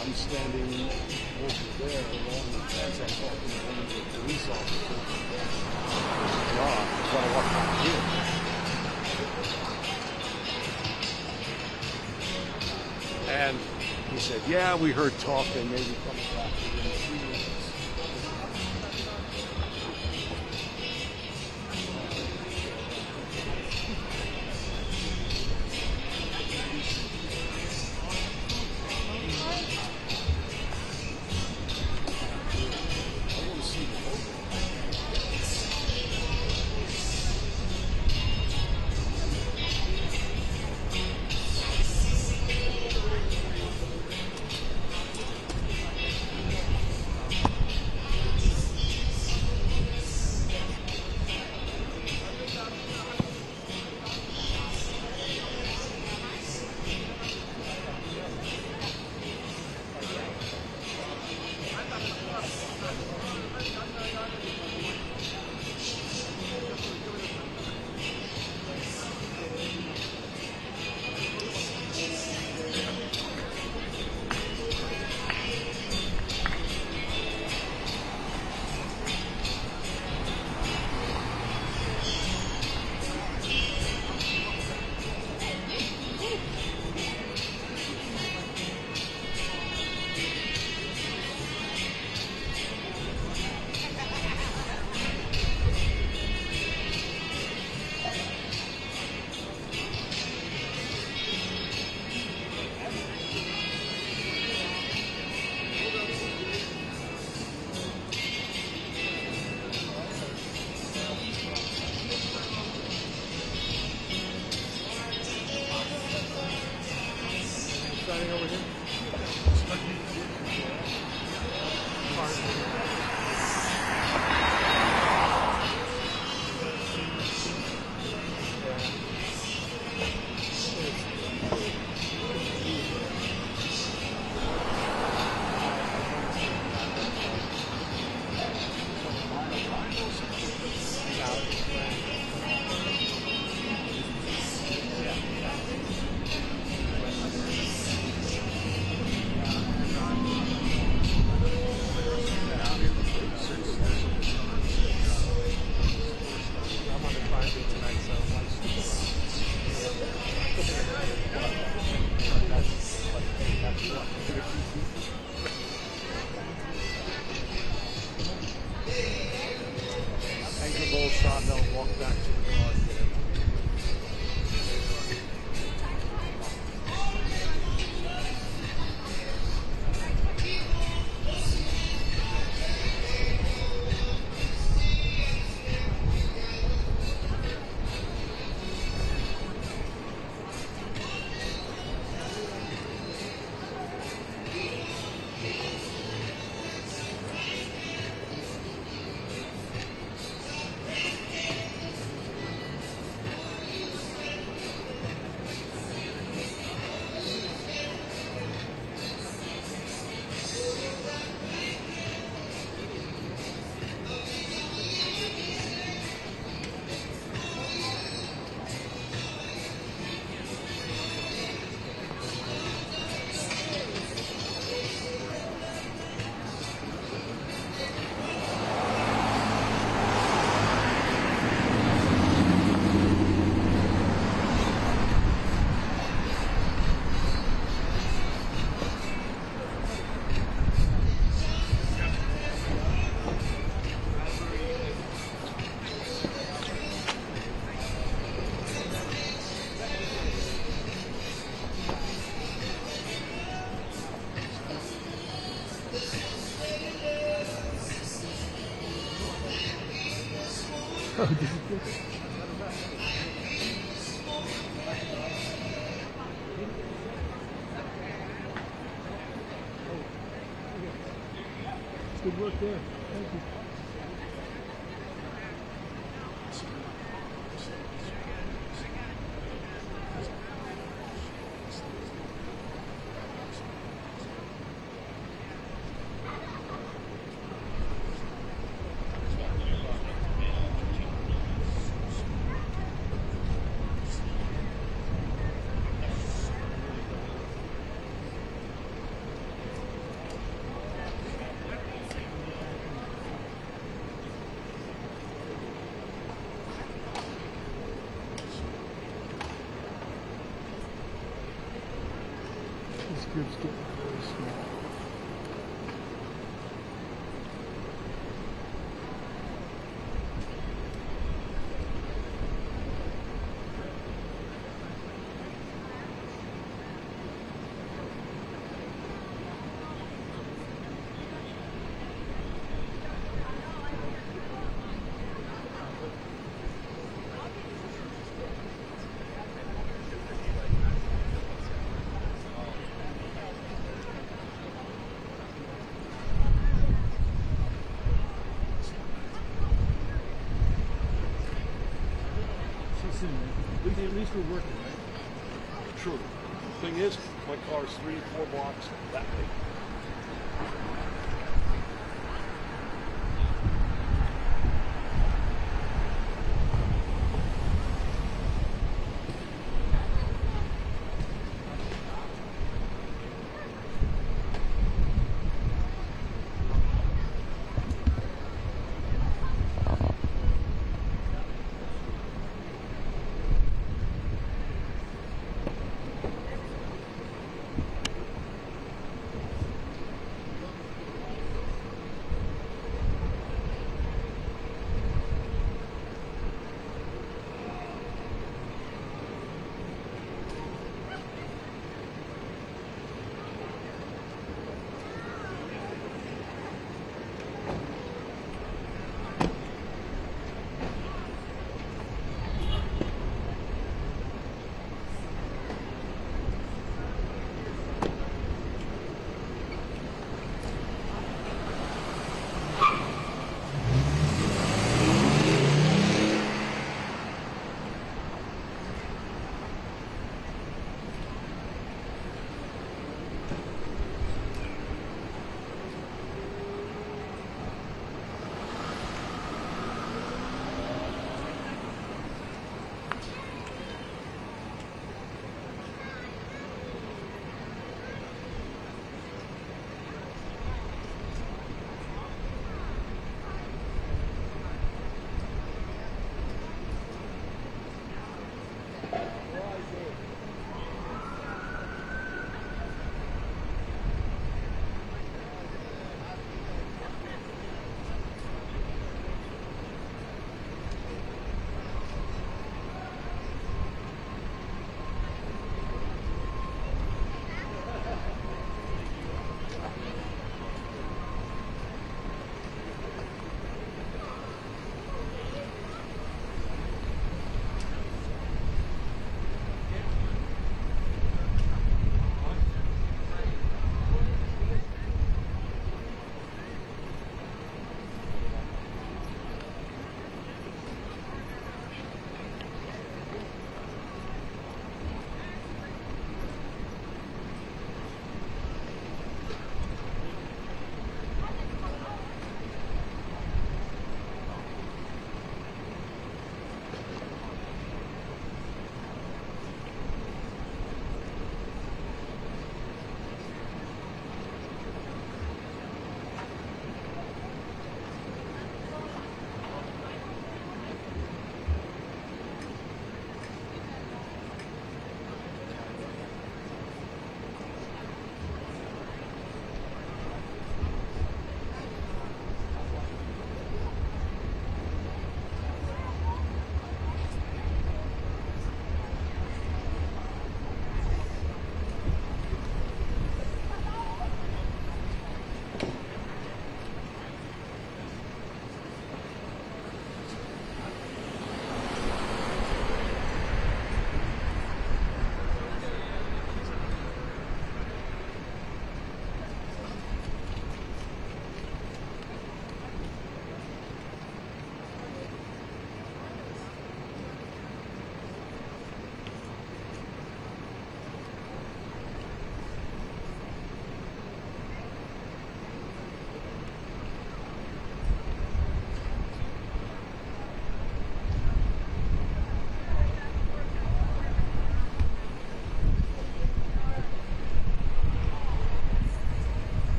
I'm standing over there along the fence. I'm talking to one of the police officers. God, I gotta walk back here. And he said, yeah, we heard talking, maybe coming back within 3 minutes. Oh, did you get it? Good work there. Thank you. Kids getting very small. At least we're working, right? True. The thing is, my car's 3 or 4 blocks that way.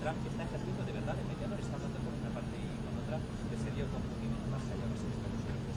Trump está ejerciendo de verdad de mediador, está hablando con una parte y con otra, que sería un comportamiento más allá de los Estados Unidos.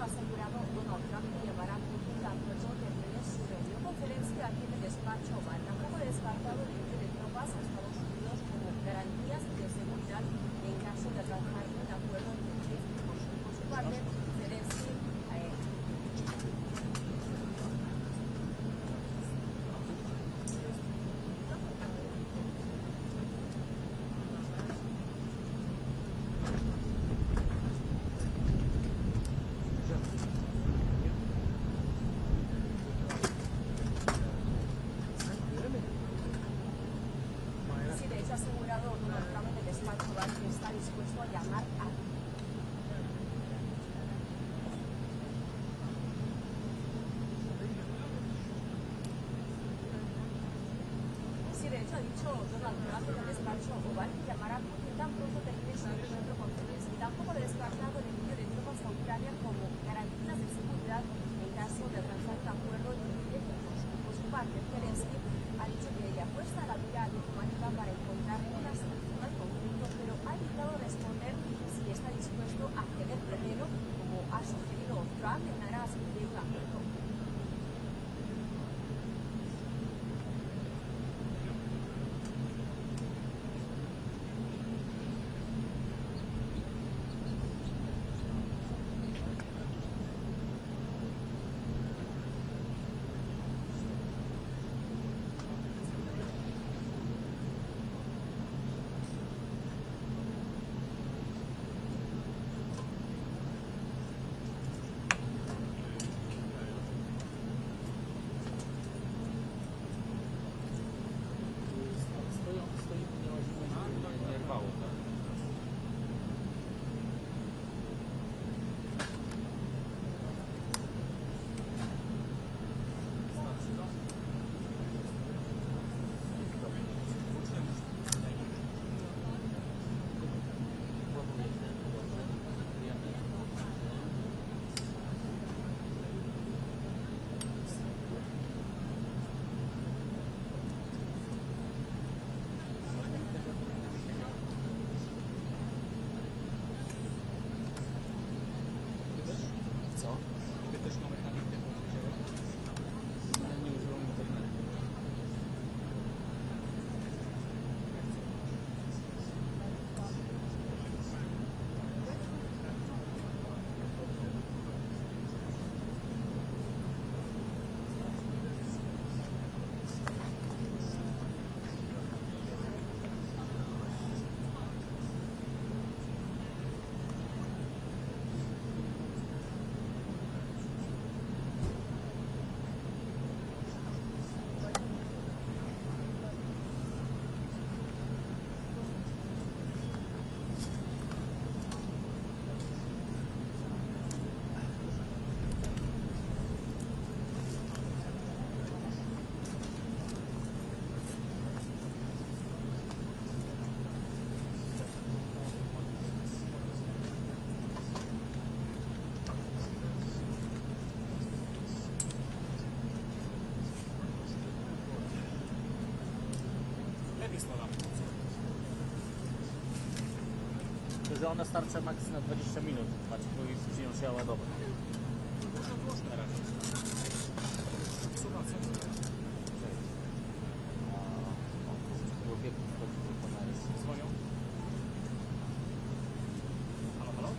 ha asegurado Donald Trump que llevará a Putin a acuerdo de términos su videoconferencia aquí en el despacho Oval. Tampoco ha descartado el envío de tropas a Estados Unidos como garantías de seguridad en caso de alcanzar un acuerdo entre Kiev. Por su parte, Zelenskyy ha asegurado Donald Trump en el despacho Oval que está dispuesto a llamar a Sí, de hecho ha dicho Donald Trump en el despacho Oval que llamará a Putin tan pronto termine su encuentro con Zelenskyy. Tampoco ha descartado el envío de tropas a Ucrania como garantías de seguridad en caso de alcanzar un acuerdo indefinido. Por su parte, Zelenskyy ha dicho que le apuesta a la vía diplomática para encontrar una solución al conflicto, pero ha evitado responder si está dispuesto a ceder terreno, como ha sugerido Trump en aras de un acuerdo. Że one starcza maks na 20 minut, znaczy później ją trzeba ładować. Na razie. Dzwonią. Halo, halo?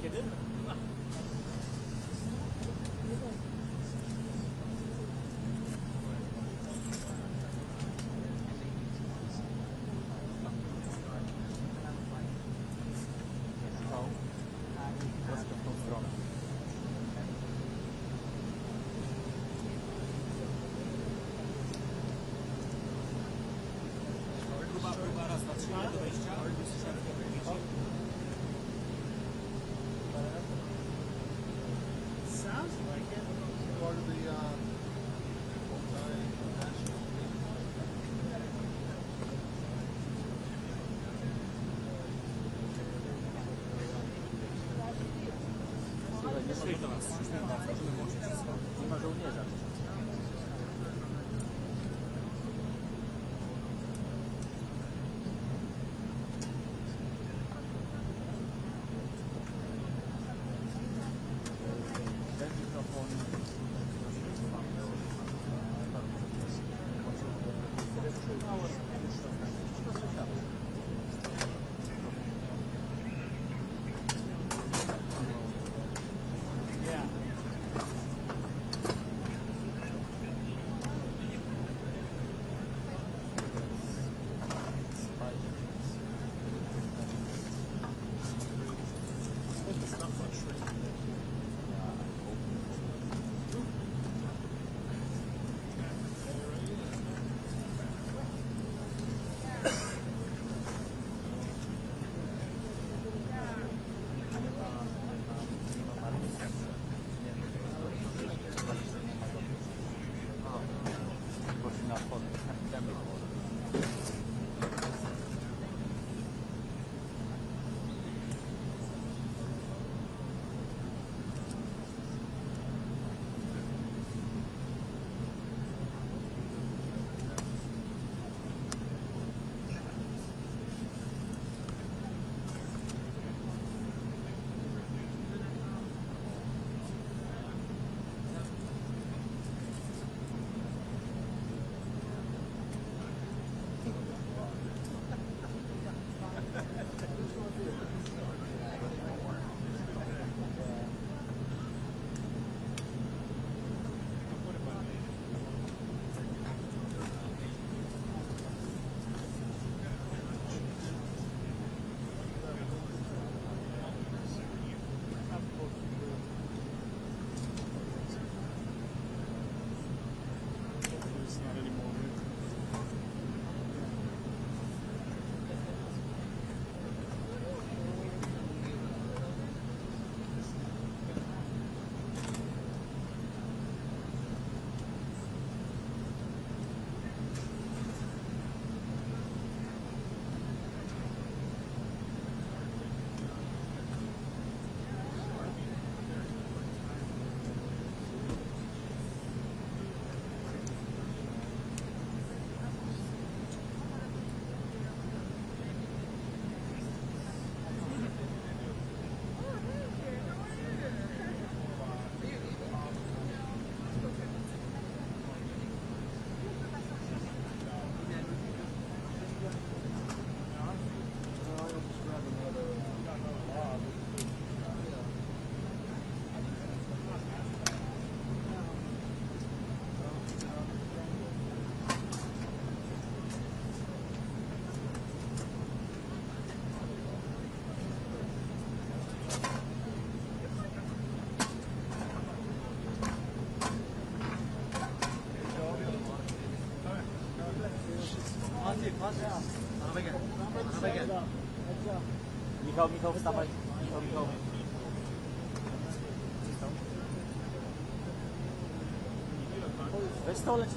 Kiedy? Troszkę w tą stronę. Michał, wstawaj. Michał. Weź to leci.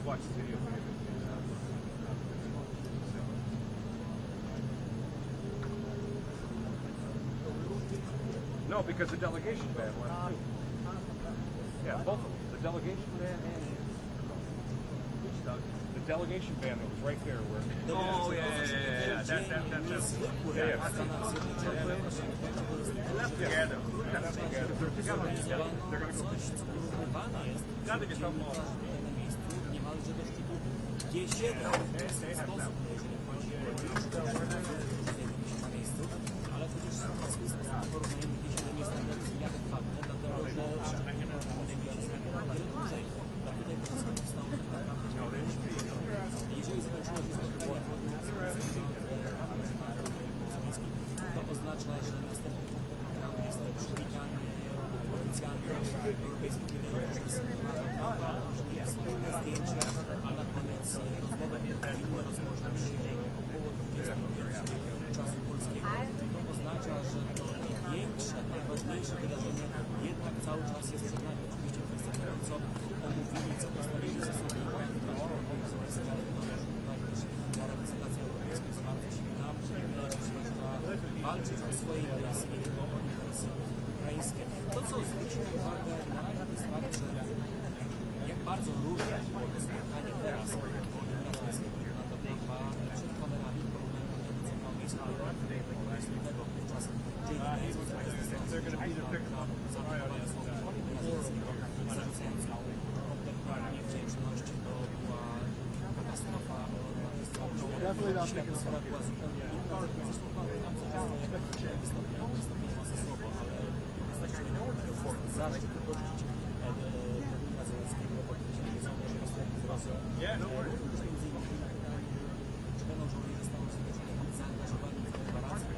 Watch the video. No, because the delegation ban went too. Yeah, both of them. The delegation ban and the delegation ban that was right there where. Oh yeah. That's left together. They're gonna go. Gotta get some more. Niemalże do szczytu G7 w ten sposób, jeżeli chodzi o na miejscu, ale przecież porównajemy G7 jest nieadekwatne, dlatego że dłużej. A tutaj wszystko zostało tak naprawdę. Jeżeli zobaczymy spotkanie to oznacza, że następny program jest przywitany oficjalnie europejskich liderów, zdjęcia, a na koniec rozmowa powinna rozpocząć się około 20 czasu polskiego. To oznacza, że to największe, najważniejsze wydarzenie jednak cały czas jest przed nami. Oczywiście kwestia tego, co omówili, co postawili ze sobą, ta reprezentacja europejska wsparcia się nam, walczyć o swoje interesy, nie tylko o interesy ukraińskie. To, co zwróciło uwagę na jest fakt, że jak bardzo różne było to spotkanie teraz, na to tempa przed kamerami, porównając do tego, co ma miejsce podczas niewdzięczność, to była katastrofa. Atmosfera była zupełnie inna. Zresztą wystąpienie ma ze sobą, ale zacząć również między innymi na pytanie, czy będą żołnierze Stanów Zjednoczonych zaangażowani w operację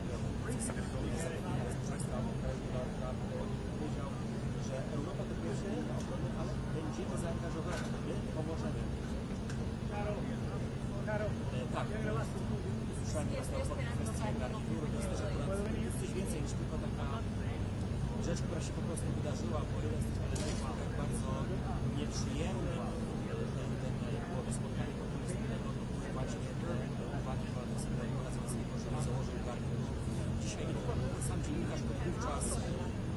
zapewnienia bezpieczeństwa kraju, powiedział, że Europa to pierwszy linia obrony, ale będziemy zaangażowani, my pomożemy. Tak, słyszałem teraz na kwestię garnituru, to jest też akurat coś więcej niż tylko taka rzecz, która się po prostu wydarzyła, bo jeden z tych elementów bardzo nieprzyjemny, było spotkanie popularnego, właśnie uwagi pana Zelenskyjego, że założył garnitur. Dzisiaj sam dziennikarz, który wówczas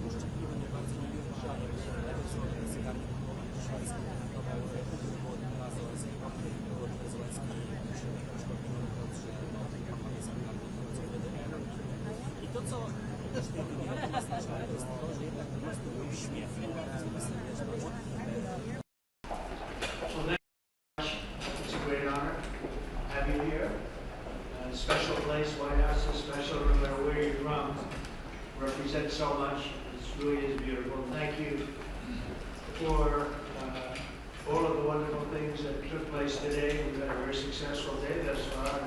uszczypliwy, nie bardzo nie wiem, że lepiej zrobił ten garnitur, dzisiaj skomentował Volodymyra Zelenskyjego, Volodymyr Zelenskyj i to, co też w tym wywiadzie naznaczone, to jest to, że jednak po prostu był śmiech. It's a great honor to have you here. A special place, White House is special, no matter where you're from. Represents so much. It really is beautiful. Thank you for all of the wonderful things that took place today. We've had a very successful day thus far.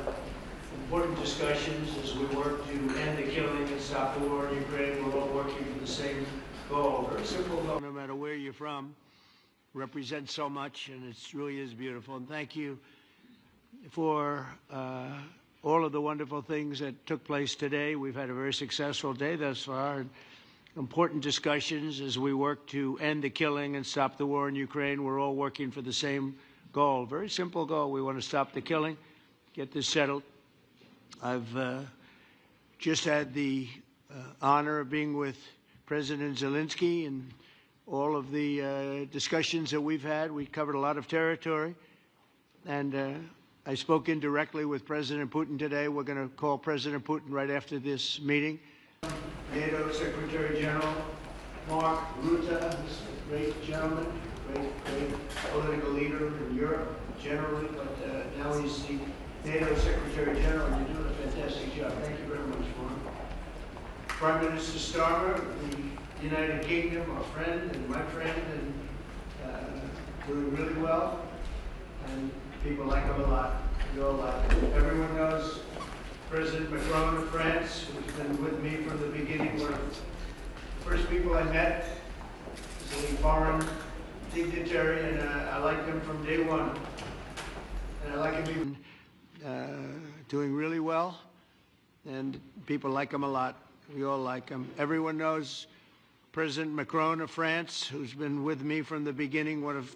Important discussions as we work to end the killing and stop the war in Ukraine. We're all working for the same goal. Very simple goal. No matter where you're from, represents so much, and it really is beautiful. And thank you for all of the wonderful things that took place today. We've had a very successful day thus far. Important discussions as we work to end the killing and stop the war in Ukraine. We're all working for the same goal. Very simple goal. We want to stop the killing, get this settled. I've just had the honor of being with President Zelenskyy and all of the discussions that we've had. We covered a lot of territory, and I spoke indirectly with President Putin today. We're going to call President Putin right after this meeting. NATO Secretary General Mark Rutte, this great gentleman, great political leader in Europe generally, but now he's the NATO Secretary General, and you're doing a fantastic job. Thank you very much for him. Prime Minister Starmer of the United Kingdom, our friend and my friend, and doing really well. And people like him a lot. We all like him. Everyone knows President Macron of France, who's been with me from the beginning. One of the first people I met as a foreign dignitary, and I liked him from day one. And I like him even doing really well, and people like him a lot. We all like him. Everyone knows President Macron of France, who's been with me from the beginning. One of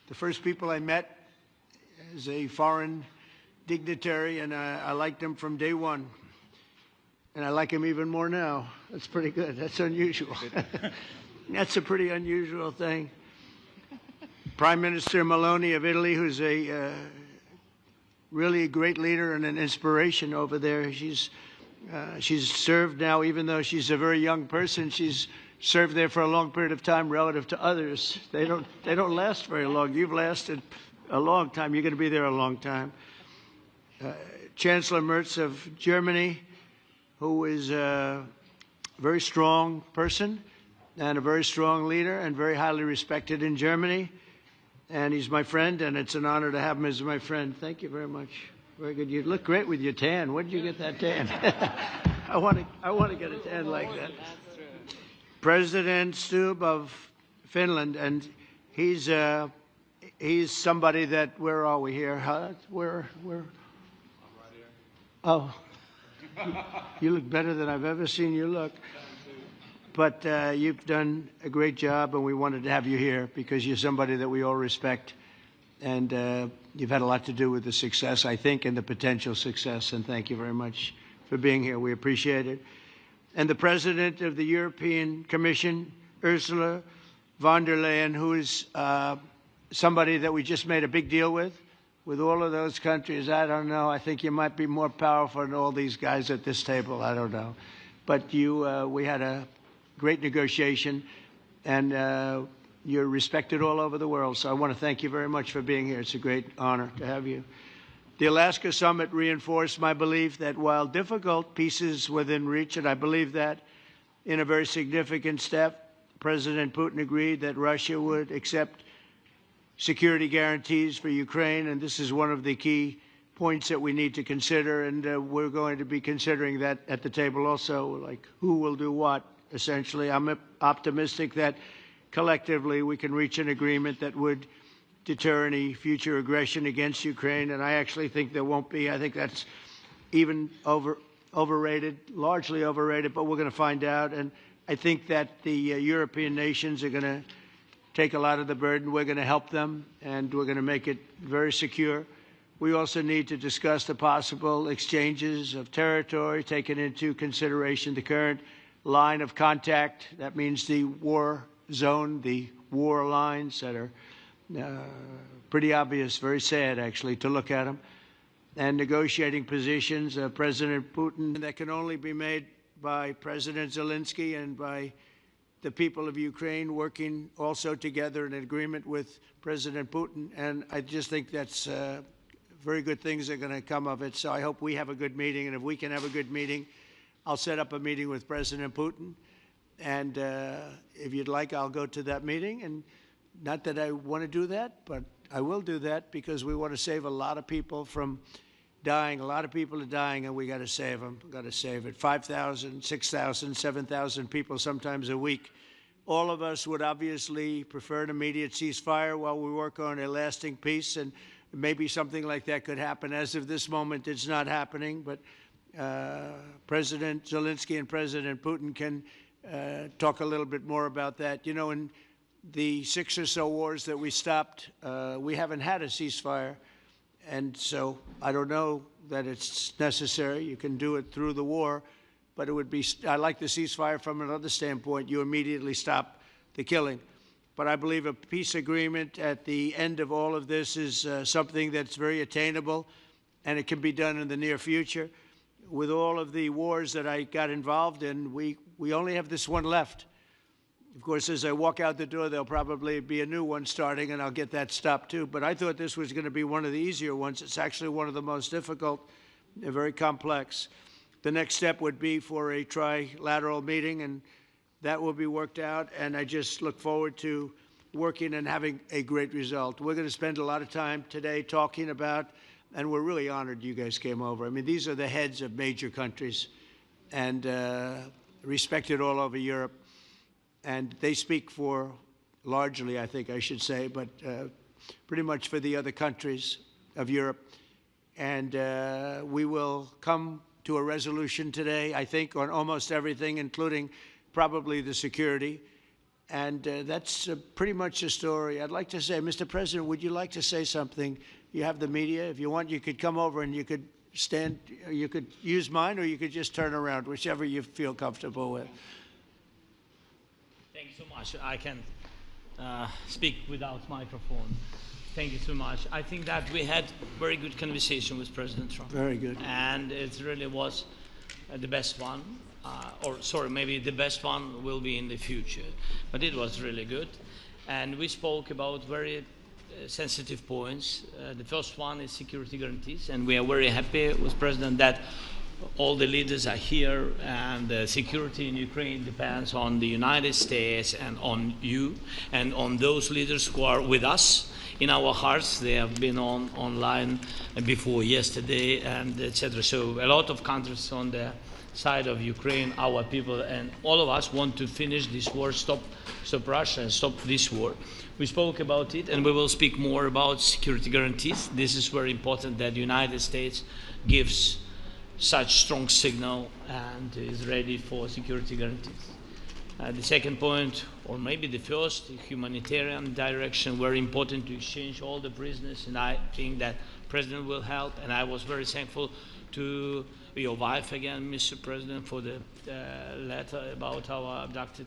the first people I met as a foreign dignitary, and I liked him from day one. And I like him even more now. That's pretty good. That's unusual. That's a pretty unusual thing. Prime Minister Meloni of Italy, who's a really a great leader and an inspiration over there. She's served now, even though she's a very young person, she's served there for a long period of time relative to others. They don't last very long. You've lasted a long time. You're going to be there a long time. Chancellor Merz of Germany, who is a very strong person and a very strong leader and very highly respected in Germany. And he's my friend, and it's an honor to have him as my friend. Thank you very much. Very good. You look great with your tan. Where did you get that tan? I want to get a tan like that. President Stubb of Finland, and he's somebody that, where are we here? Where? Oh, you look better than I've ever seen you look. But you've done a great job, and we wanted to have you here because you're somebody that we all respect. And you've had a lot to do with the success, I think, and the potential success. And thank you very much for being here. We appreciate it. And the President of the European Commission, Ursula von der Leyen, who is somebody that we just made a big deal with all of those countries. I don't know. I think you might be more powerful than all these guys at this table. I don't know. But we had a great negotiation, and you're respected all over the world. So I want to thank you very much for being here. It's a great honor to have you. The Alaska Summit reinforced my belief that while difficult, peace is within reach, and I believe that in a very significant step, President Putin agreed that Russia would accept security guarantees for Ukraine, and this is one of the key points that we need to consider, and we're going to be considering that at the table also, like who will do what, essentially. I'm optimistic that collectively we can reach an agreement that would deter any future aggression against Ukraine, and I actually think there won't be. I think that's even overrated, largely overrated, but we're going to find out, and I think that the European nations are going to take a lot of the burden. We're going to help them, and we're going to make it very secure. We also need to discuss the possible exchanges of territory, taking into consideration the current line of contact. That means the war zone, the war lines that are pretty obvious, very sad, actually, to look at them. And negotiating positions, President Putin, that can only be made by President Zelenskyy and by the people of Ukraine working also together in agreement with President Putin. And I just think that's very good things are going to come of it. So I hope we have a good meeting. And if we can have a good meeting, I'll set up a meeting with President Putin. And if you'd like, I'll go to that meeting. And not that I want to do that, but I will do that because we want to save a lot of people from dying. A lot of people are dying, and we got to save them. Got to save it. 5,000, 6,000, 7,000 people sometimes a week. All of us would obviously prefer an immediate ceasefire while we work on a lasting peace, and maybe something like that could happen. As of this moment, it's not happening, but President Zelenskyy and President Putin can talk a little bit more about that. You know, in the 6 or so wars that we stopped, we haven't had a ceasefire. And so I don't know that it's necessary. You can do it through the war, but it would be, I like the ceasefire from another standpoint. You immediately stop the killing. But I believe a peace agreement at the end of all of this is something that's very attainable, and it can be done in the near future. With all of the wars that I got involved in, we only have this one left. Of course, as I walk out the door, there'll probably be a new one starting, and I'll get that stopped too. But I thought this was going to be one of the easier ones. It's actually one of the most difficult, very complex. The next step would be for a trilateral meeting, and that will be worked out. And I just look forward to working and having a great result. We're going to spend a lot of time today talking about, and we're really honored you guys came over. I mean, these are the heads of major countries and respected all over Europe. And they speak for, largely, I think I should say, but pretty much for the other countries of Europe. And we will come to a resolution today, I think, on almost everything, including probably the security. And that's pretty much the story. I'd like to say, Mr. President, would you like to say something? You have the media. If you want, you could come over and you could stand, you could use mine, or you could just turn around, whichever you feel comfortable with. Thank you so much. I can speak without microphone. Thank you so much. I think that we had very good conversation with President Trump. Very good. And it really was the best one. Or sorry, maybe the best one will be in the future. But it was really good. And we spoke about very sensitive points. The first one is security guarantees. And we are very happy with President that all the leaders are here, and the security in Ukraine depends on the United States and on you and on those leaders who are with us in our hearts. They have been online before yesterday, and etc. So a lot of countries on the side of Ukraine, our people, and all of us want to finish this war, stop Russia and stop this war. We spoke about it, and we will speak more about security guarantees. This is very important that the United States gives such strong signal and is ready for security guarantees. The second point, or maybe the first, the humanitarian direction, very important to exchange all the prisoners, and I think that President will help. And I was very thankful to your wife again, Mr. President, for the letter about our abducted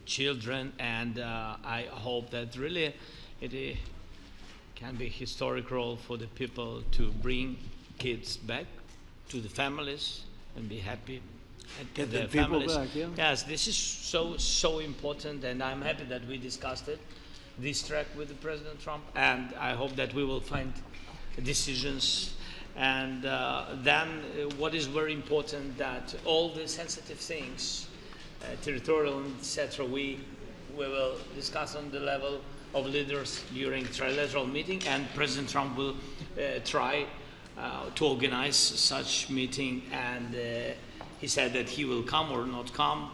children, and I hope that really it can be a historic role for the people to bring kids back to the families and be happy at Get their the people families. back, yeah. Yes, this is so important, and I'm happy that we discussed it, this track with the President Trump, and I hope that we will find decisions. And then what is very important, that all the sensitive things, territorial, etc., we will discuss on the level of leaders during trilateral meeting, and President Trump will try to organize such meeting, and he said that he will come or not come.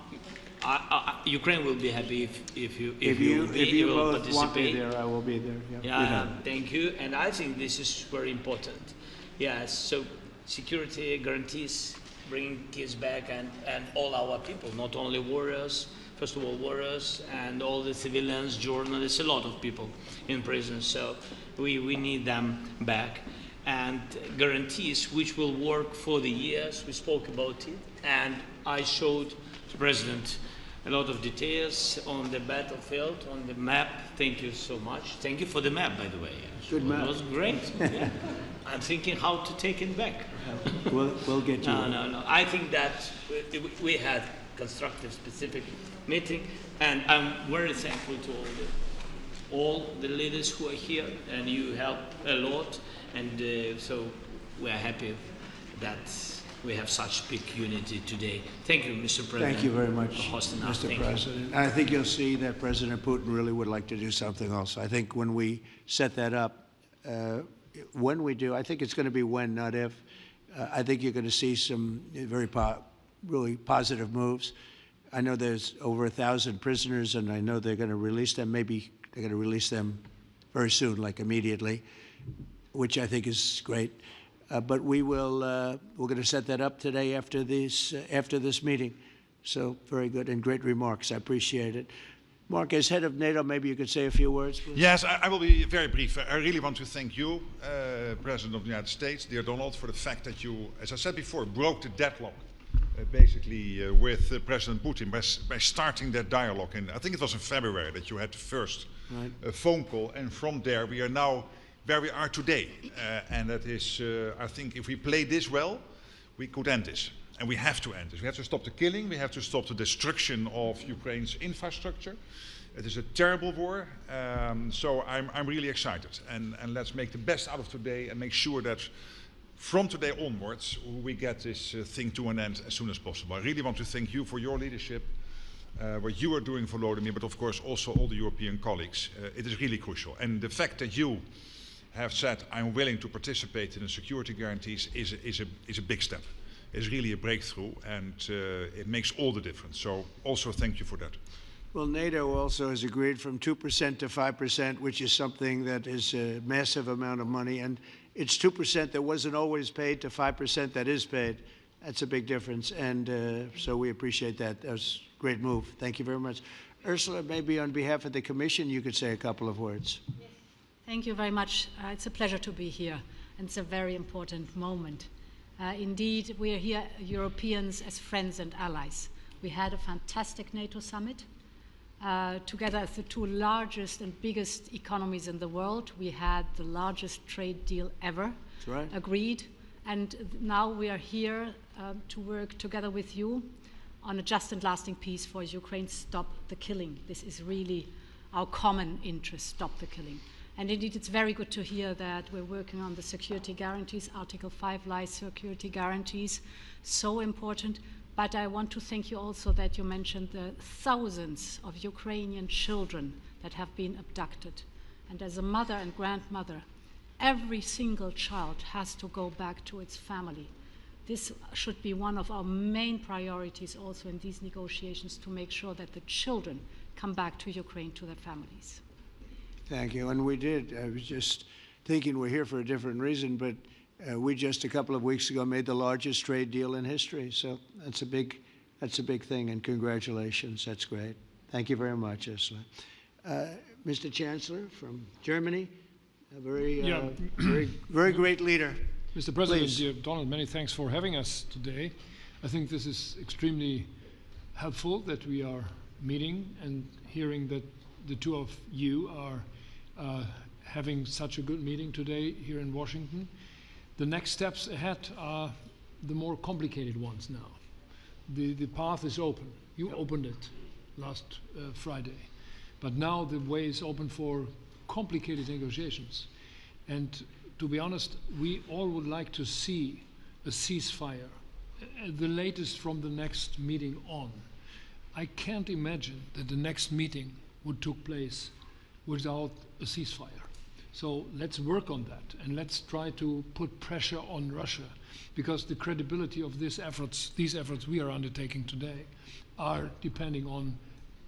Ukraine will be happy if you will both want me participate. there, I will be there. Yeah, thank you. And I think this is very important. Yes, so security guarantees, bringing peace back, and all our people, not only warriors, first of all warriors, and all the civilians, journalists, a lot of people in prison. So we need them back. And guarantees which will work for the years, we spoke about it, and I showed the President a lot of details on the battlefield, on the map. Thank you so much. Thank you for the map, by the way. Good map. It was great. Yeah. I'm thinking how to take it back. We'll get you. No. I think that we had constructive, specific meeting, and I'm very thankful to all the leaders who are here, and you helped a lot, and so we are happy that we have such big unity today. Thank you, Mr. President. Thank you very much, for hosting us. Mr. President. I think you'll see that President Putin really would like to do something else. I think when we set that up, when we do, I think it's going to be when, not if. I think you're going to see some really positive moves. I know there's over 1,000 prisoners, and I know they're going to release them. Maybe they're going to release them very soon, like immediately, which I think is great. But we're going to set that up today after this meeting. So very good and great remarks. I appreciate it. Mark, as head of NATO, maybe you could say a few words, please. Yes, I will be very brief. I really want to thank you, President of the United States, dear Donald, for the fact that you, as I said before, broke the deadlock, basically with President Putin by starting that dialogue. And I think it was in February that you had the first phone call, and from there we are now where we are today. And that is, I think, if we play this well, we could end this. And we have to end this. We have to stop the killing. We have to stop the destruction of Ukraine's infrastructure. It is a terrible war. So I'm really excited. And let's make the best out of today and make sure that from today onwards, we get this thing to an end as soon as possible. I really want to thank you for your leadership, what you are doing for Volodymyr, but of course also all the European colleagues. It is really crucial. And the fact that you have said, I'm willing to participate in the security guarantees is a big step. It's really a breakthrough, and it makes all the difference. So also thank you for that. Well, NATO also has agreed from 2% to 5%, which is something that is a massive amount of money. And it's 2% that wasn't always paid to 5% that is paid. That's a big difference. And so we appreciate that. That was a great move. Thank you very much. Ursula, maybe on behalf of the Commission, you could say a couple of words. Yes. Thank you very much. It's a pleasure to be here. And it's a very important moment. Indeed, we are here, Europeans, as friends and allies. We had a fantastic NATO summit. Together as the two largest and biggest economies in the world, we had the largest trade deal ever agreed. And now we are here to work together with you on a just and lasting peace for Ukraine. Stop the killing. This is really our common interest, stop the killing. And indeed, it's very good to hear that we're working on the security guarantees, Article 5 lies security guarantees, so important. But I want to thank you also that you mentioned the thousands of Ukrainian children that have been abducted. And as a mother and grandmother, every single child has to go back to its family. This should be one of our main priorities also in these negotiations, to make sure that the children come back to Ukraine, to their families. Thank you. And we did. I was just thinking we're here for a different reason, but we just a couple of weeks ago made the largest trade deal in history. So that's a big thing, and congratulations. That's great. Thank you very much, Ursula. Mr. Chancellor from Germany, a very great leader. Mr. President, Please. dear Donald, many thanks for having us today. I think this is extremely helpful that we are meeting and hearing that the two of you are having such a good meeting today here in Washington. The next steps ahead are the more complicated ones now. The path is open. You opened it last Friday. But now the way is open for complicated negotiations. And to be honest, we all would like to see a ceasefire, the latest from the next meeting on. I can't imagine that the next meeting would take place without a ceasefire. So let's work on that, and let's try to put pressure on Russia, because the credibility of these efforts we are undertaking today, are depending on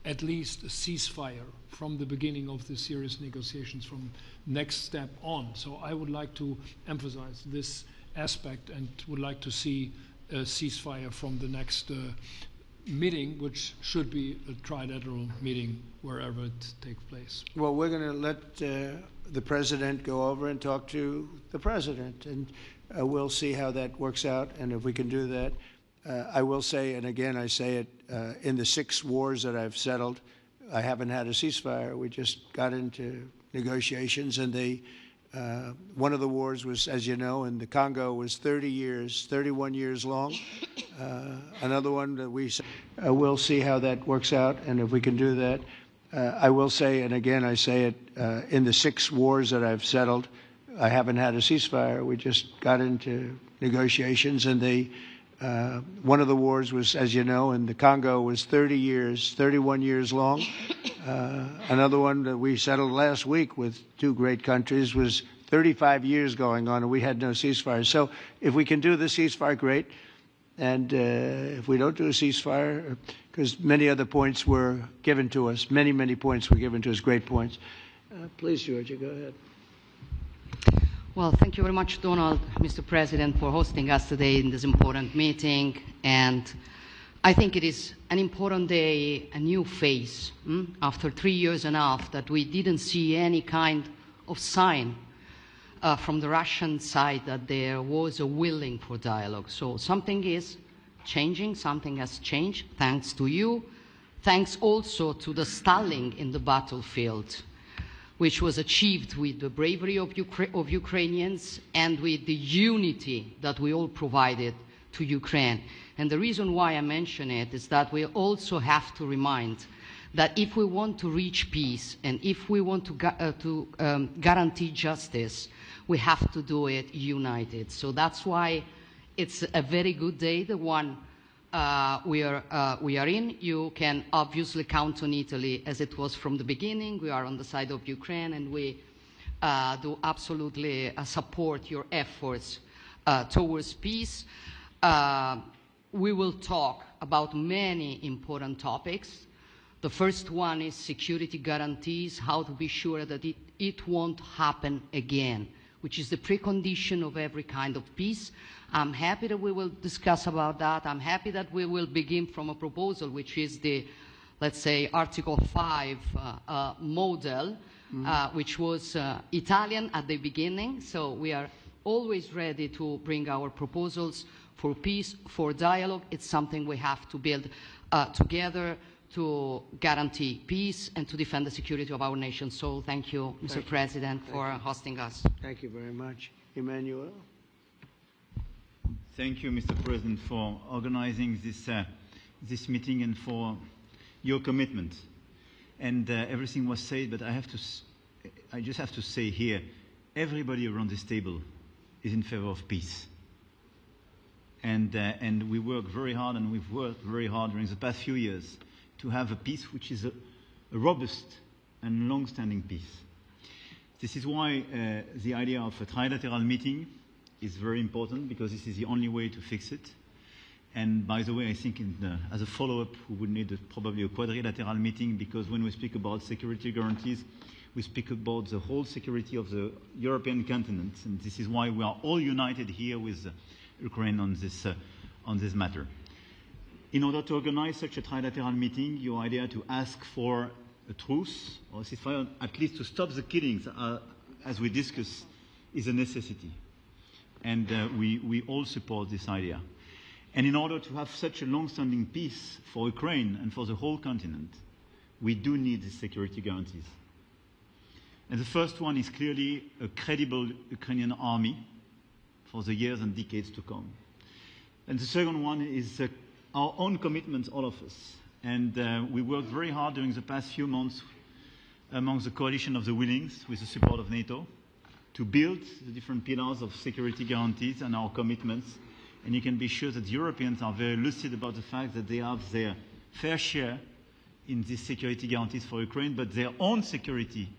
at least a ceasefire from the beginning of the serious negotiations from next step on. So I would like to emphasize this aspect and would like to see a ceasefire from the next meeting, which should be a trilateral meeting wherever it takes place. Well, we're going to let the president go over and talk to the president, and we'll see how that works out, and if we can do that. I will say, and again I say it, in the 6 wars that I've settled, I haven't had a ceasefire. We just got into negotiations, and one of the wars was, as you know, in the Congo was 31 years long. Another one that we'll see how that works out, and if we can do that. I will say, and again I say it, in the 6 wars that I've settled, I haven't had a ceasefire. We just got into negotiations, and one of the wars was, as you know, in the Congo was 31 years long. Another one that we settled last week with 2 great countries was 35 years going on, and we had no ceasefire. So if we can do the ceasefire, great. And if we don't do a ceasefire, because many other points were given to us, many points were given to us, great points. Please, Georgia, go ahead. Well, thank you very much, Donald, Mr. President, for hosting us today in this important meeting. And I think it is an important day, a new phase, after 3 years and a half that we didn't see any kind of sign from the Russian side that there was a willing for dialogue. So something is changing, something has changed, thanks to you. Thanks also to the stalling in the battlefield, which was achieved with the bravery of Ukrainians and with the unity that we all provided to Ukraine. And the reason why I mention it is that we also have to remind that if we want to reach peace and if we want to guarantee justice, we have to do it united. So that's why it's a very good day, the one we are in. You can obviously count on Italy as it was from the beginning. We are on the side of Ukraine, and we do absolutely support your efforts towards peace. We will talk about many important topics. The first one is security guarantees, how to be sure that it won't happen again, which is the precondition of every kind of peace. I'm happy that we will discuss about that. I'm happy that we will begin from a proposal, which is the, let's say, Article 5 model, which was Italian at the beginning. So we are always ready to bring our proposals for peace, for dialogue. It's something we have to build together to guarantee peace and to defend the security of our nation. So thank you, Mr. President, for hosting us. Thank you very much. Emmanuel? Thank you, Mr. President, for organizing this meeting and for your commitment. And everything was said, but I just have to say here, everybody around this table is in favor of peace. And we work very hard, and we've worked very hard during the past few years to have a peace which is a robust and long-standing peace. This is why the idea of a trilateral meeting is very important, because this is the only way to fix it. And by the way, I think as a follow-up, we would need probably a quadrilateral meeting, because when we speak about security guarantees, we speak about the whole security of the European continent. And this is why we are all united here with Ukraine on this matter. In order to organize such a trilateral meeting, your idea to ask for a truce or a ceasefire, at least to stop the killings, as we discussed, is a necessity. And we all support this idea. And in order to have such a long-standing peace for Ukraine and for the whole continent, we do need these security guarantees. And the first one is clearly a credible Ukrainian army for the years and decades to come. And the second one is our own commitments, all of us. And we worked very hard during the past few months among the coalition of the willings, with the support of NATO, to build the different pillars of security guarantees and our commitments. And you can be sure that the Europeans are very lucid about the fact that they have their fair share in these security guarantees for Ukraine, but their own security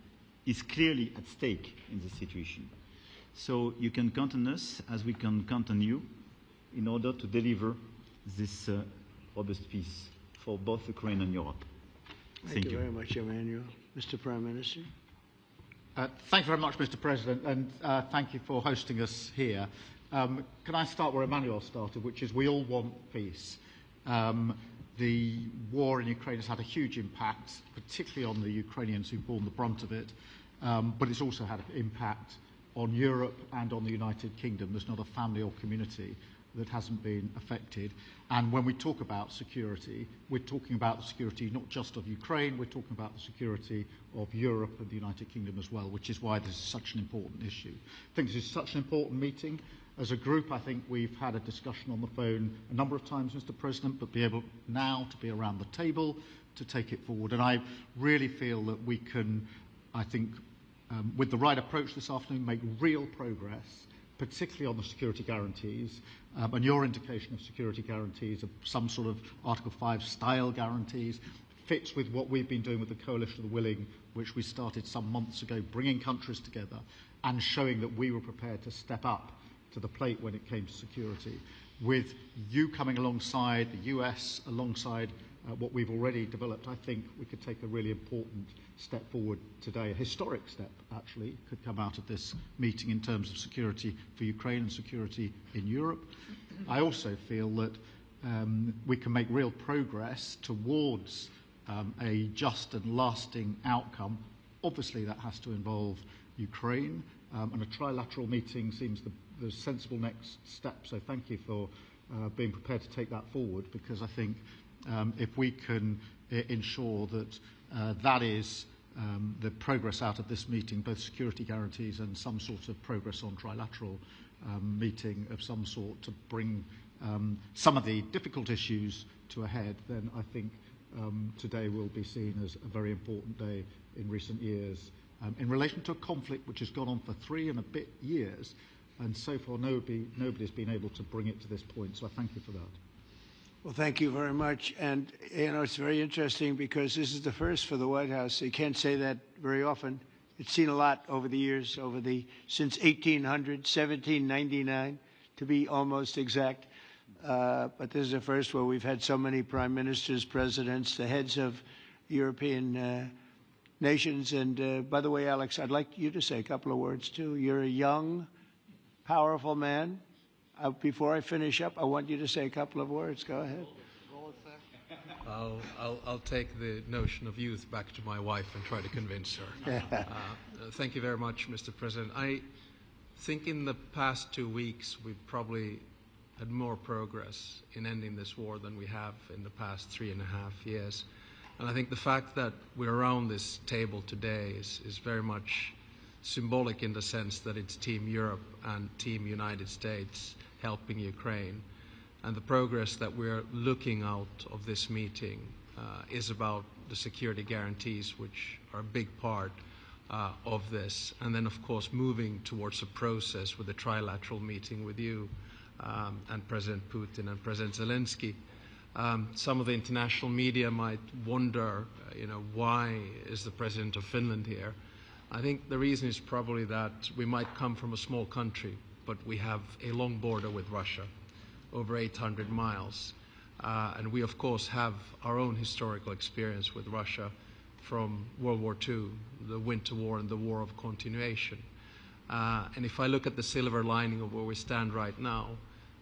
is clearly at stake in this situation. So you can count on us as we can count on you in order to deliver this robust peace for both Ukraine and Europe. Thank you very much, Emmanuel. Mr. Prime Minister. Thank you very much, Mr. President, and thank you for hosting us here. Can I start where Emmanuel started, which is we all want peace. The war in Ukraine has had a huge impact, particularly on the Ukrainians who've borne the brunt of it, but it's also had an impact on Europe and on the United Kingdom. There's not a family or community that hasn't been affected. And when we talk about security, we're talking about the security not just of Ukraine, we're talking about the security of Europe and the United Kingdom as well, which is why this is such an important issue. I think this is such an important meeting. As a group, I think we've had a discussion on the phone a number of times, Mr. President, but be able now to be around the table to take it forward. And I really feel that we can, I think, with the right approach this afternoon, make real progress, particularly on the security guarantees, and your indication of security guarantees, of some sort of Article 5 style guarantees, fits with what we've been doing with the Coalition of the Willing, which we started some months ago, bringing countries together and showing that we were prepared to step up to the plate when it came to security. With you coming alongside, the US alongside what we've already developed, I think we could take a really important step forward today. A historic step, actually, could come out of this meeting in terms of security for Ukraine and security in Europe. I also feel that we can make real progress towards a just and lasting outcome. Obviously, that has to involve Ukraine, and a trilateral meeting seems the sensible next step. So thank you for being prepared to take that forward, because I think if we can ensure that that is the progress out of this meeting, both security guarantees and some sort of progress on trilateral meeting of some sort to bring some of the difficult issues to a head, then I think today will be seen as a very important day in recent years in relation to a conflict which has gone on for 3 and a bit years, and so far nobody's been able to bring it to this point. So I thank you for that. Well, thank you very much. And, you know, it's very interesting because this is the first for the White House. You can't say that very often. It's seen a lot over the years, since 1800, 1799, to be almost exact. But this is the first where we've had so many prime ministers, presidents, the heads of European nations. And by the way, Alex, I'd like you to say a couple of words, too. You're a young, powerful man. Before I finish up, I want you to say a couple of words. Go ahead. I'll take the notion of youth back to my wife and try to convince her. Thank you very much, Mr. President. I think in the past 2 weeks, we've probably had more progress in ending this war than we have in the past 3.5 years. And I think the fact that we're around this table today is very much symbolic in the sense that it's Team Europe and Team United States helping Ukraine. And the progress that we're looking out of this meeting is about the security guarantees, which are a big part of this. And then, of course, moving towards a process with a trilateral meeting with you and President Putin and President Zelenskyy. Some of the international media might wonder, why is the President of Finland here? I think the reason is probably that we might come from a small country, but we have a long border with Russia, over 800 miles. And we, of course, have our own historical experience with Russia from World War II, the Winter War and the War of Continuation. And if I look at the silver lining of where we stand right now,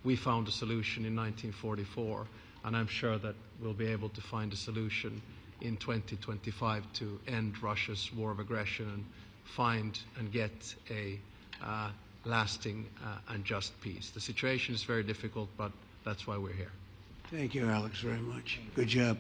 we found a solution in 1944, and I'm sure that we'll be able to find a solution in 2025 to end Russia's war of aggression and find and get a lasting and just peace. The situation is very difficult, but that's why we're here. Thank you, Alex, very much. Good job.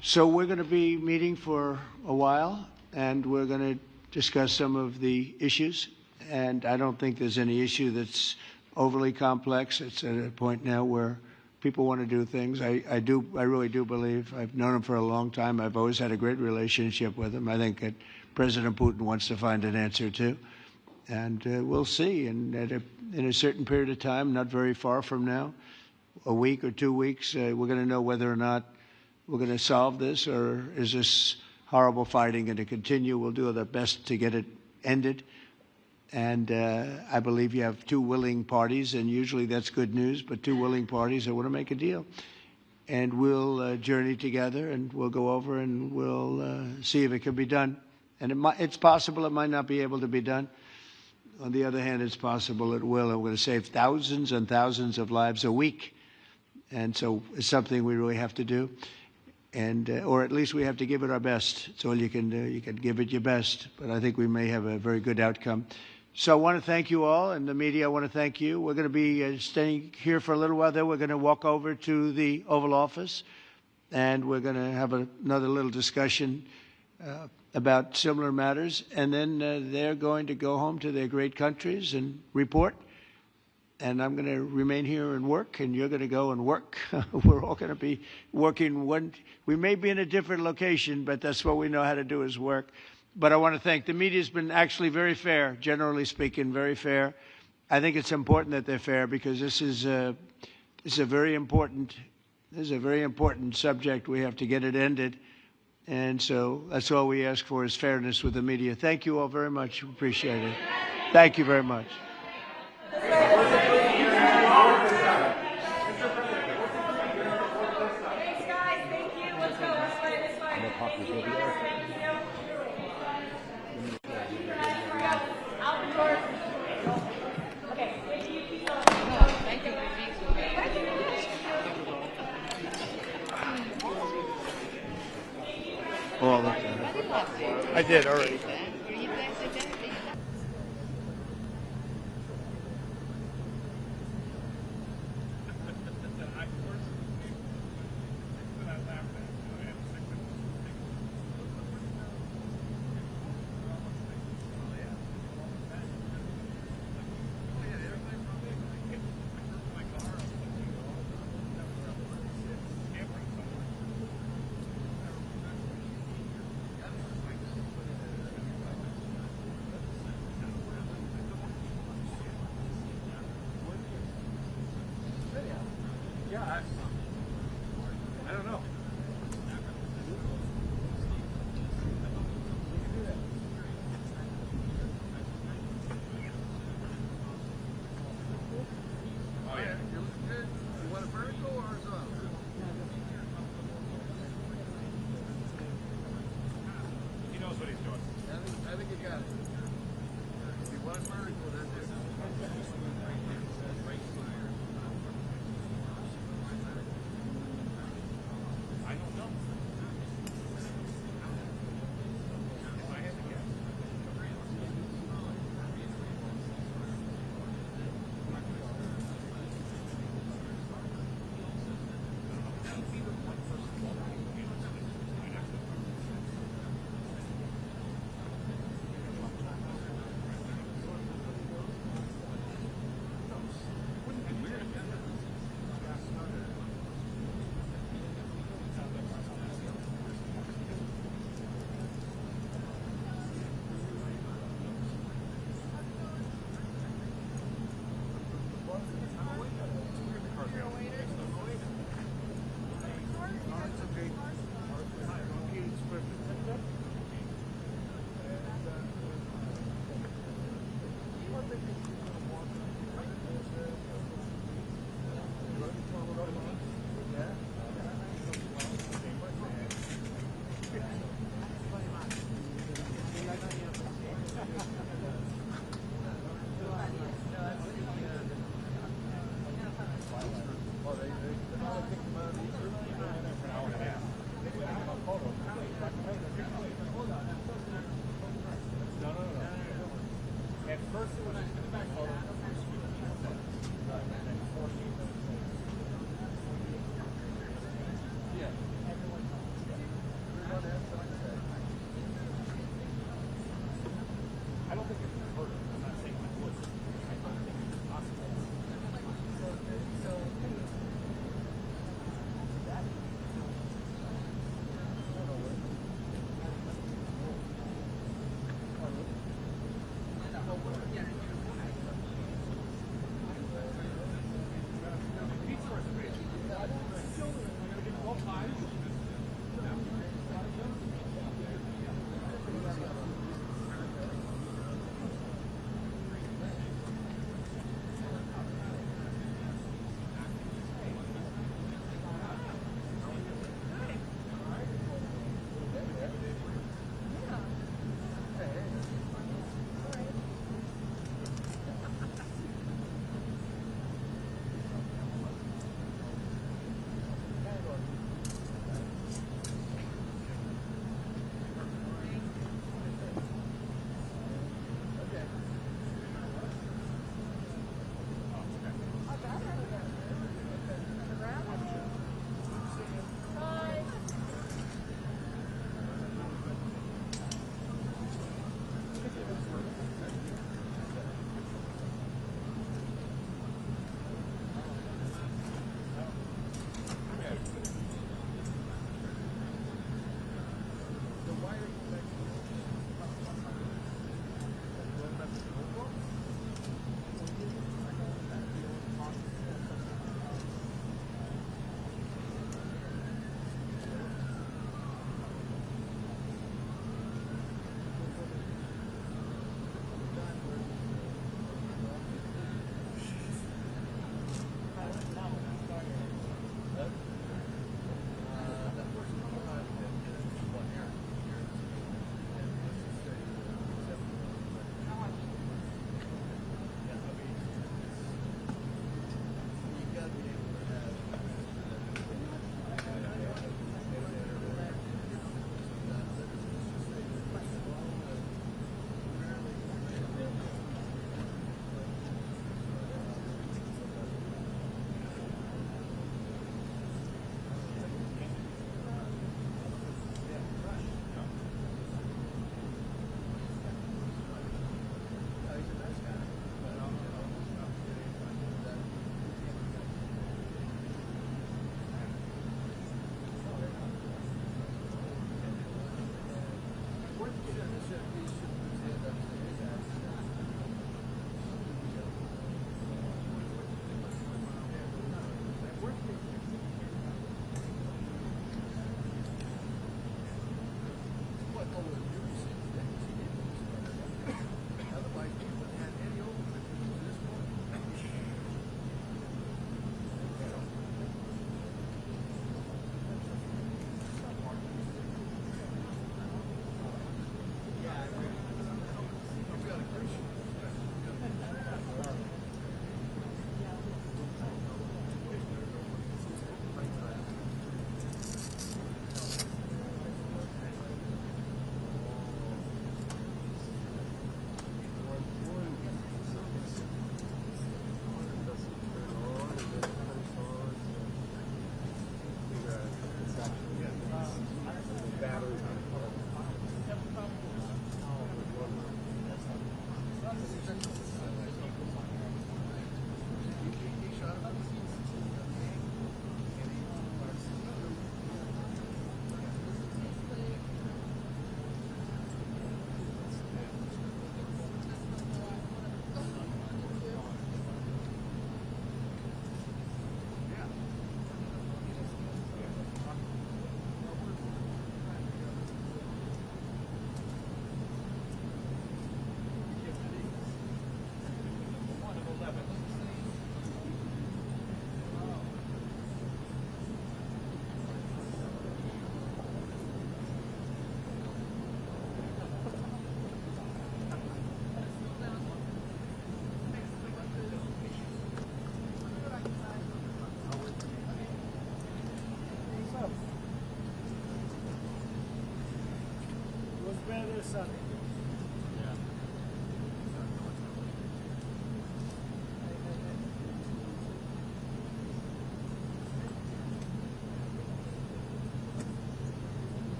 So we're going to be meeting for a while, and we're going to discuss some of the issues. And I don't think there's any issue that's overly complex. It's at a point now where people want to do things. I really do believe. I've known him for a long time. I've always had a great relationship with him. I think that President Putin wants to find an answer too. And we'll see. And in a certain period of time, not very far from now, a week or 2 weeks, we're going to know whether or not we're going to solve this, or is this horrible fighting going to continue. We'll do our best to get it ended. And I believe you have two willing parties, and usually that's good news, but two willing parties that want to make a deal. And we'll journey together, and we'll go over and we'll see if it can be done. And it's possible it might not be able to be done. On the other hand, it's possible it will. And we're going to save thousands and thousands of lives a week. And so it's something we really have to do. And, or at least we have to give it our best. It's all you can do. You can give it your best. But I think we may have a very good outcome. So I want to thank you all, and the media, I want to thank you. We're going to be staying here for a little while. Then we're going to walk over to the Oval Office, and we're going to have another little discussion about similar matters. And then they're going to go home to their great countries and report. And I'm going to remain here and work, and you're going to go and work. We're all going to be working. We may be in a different location, but that's what we know how to do is work. But I want to thank the media. Has been actually very fair, generally speaking, very fair. I think it's important that they're fair because this is a very important subject. We have to get it ended, and so that's all we ask for is fairness with the media. Thank you all very much. Appreciate it. Thank you very much. All the time. I did already. I don't know. Oh yeah. You want a vertical or horizontal? He knows what he's doing. I think you got it. If you want vertical, then this is I don't know. If I had to guess.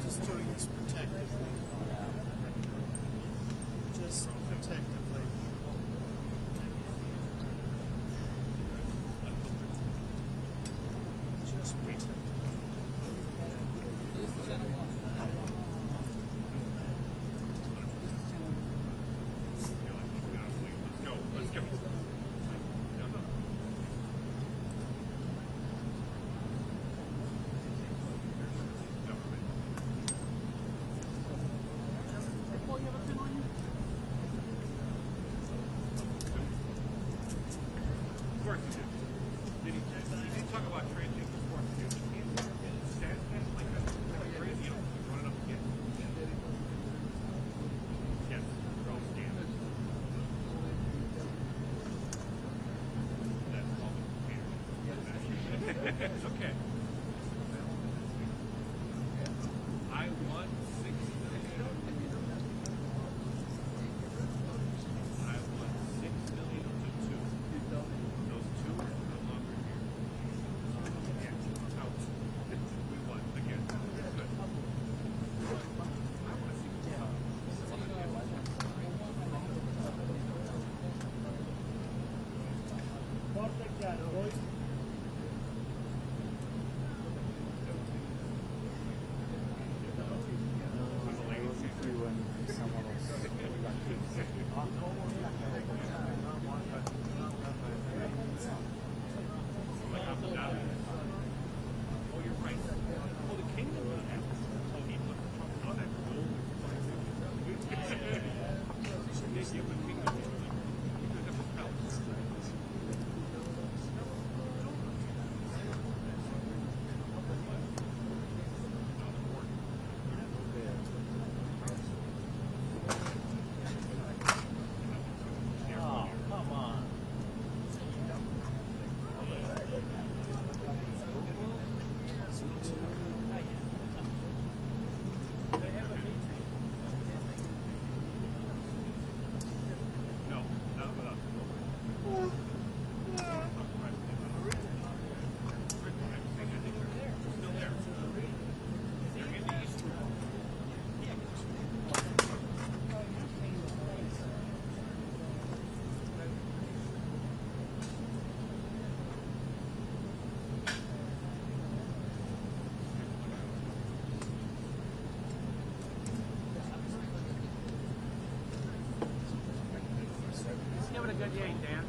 Just doing this protectively. Just protectively. Just protectively. It's okay. I want 6 million. I want 6 million to 2. Those 2 are no longer here. Yeah, out. We won again. Good. I want to see Porta chiaro, voi. Give it a good yank, Dan.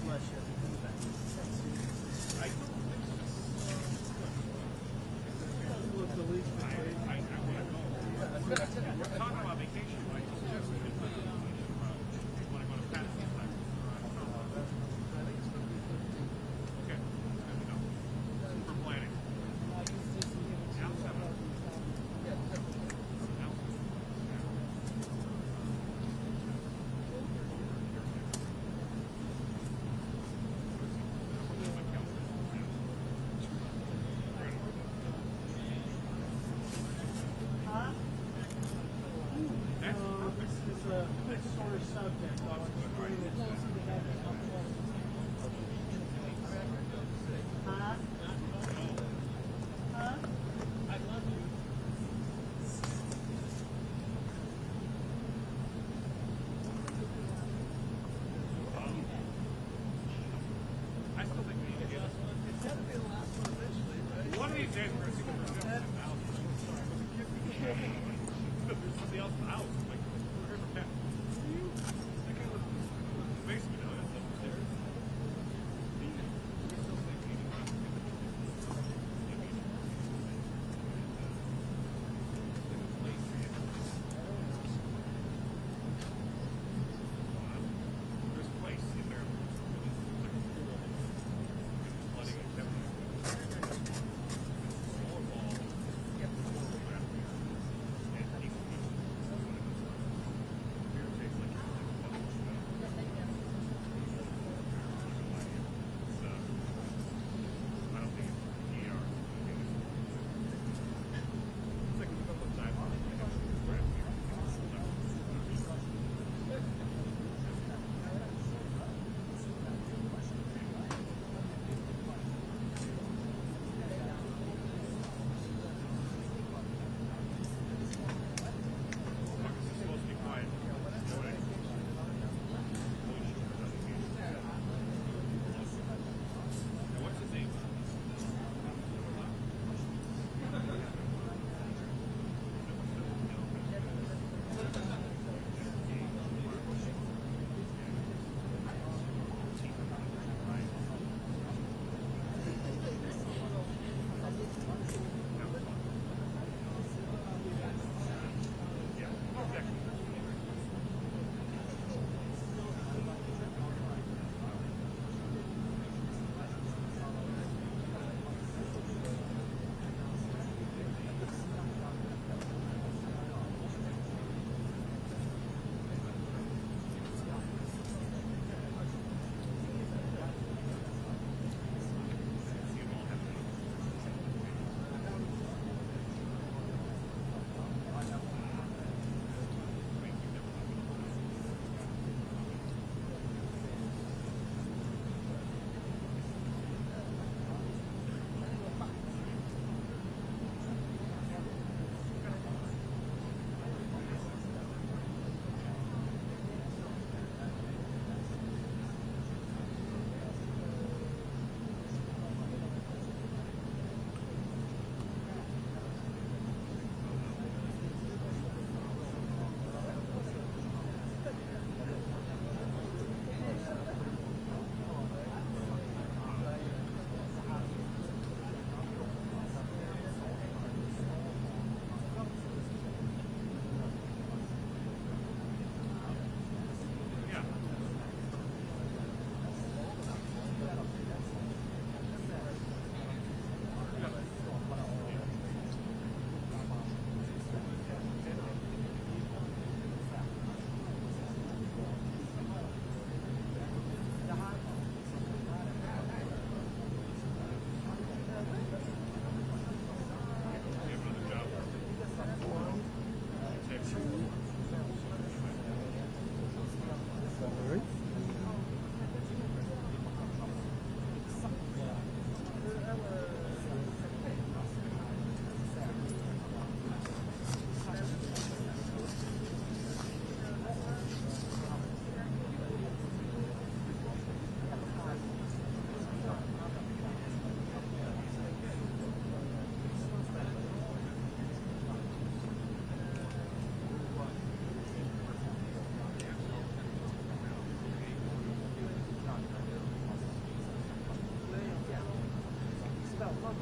We're talking about vacation, right? You want to go to Panama? Okay, good to know. For planning. One of these days we're going to see what we're doing. There's something else in the house. Like, we're here for pets. Basically, no, that's upstairs. There's a place in there. Flooding activity.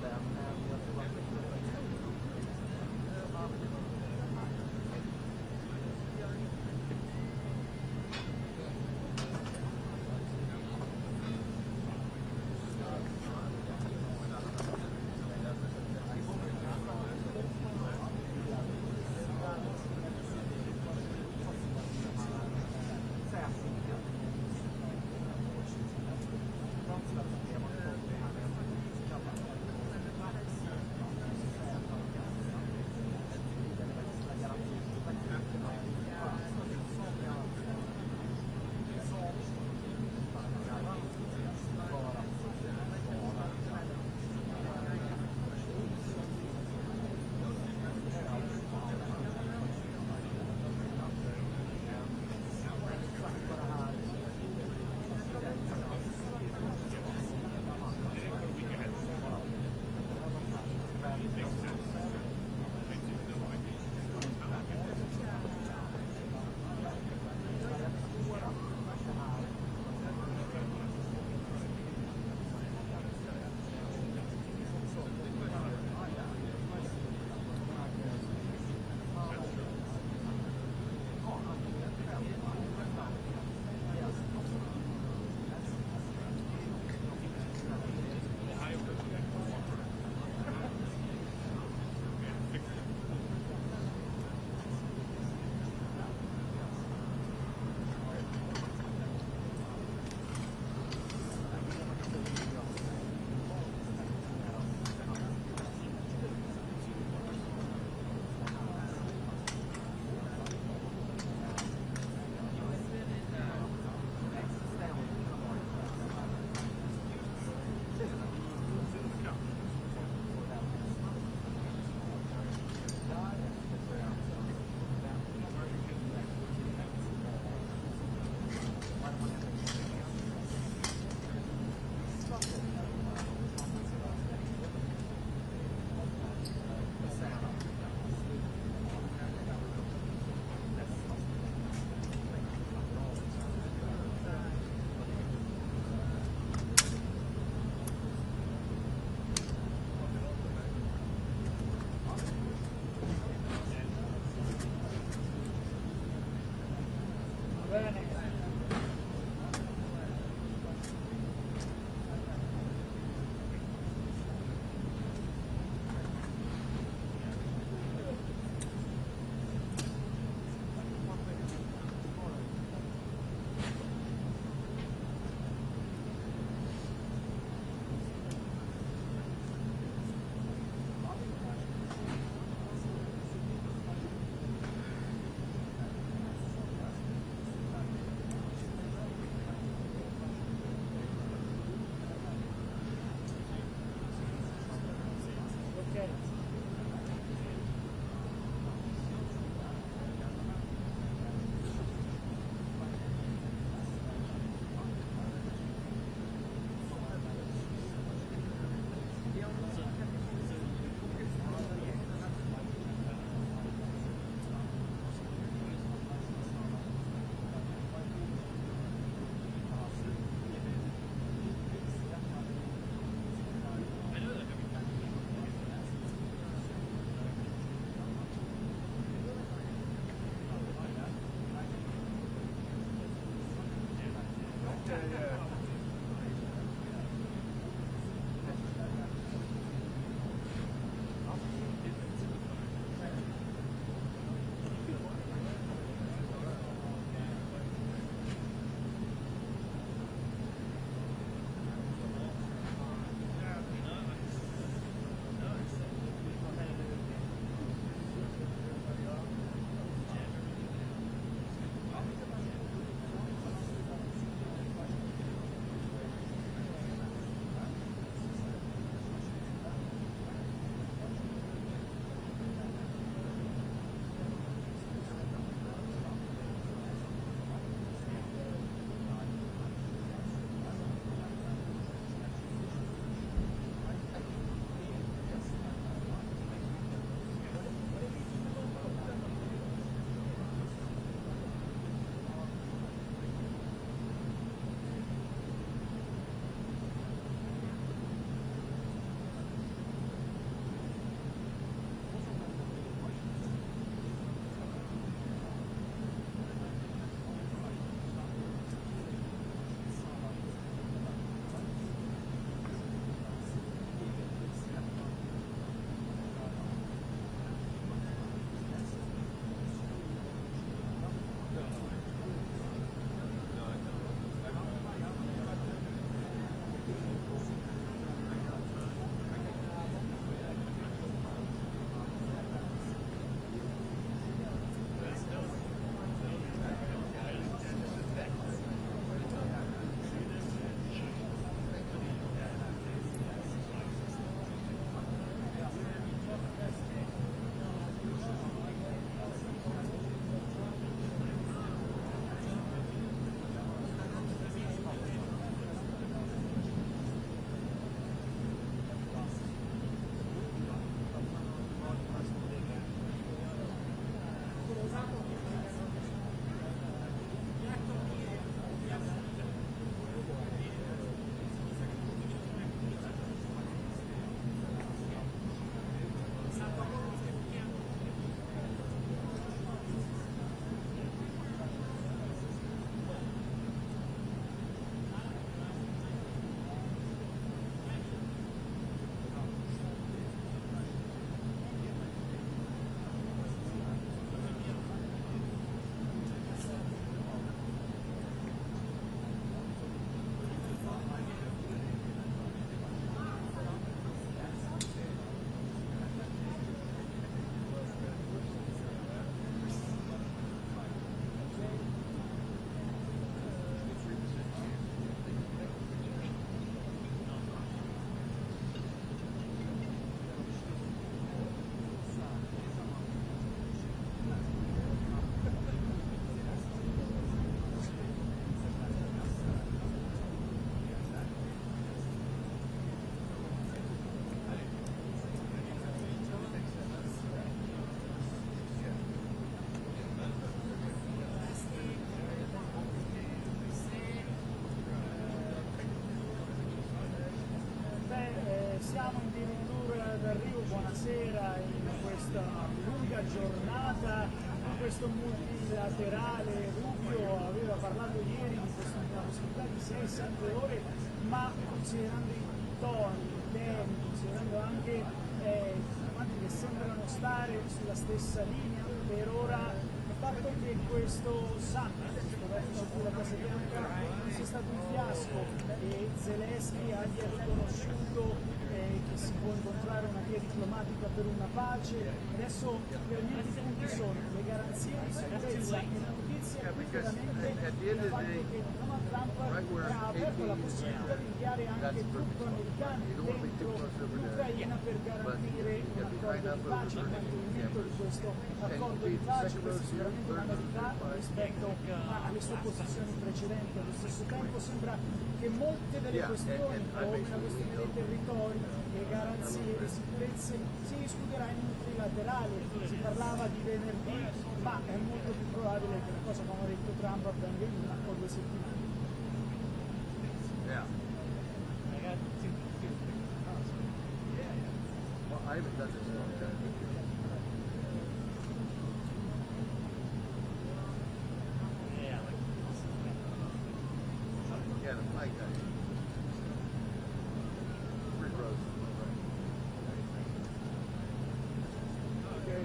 den, men jag tror att det kommer att siamo addirittura d'arrivo, buonasera, in questa lunga giornata, in questo multilaterale. Rubio aveva parlato ieri di questa possibilità di 6-7 ore, ma considerando i toni, i temi, considerando anche che sembrano stare sulla stessa linea per ora, il fatto che questo summit, questo vertice sulla Casa Bianca, non sia stato un fiasco e Zelenskyy abbia riconosciuto che si può incontrare una via diplomatica per una pace. Adesso per me i punti sono le garanzie di sicurezza e la notizia veramente il fatto che Donald Trump ha aperto la possibilità di inviare anche truppe americane dentro l'Ucraina per garantire un accordo di pace, il mantenimento di questo accordo di pace. Questa è sicuramente una novità rispetto alle sue posizioni precedenti. Allo stesso tempo sembra che molte delle questioni, come la questione dei territori, le garanzie, le sicurezze, si discuterà in multilaterale. Si parlava di venerdì, ma è molto più probabile che la cosa, come ha detto Trump, avvenga in 1 o 2 settimane. I haven't done this in a long time. Yeah, the flag guy. Free rows. Okay.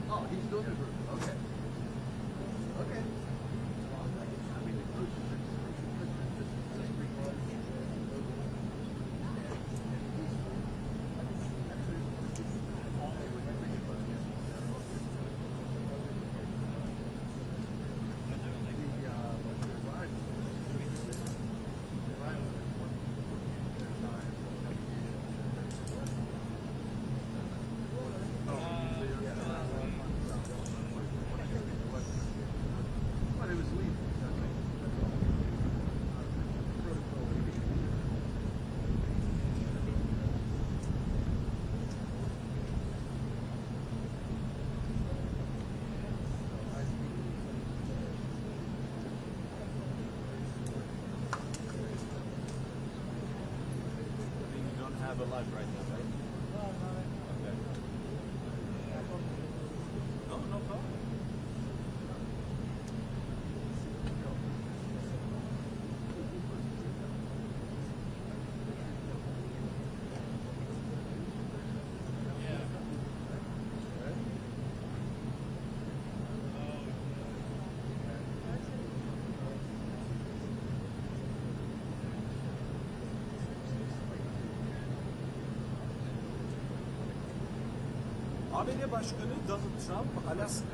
Oh, he's doing it. Okay. Okay. Have a live right now, right? Okay. No, no problem. ABD Başkanı Donald Trump, Alaska.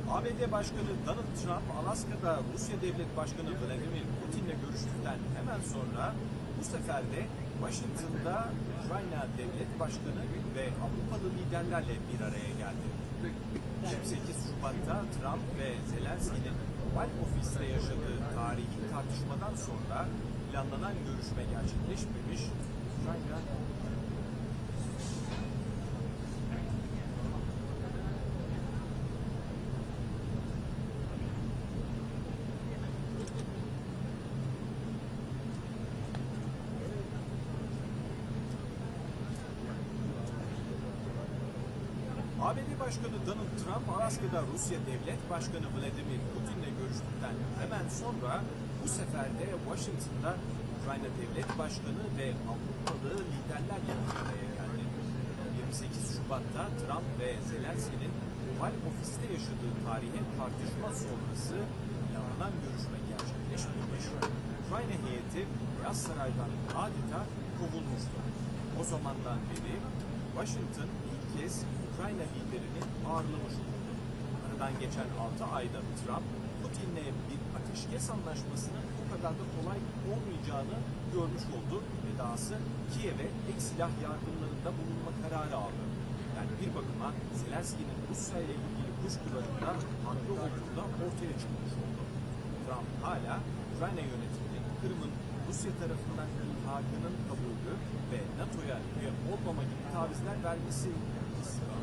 ABD Başkanı Donald Trump, Alaska'da Rusya Devlet Başkanı Vladimir Putin'le görüştükten hemen sonra bu sefer de Washington'da Ukrayna Devlet Başkanı ve Avrupalı liderlerle bir araya geldi. 28 Şubat'ta Trump ve Zelenskiy'nin Oval Ofis'te yaşadığı tarihi tartışmadan sonra planlanan görüşme gerçekleşmemiş. Ukrayna ABD Başkanı Donald Trump, Alaska'da Rusya Devlet Başkanı Vladimir Putin'le görüştükten hemen sonra bu sefer de Washington'da Ukrayna Devlet Başkanı ve Avrupalı liderlerle bir araya geldi. 28 Şubat'ta Trump ve Zelenskiy'nin Oval Ofis'te yaşadığı tarihi tartışma sonrası planlanan görüşme gerçekleşmemiş. Ukrayna heyeti Beyaz Saray'dan adeta kovulmuştu. O zamandan beri Washington ilk kez Ukrayna liderini ağırlamış oldu. Aradan geçen 6 ayda Trump, Putin'le bir ateşkes anlaşmasının o kadar da kolay olmayacağını görmüş oldu ve dahası Kiev'e ek silah yardımlarında bulunma kararı aldı. Yani bir bakıma Zelenskiy'nin Rusya ile ilgili kuşkularında haklı olduğu da ortaya çıkmış oldu. Trump hala Ukrayna yönetiminin Kırım'ın Rusya tarafından ilhakının kabulü ve NATO'ya üye olmama gibi tavizler vermesi istiyor.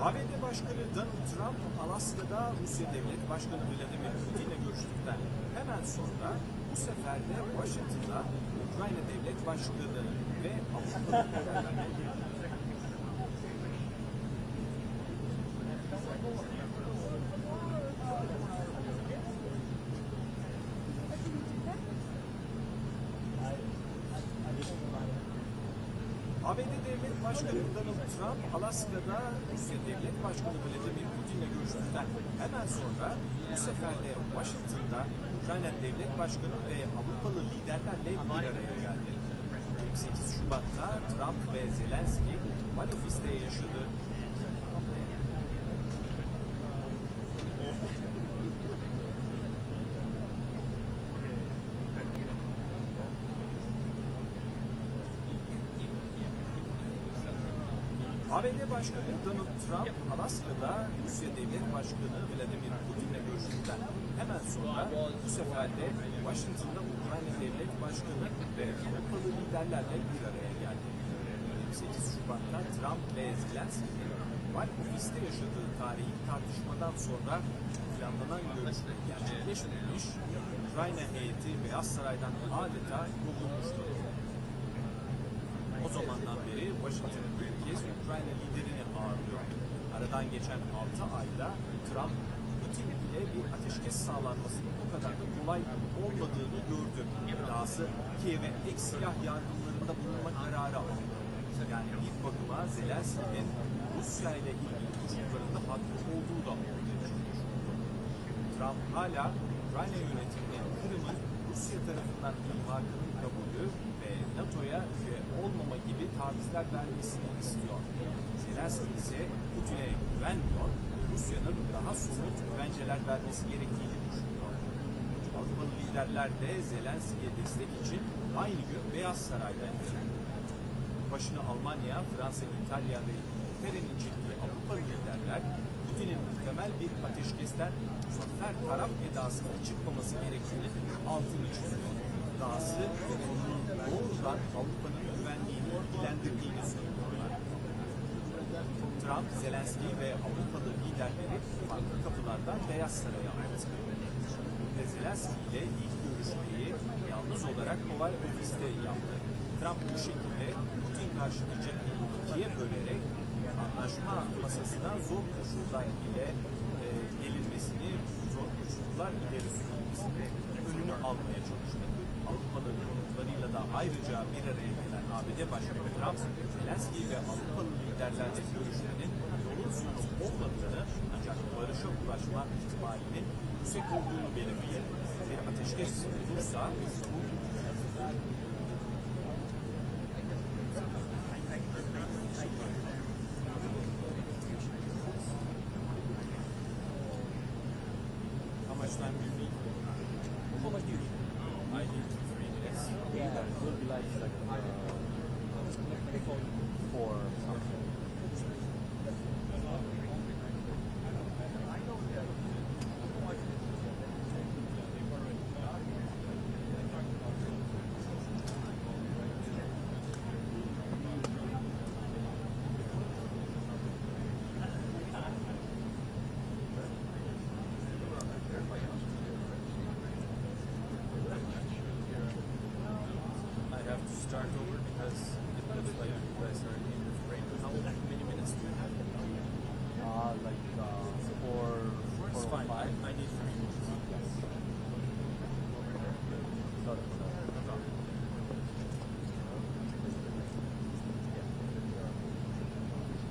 ABD Başkanı Donald Trump, Alaska'da Rusya Devlet Başkanı Vladimir Putin'le görüştükten hemen sonra bu sefer de Washington'da Ukrayna Devlet Başkanı ve Avrupa ABD Devlet Başkanı Donald Trump, Alaska'da Rusya Devlet Başkanı Vladimir Putin'le görüştükten hemen sonra bu sefer de Washington'da Ukrayna Devlet Başkanı ve Avrupalı liderlerle bir araya geldi. 28 Şubat'ta Trump ve Zelenskiy Oval Ofis'te yaşadı. ABD Başkanı Donald Trump, Alaska'da Rusya Devlet Başkanı Vladimir Putin'le görüştükten hemen sonra bu sefer de Washington'da Ukrayna Devlet Başkanı ve Avrupalı liderlerle bir araya geldi. 28 Şubat'ta Trump ve Zelenskiy'nin Oval Ofis'te yaşadığı tarihi tartışmadan sonra planlanan görüşme gerçekleşmemiş, Ukrayna heyeti Beyaz Saray'dan adeta kovulmuştu. O zamandan beri Washington'ın ilk kez Ukrayna liderini ağırlıyor. Aradan geçen 6 ayda Trump, Putin ile bir ateşkes sağlanmasının o kadar da kolay olmadığını gördü. Dahası Kiev'e ek silah yardımlarında bulunma kararı aldı. Yani ilk bakıma Zelenskiy'nin Rusya ile ilgili kuşkularında haklı olduğu da ortaya çıkmış. Trump hala Ukrayna yönetiminin Kırım'ın Rusya tarafından ilhakının kabulü ve NATO'ya üye olmama gibi tavizler vermesini istiyor. Zelenskiy ise Putin'e güvenmiyor, Rusya'nın daha somut güvenceler vermesi gerektiğini düşünüyor. Avrupalı liderler de Zelenskiy'e destek için aynı gün Beyaz Saray'daydı. Başını Almanya, Fransa, İtalya ve İngiltere'nin çektiği Avrupalı liderler Putin'in muhtemel bir ateşkesten zafer taraf edasının çıkmaması gerektiğini altını çiziyor. Dahası konunun doğrudan Avrupa'nın güvenliğini ilgilendirdiğini söylüyorlar. Trump, Zelenskiy ve Avrupalı liderleri farklı kapılardan Beyaz Saray'a aldı. Ve Zelenskiy ile ilk görüşmeyi yalnız olarak Oval Ofis'te yaptı. Trump bu şekilde Putin karşıtı cepheyi ikiye bölerek anlaşma masasına zor koşullar ile gelinmesini, zor koşullar ileri sürülmesini önünü almaya çalıştı. Avrupalı konuklarıyla da ayrıca bir araya gelen ABD Başkanı Trump, Zelenskiy ve Avrupalı liderlerle görüşmenin yolun sonu olmadığını ancak barışa ulaşma ihtimalinin yüksek olduğunu belirtti. Bir ateşkes olursa bu amaçtan büyük olabilir. I need 3 minutes. Yeah, that would be like for something. Start over because it looks like you guys are in the frame. How many minutes do you have? Four. It's fine. I need 3 minutes.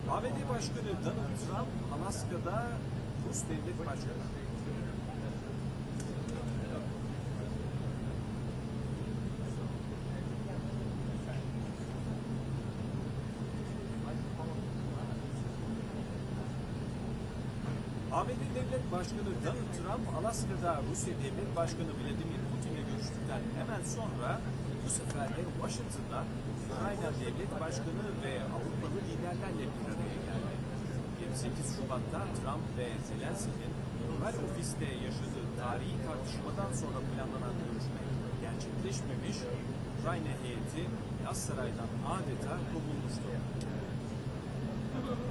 ABD Başkanı Donald Trump, Alaska'da Rus Devlet Başkanı ABD Devlet Başkanı Donald Trump, Alaska'da Rusya Devlet Başkanı Vladimir Putin'le görüştükten hemen sonra bu sefer de Washington'da Ukrayna Devlet Başkanı ve Avrupalı liderlerle bir araya geldi. 28 Şubat'ta Trump ve Zelenskiy'nin Oval Ofis'te yaşadığı tarihi tartışmadan sonra planlanan görüşme gerçekleşmemiş, Ukrayna heyeti Beyaz Saray'dan adeta kovulmuştu.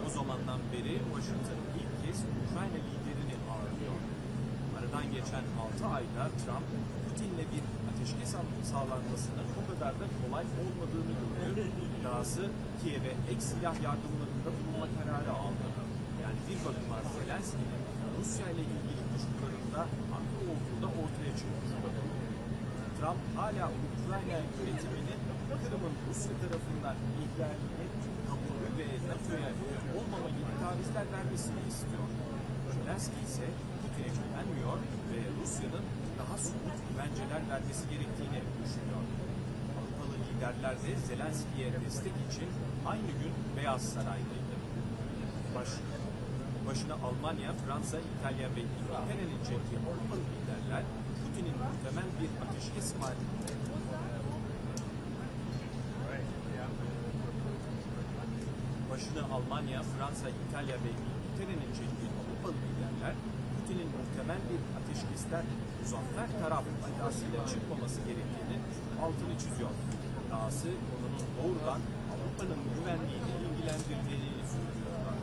O zamandan beri Washington ilk kez Ukrayna liderini ağırlıyor. Aradan geçen 6 ayda Trump, Putin'le bir ateşkes sağlanmasının o kadar da kolay olmadığını gördü. Dahası Kiev'e ek silah yardımlarında bulunma kararı aldı. Yani bir bakıma Zelenskiy'nin Rusya ile ilgili kuşkularında haklı olduğu da ortaya çıkmış. Trump hala Ukrayna yönetiminin Kırım'ın Rusya tarafından ihlaline kapalı ve NATO'ya olmama gibi tavizler vermesini istiyor. Zelenskij ise Putin'e güvenmiyor ve Rusya'nın daha somut güvenceler vermesi gerektiğini düşünüyor. Avrupalı liderler de Zelenskij'e destek için aynı gün Beyaz Saray'daydı. Başına Almanya, Fransa, İtalya ve İngiltere'nin çektiği Avrupalı liderler Putin'in muhtemel bir ateşkes Başına Almanya, Fransa, İtalya ve İngiltere'nin çektiği Avrupalı liderler Putin'in muhtemel bir ateşkesten muzaffer taraf iddiasıyla çıkmaması gerektiğini altını çiziyor. Dahası konunun doğrudan Avrupa'nın güvenliğini ilgilendirdiğini söylüyorlar.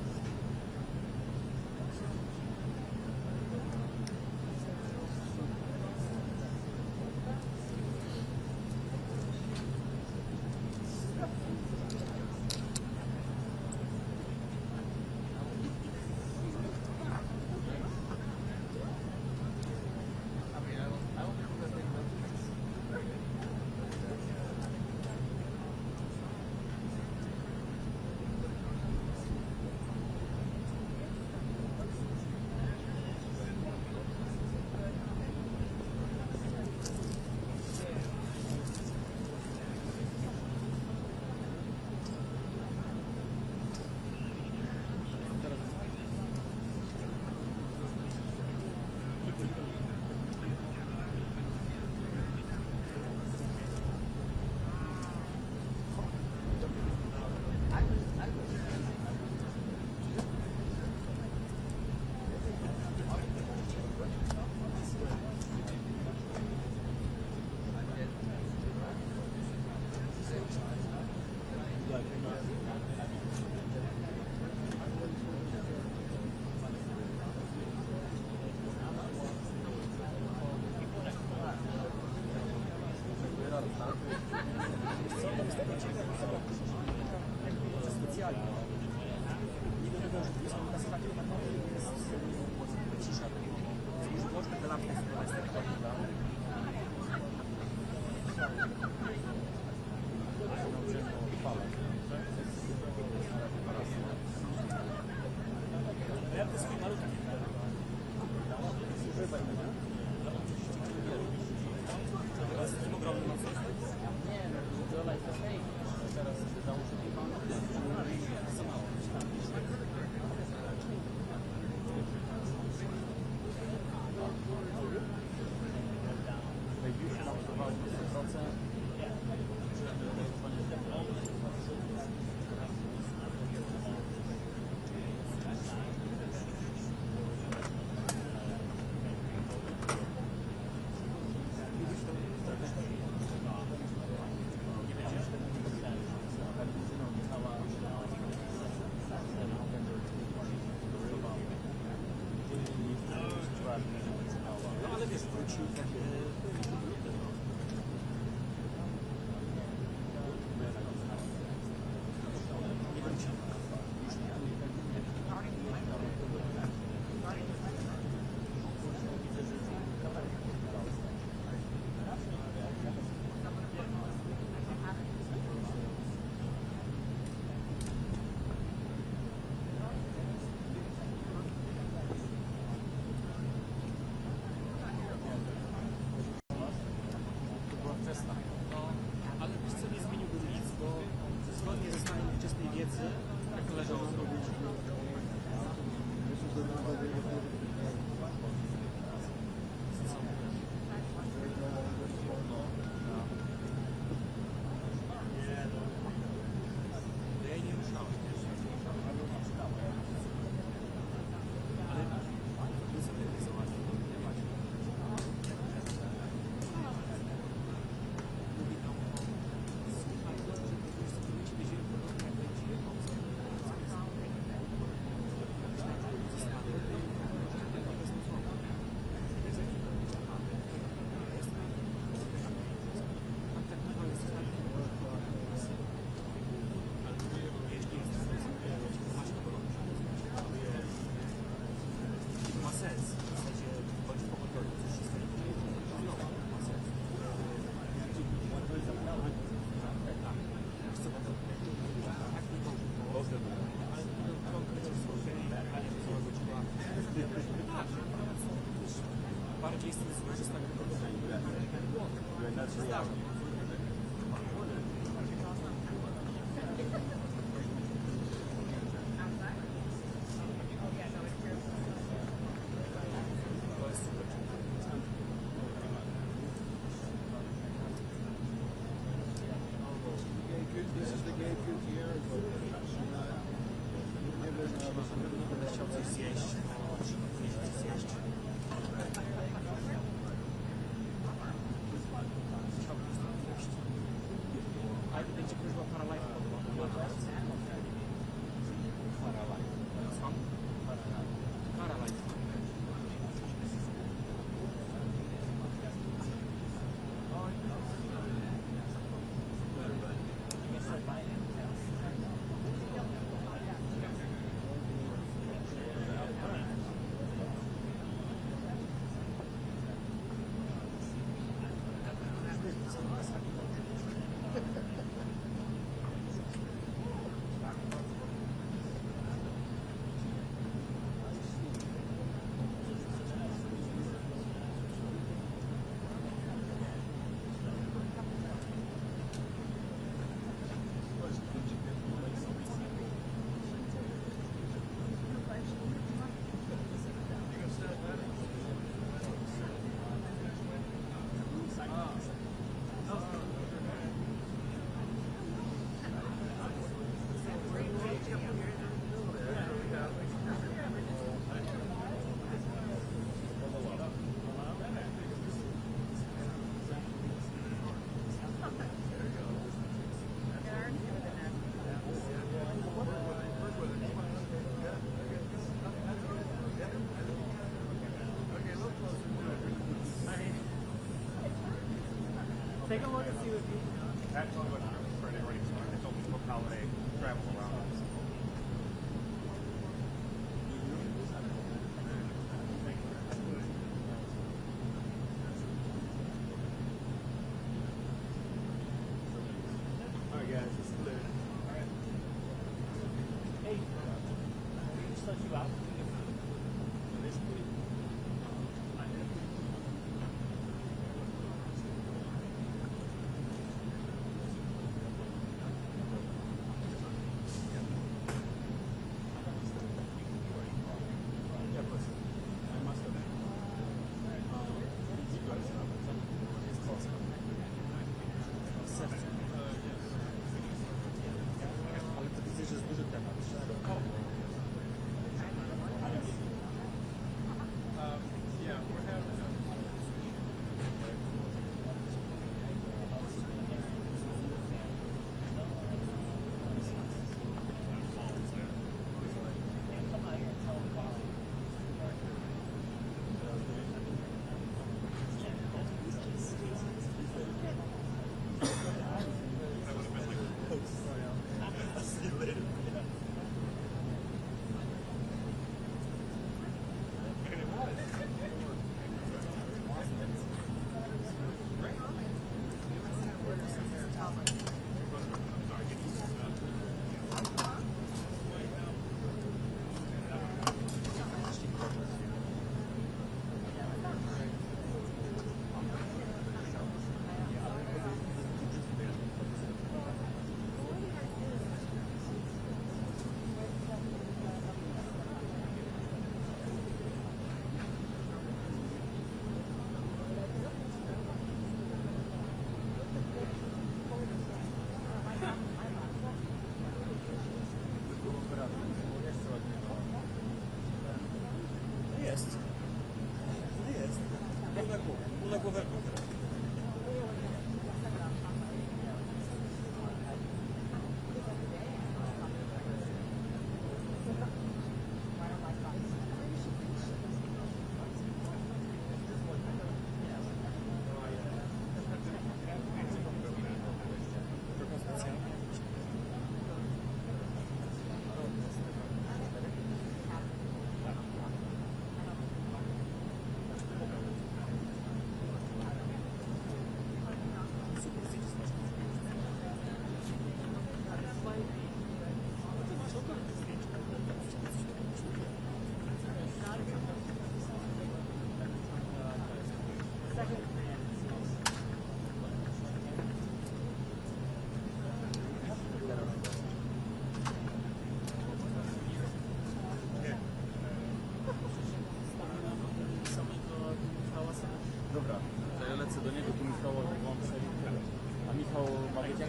That's reality. This is the gay here. Take a look and see what That's only what for everybody. It's only book holiday travel around. All right, guys, it's clear. All right. Hey, just let you out. Michał ma wycięcie.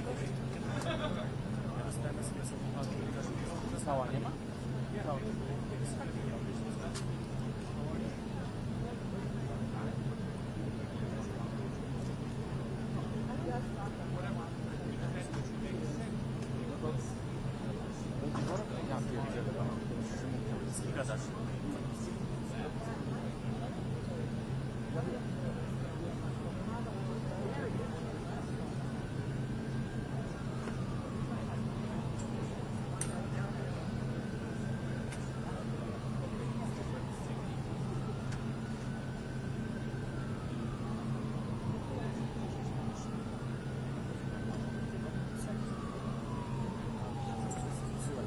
Stała nie ma? No.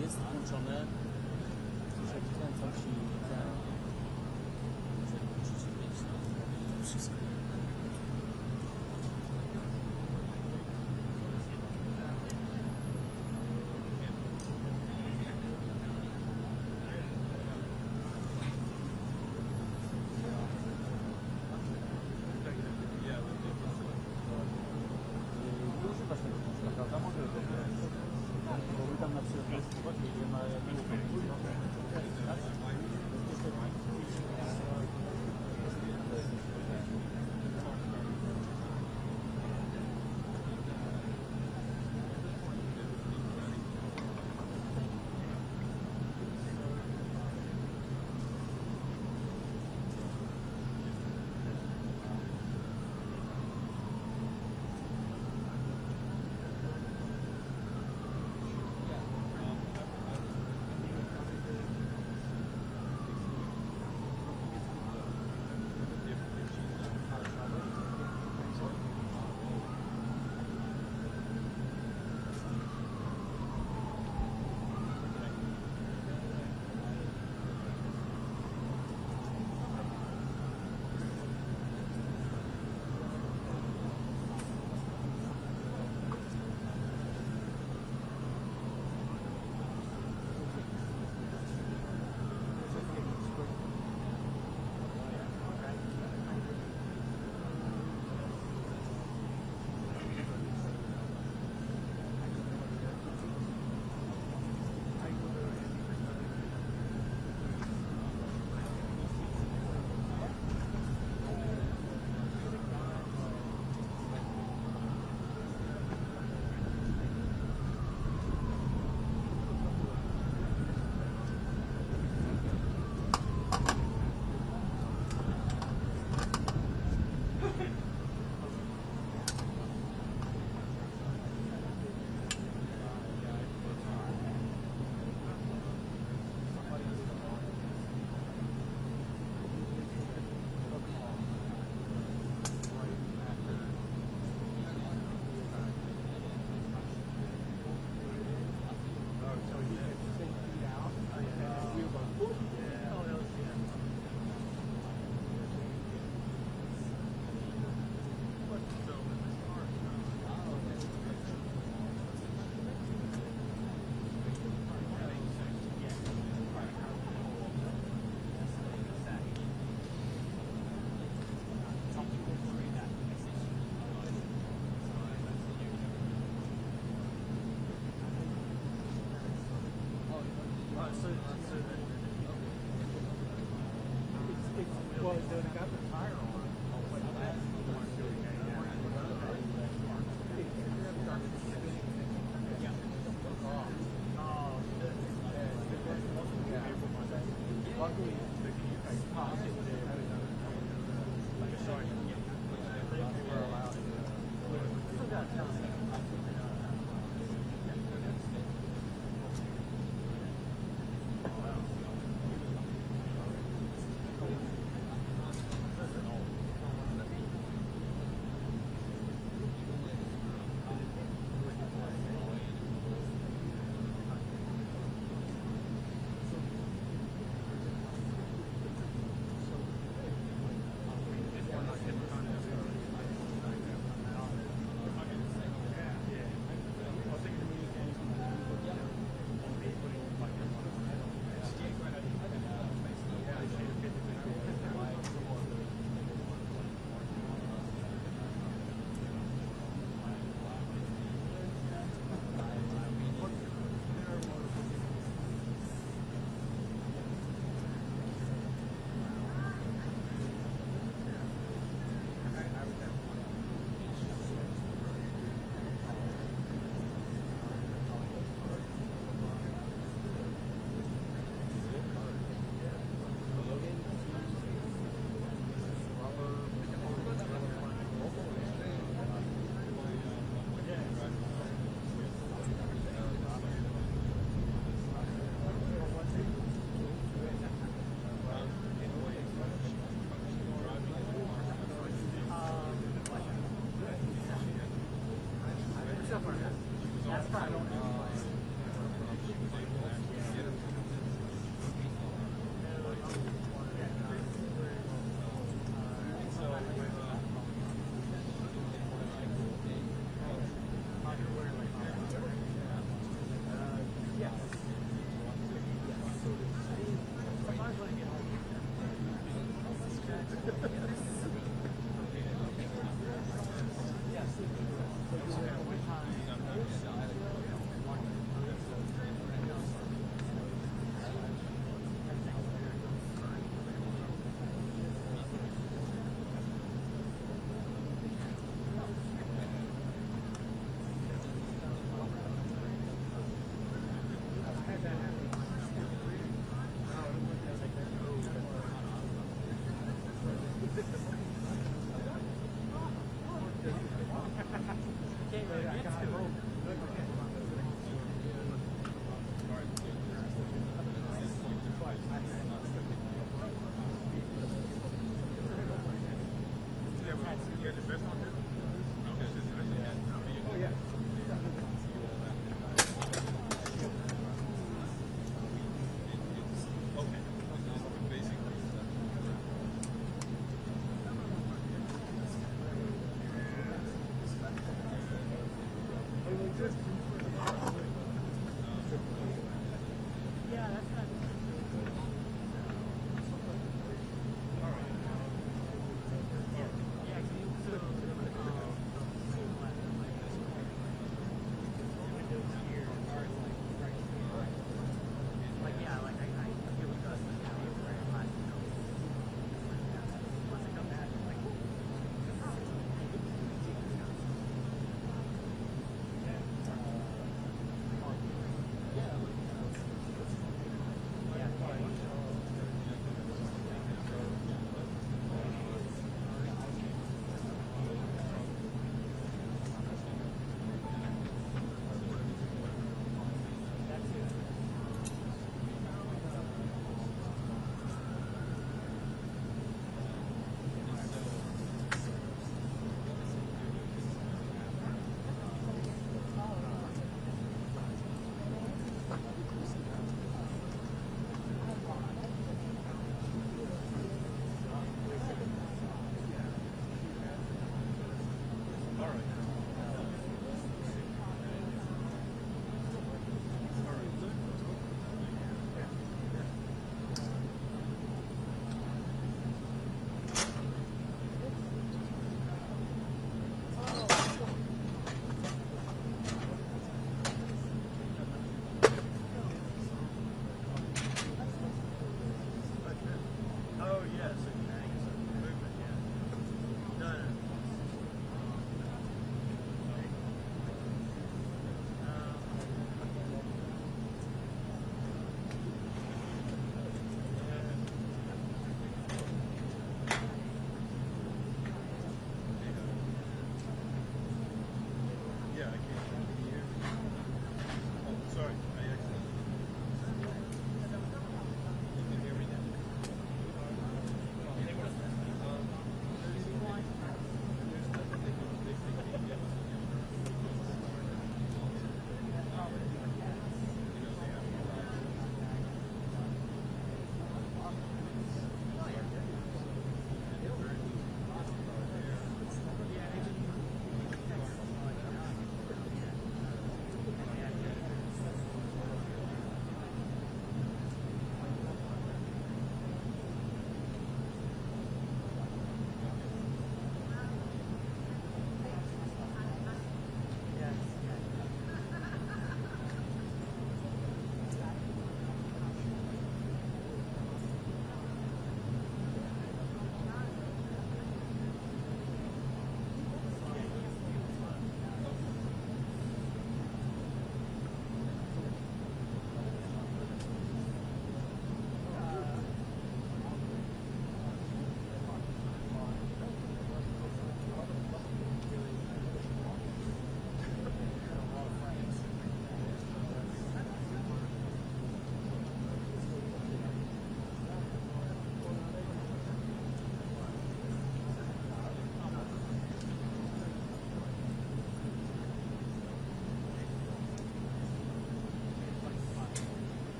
Jest włączone, że wkręcam się i wszystko.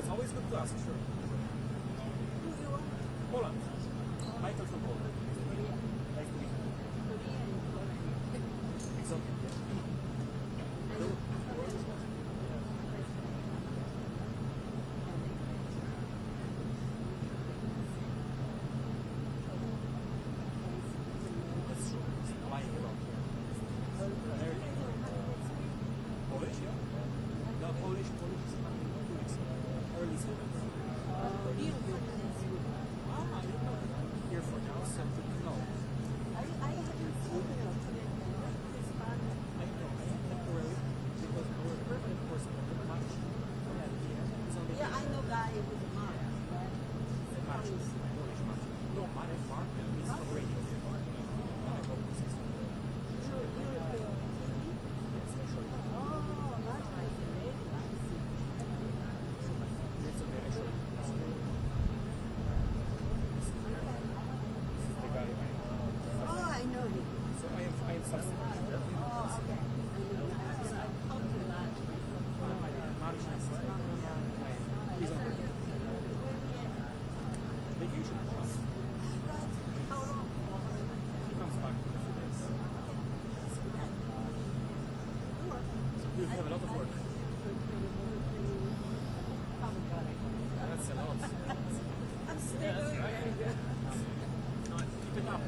But it's always good to ask, sure. Poland. Michael from Poland. Nice to meet you. It's okay. That's true. It's lying about here. American. Polish, yeah? No, Polish. Early 70s. Here for now, something. No. I know, temporarily, because our permanent person, March, yeah, I know guy with March. March. Polish March. No, Marek Mark is from radio. Marek Mark is I know him. So I am substitute. He's on vacation. How long? He comes back in a few days. So we have a lot of work. That's a lot. I'm still Keep it up.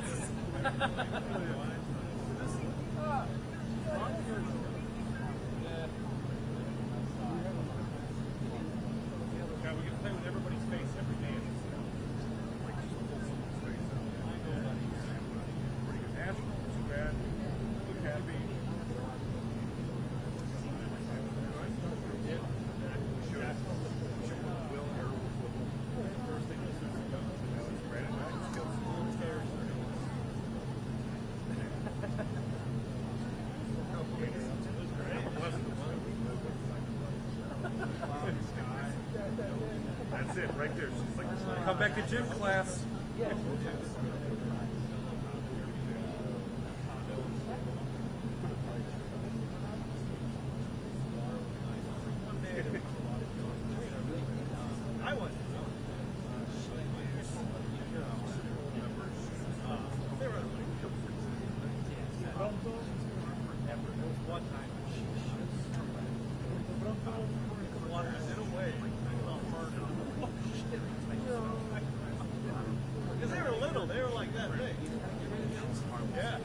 Yeah, we can play with everybody's face every day. And it's, like just pull someone's face out. I know that he's pretty good national, too bad. Look happy. That's it, right there. She's like, come back to gym class. I want one time. Because they were little, they were like that big. Yeah.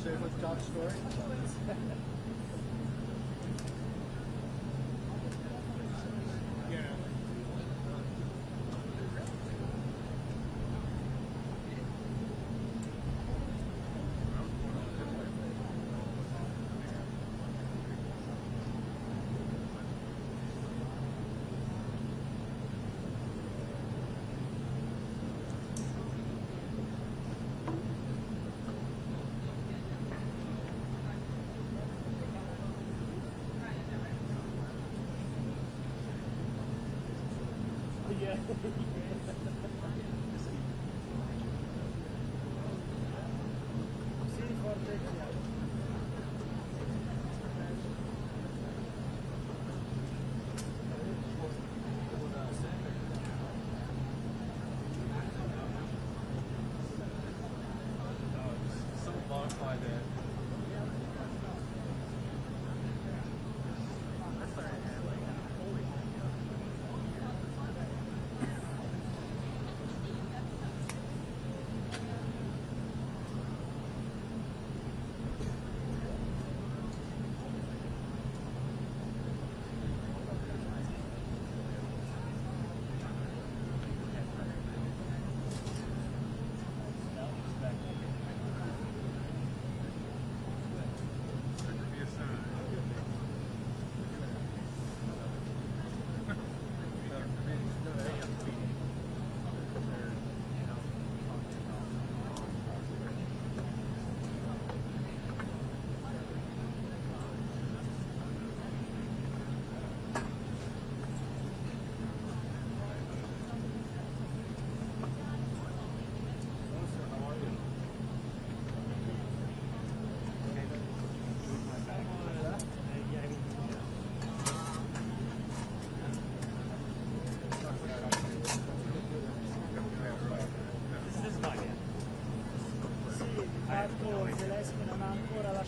Say what's Tom's story?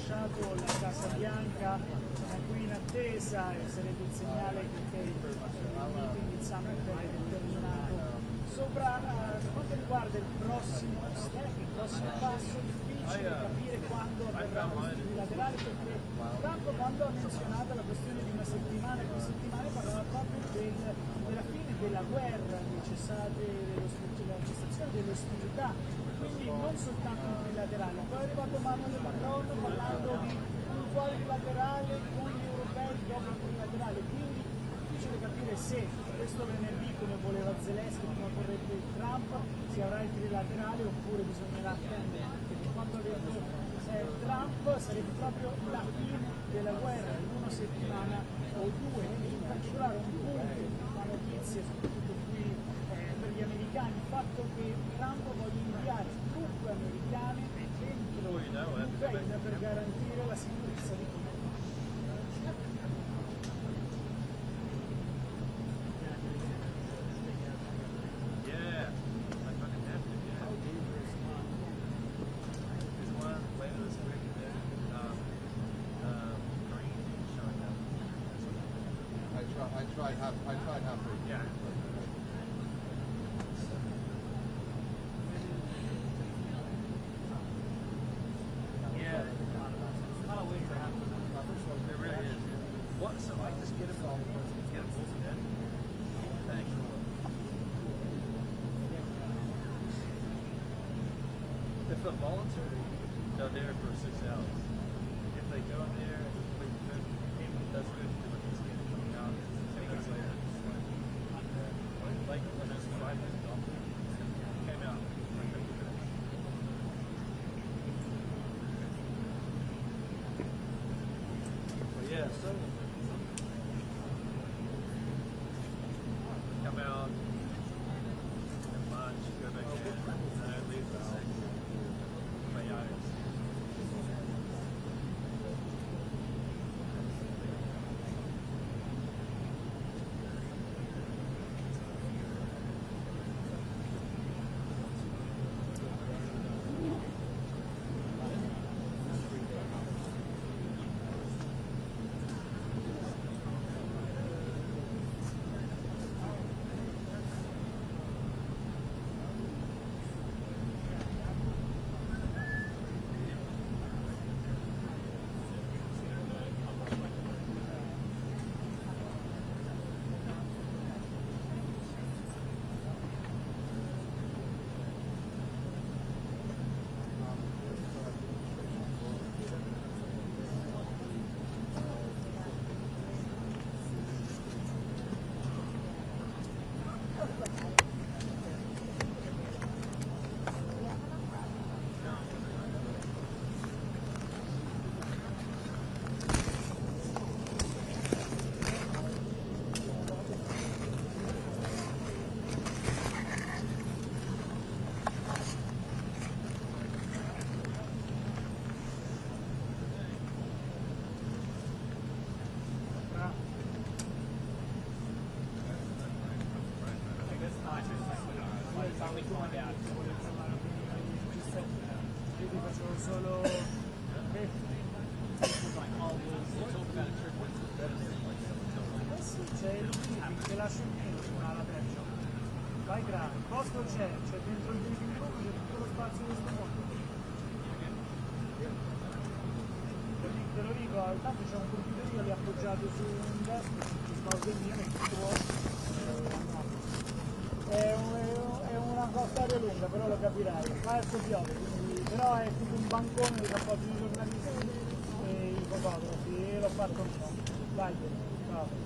lasciato la Casa Bianca, sono qui in attesa e sarebbe il segnale che il meeting, il summit è terminato. Sopra, per quanto riguarda il prossimo step, il prossimo passo, difficile capire quando avverrà un bilaterale, perché Trump, quando ha menzionato la questione di una settimana, 2 settimane, parlava proprio della fine della guerra, del cessate della cessazione delle ostilità, quindi non soltanto un bilaterale. Poi è arrivato Emmanuel Macron parlando di un quadrilaterale con gli europei dopo il bilaterale, quindi difficile capire se questo venerdì, come voleva Zelenskyy, come vorrebbe Trump, si avrà il trilaterale oppure bisognerà attendere, perché quando ha detto Trump sarebbe proprio la fine della guerra in una settimana o 2, e in particolare un punto, una notizia soprattutto qui per gli americani, il fatto che Trump voglia inviare truppe americane dentro l'Ucraina per garantire la sicurezza di tutti. I tried halfway. Yeah. Yeah. It's not a way to happen. It really is. What? So I just get it all. Get it full today. Thanks. If the voluntary, they're there for 6 hours. If they go in there and complete the food, that's good. It's coming out. Like when there's 5 minutes off, came out. But yeah, so come out and lunch, go back in, and then leave the house. But yeah, solo c'è il meeting, te lascio il meeting alla percia. Vai grave, il posto c'è dentro il meeting room, c'è tutto lo spazio di questo mondo. Te lo dico, intanto c'è un computerino lì appoggiato su un desk, ci svolge il mio, è una storia lunga, però lo capirai. Adesso piove, però è tipo un bancone dove appoggi i giornalisti e i fotografi, e l'ho fatto un po'. Vai, ciao.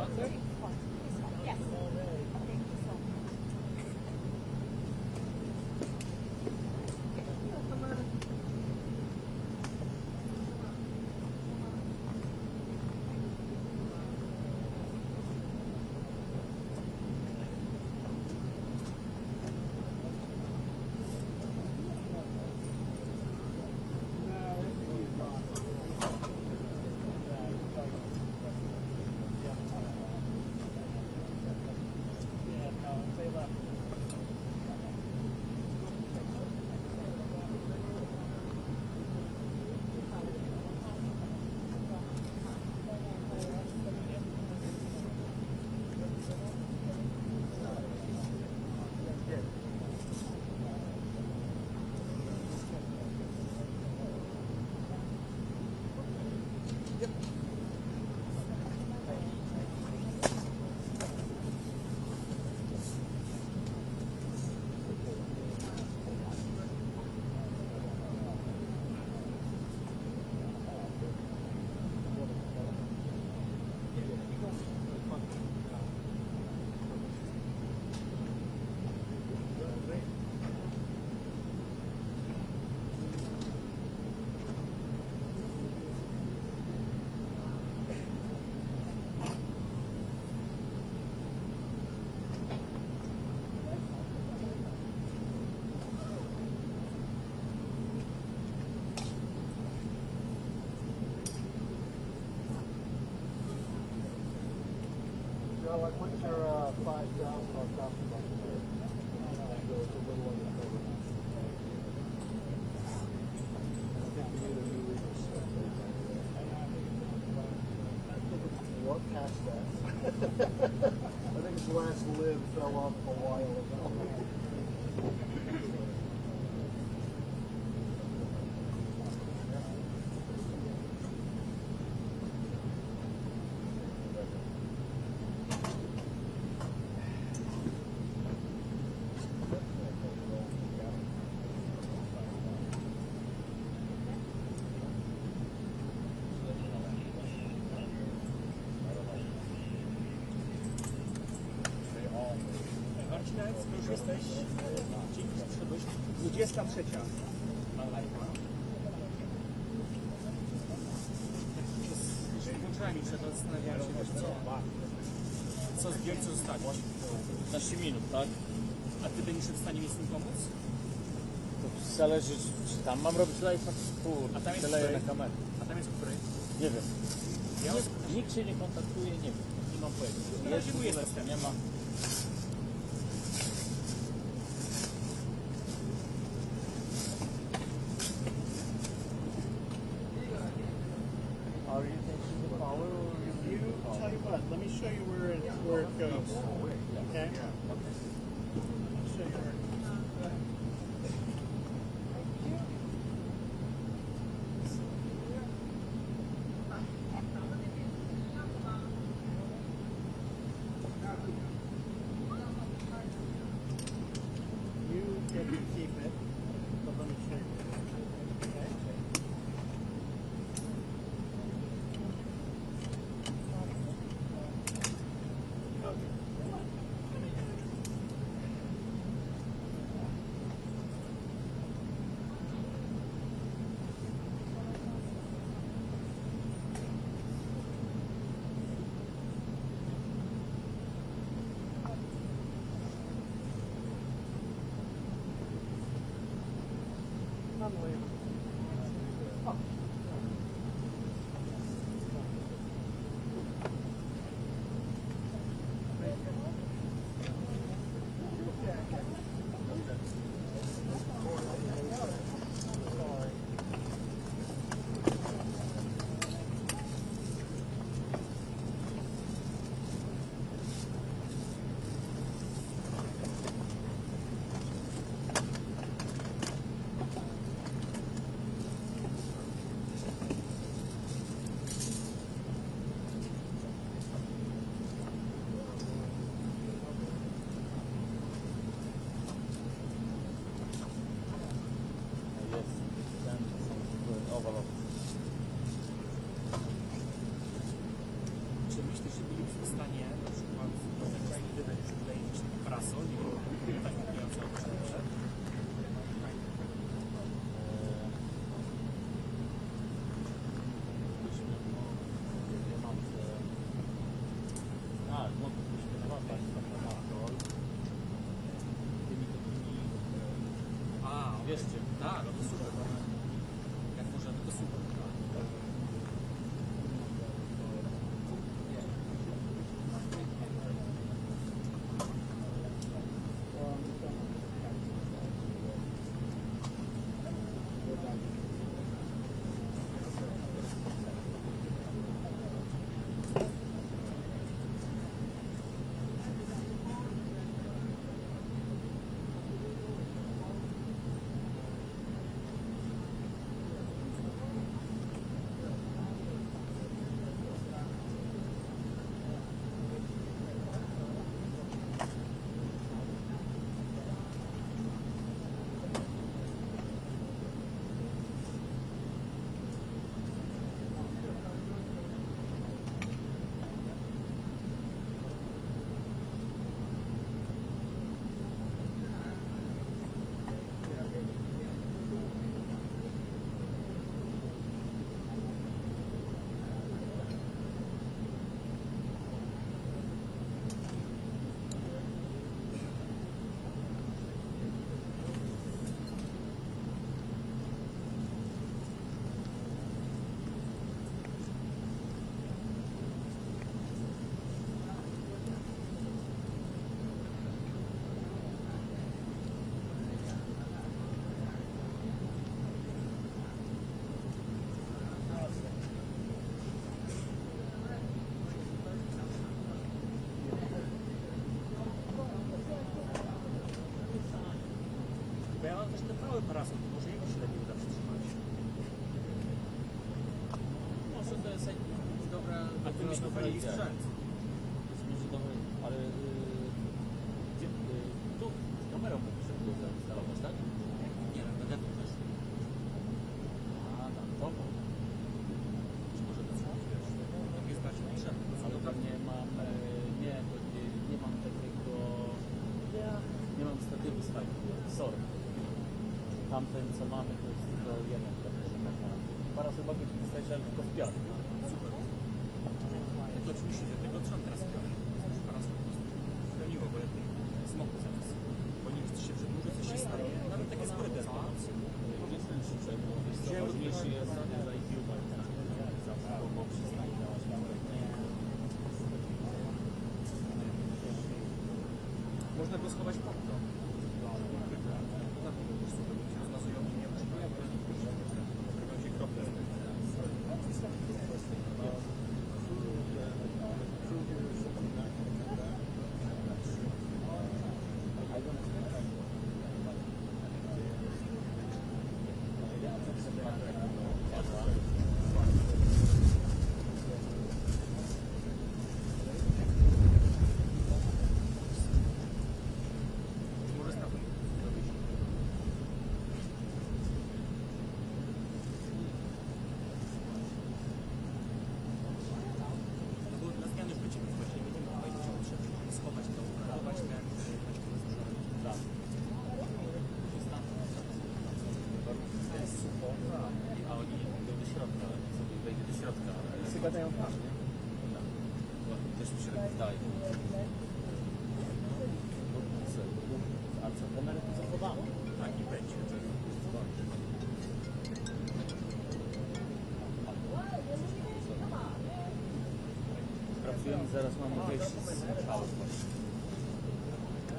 Yes. Like, what's your 5,000 on top of that? So it's a little undercover. I think we need a new legal structure. What past that? I think his last lid fell off a while ago. Już jesteś, dzięki, że przyszedłeś. 23. Włączyłem i przed zastanawiałem się, wiesz co zdjąć, co zostawić. 15 minut, tak? A ty będziesz w stanie mi z tym pomóc? To zależy, czy tam mam robić live, a tam jest na kamerę. A tam jest w której? Nie wiem. Nikt się nie kontaktuje, nie wiem. Nie mam pojęcia. Na Jest razie w ogóle, jestem. nie ma. Are you taking the power or You tell you what, let me show you where it goes. Okay? I'll show you where it goes. You get to keep it, but let me show you. Okay? Wierzcie. Tak, no to super. Jak możemy, to super. Bo ja mam też ten mały parasol, może jego się lepiej uda przytrzymać. Może to jest dobra... A ty byś kupili sprzęt. To jest dobry, ale... Gdzie? Tu, kamerą mógłbyś go zainstalować, tak? Nie wiem, będę tu też. A, tam, to. Czy może to coś, wiesz, jak jest bardziej potrzebne. Ale tam nie mam, nie mam takiego... Nie mam statywu z fajki, sorry. Tamten, co mamy, to jest tylko jeden. Parasol mogę ci wystać, ale tylko w piątek. Super. To oczywiście, że tego trzeba teraz piątek. Parasol po prostu pełniło, bo lepiej smoku zaraz. Bo nie wiesz, co się przedłuży, co się stanie. Nawet takie spory dezbalans. Jestem szybciej, bo ważniejszy jest za ich piłkę. Bo przestaje działać. Można go schować pod to. Gadają tam, nie? Też mi się wydaje. A co, kamerę tu zachowamy? Tak i będzie. Pracujemy, zaraz mamy wyjść z Michałem właśnie.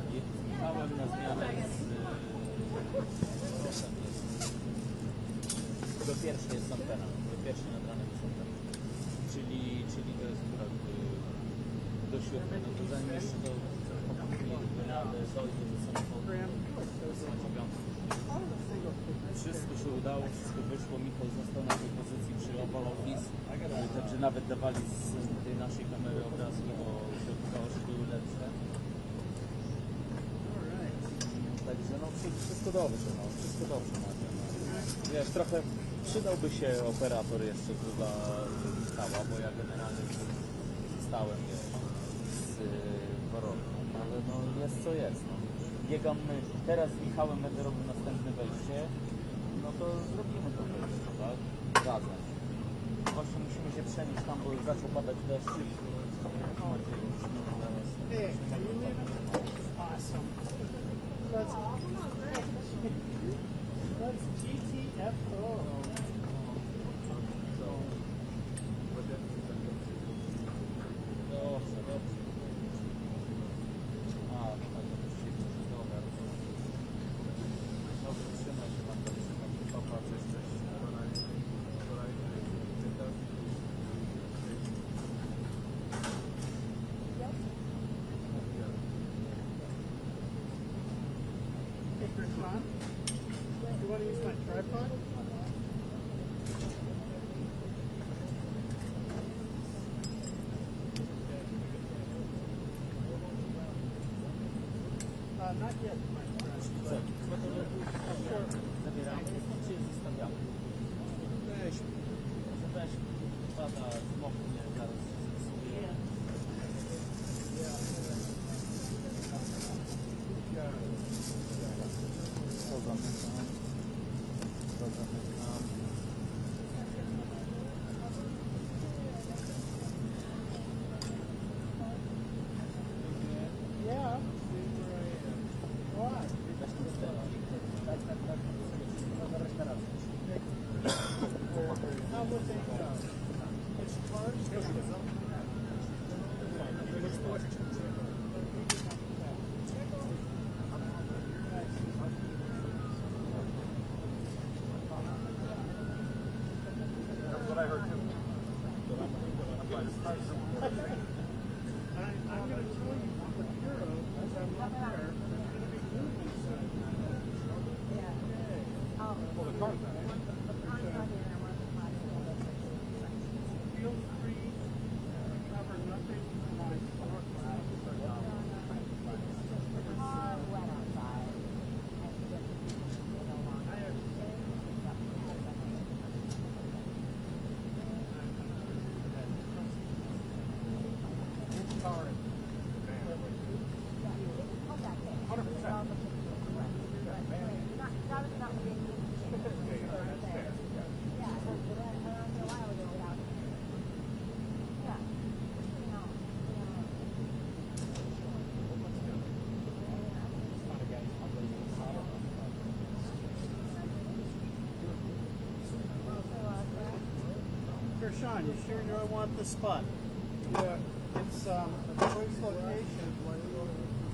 Z Michałem na zmianę do pierwszej jest Santana. Do pierwszej nad ranem jest Santana. Czyli to jest akurat do 7, no to zanim jeszcze to dojdzie do samochodu, wszystko się udało, wszystko wyszło, Michał został na tej pozycji, przyjmował opis, także nawet dawali z tej naszej kamery obrazki, bo się okazało, że były lepsze. Także no wszystko dobrze, no, wszystko dobrze macie. Wiesz, trochę przydałby się operator jeszcze dla Michała, bo ja generalnie zostałem z chorobą, ale no jest co jest. No. Biegam, teraz z Michałem będę robił następne wejście, no to zrobimy to wejście, tak? Razem. Właśnie musimy się przenieść tam, bo zaczął padać deszcz. What's GTFO? You want to use my tripod? Not yet, my friend. Sure. Yeah. Why? How would they go? It's That's what I heard too. I'm going to tell you the Bureau, as I'm not there, there's going to be movements soon. Well, the car's not in. Feel free to cover nothing from my Sean, you sure you don't want the spot? Yeah, it's a choice location.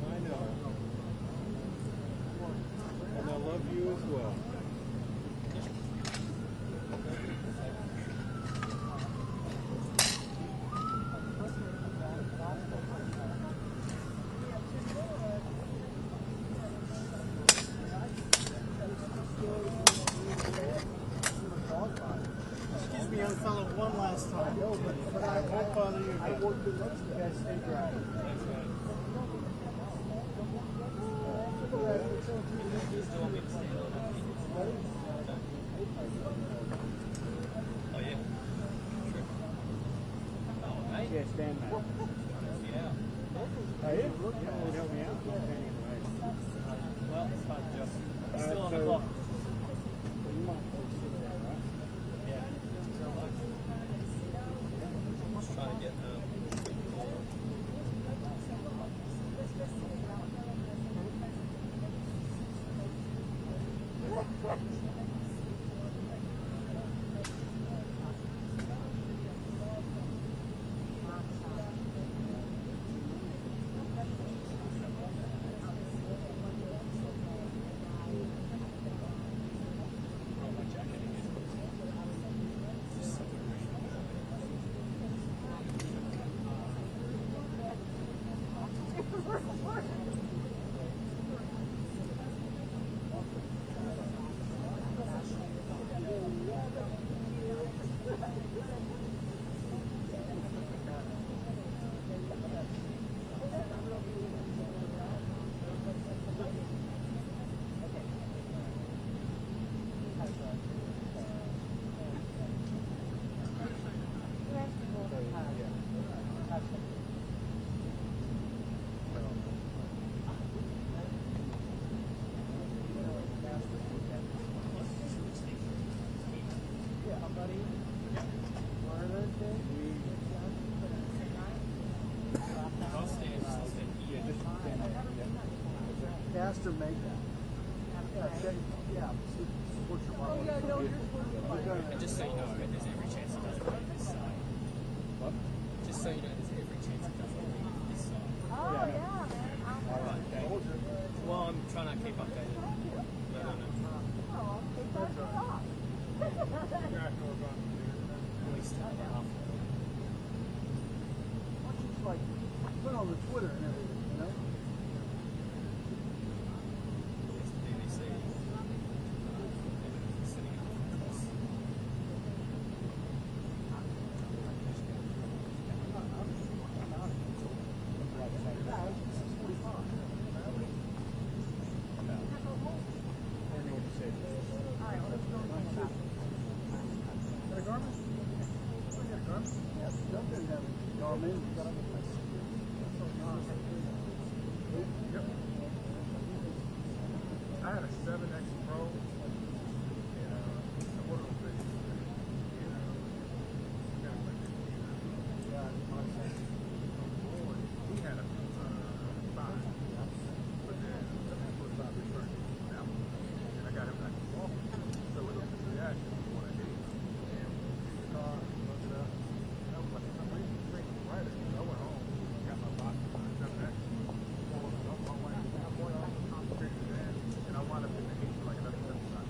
I know. And I love you as well. Excuse me, young fellow, one last time. But I won't bother you again. You guys stay dry. Oh, yeah. Sure. Oh, right? Yeah, stand there. Yeah. Are you? You would help me out. Well, it's fine, Joe. It's still on the clock. You might sit there, right? Yeah. Just trying to get Cast or make that? And just so you know, there's every chance it doesn't leave this side. What? Just so you know, there's every chance it doesn't leave this side. Oh, yeah, man. Alright, okay. Well, I'm trying to keep updated. But I don't know. Oh, they got it off. At least half. It's like, put on the Twitter and everything, you know? It's the BBC. Sitting up for us. I had a 7X Pro. What was it? He had a 5. But then that was about returning that one. And I got him back to walk. So it was a reaction to what I did. And the car, looked it up. That was like some reason writer. I went home, got my box, 7X. My wife, and I wound up in the heat for like another 75 bucks.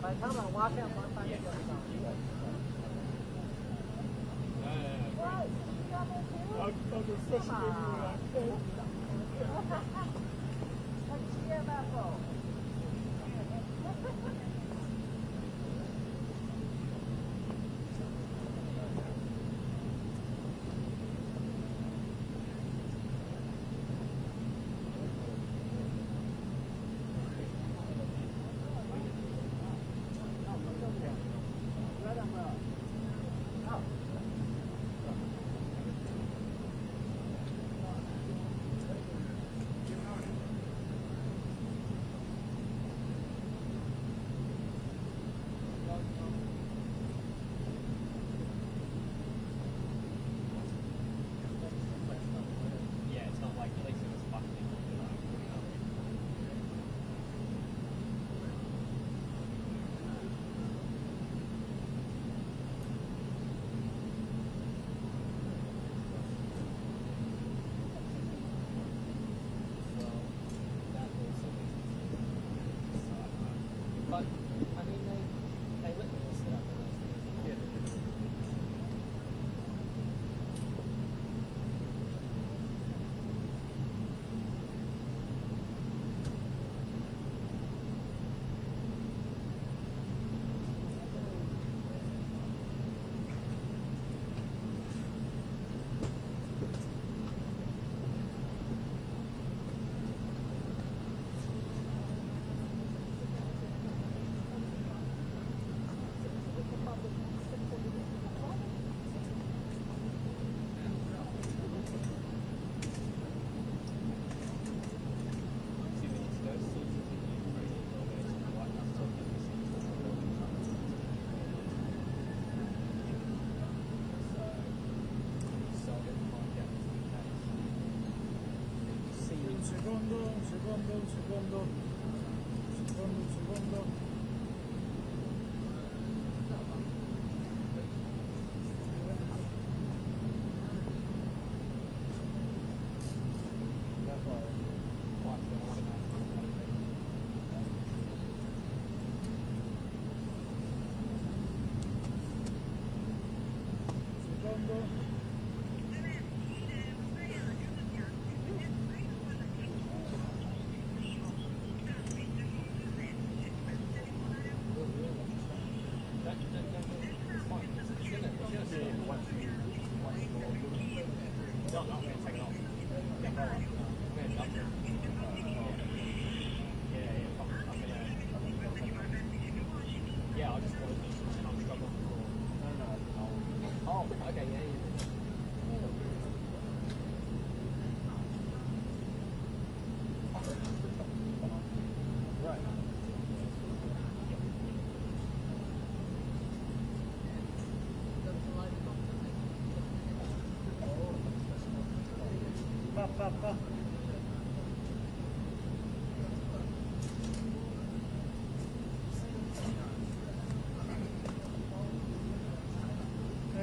By the time I walk out, my phone is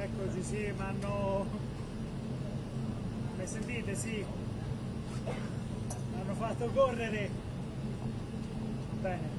Eccoci, sì, ma hanno... Mi sentite? Sì. Hanno fatto correre. Bene.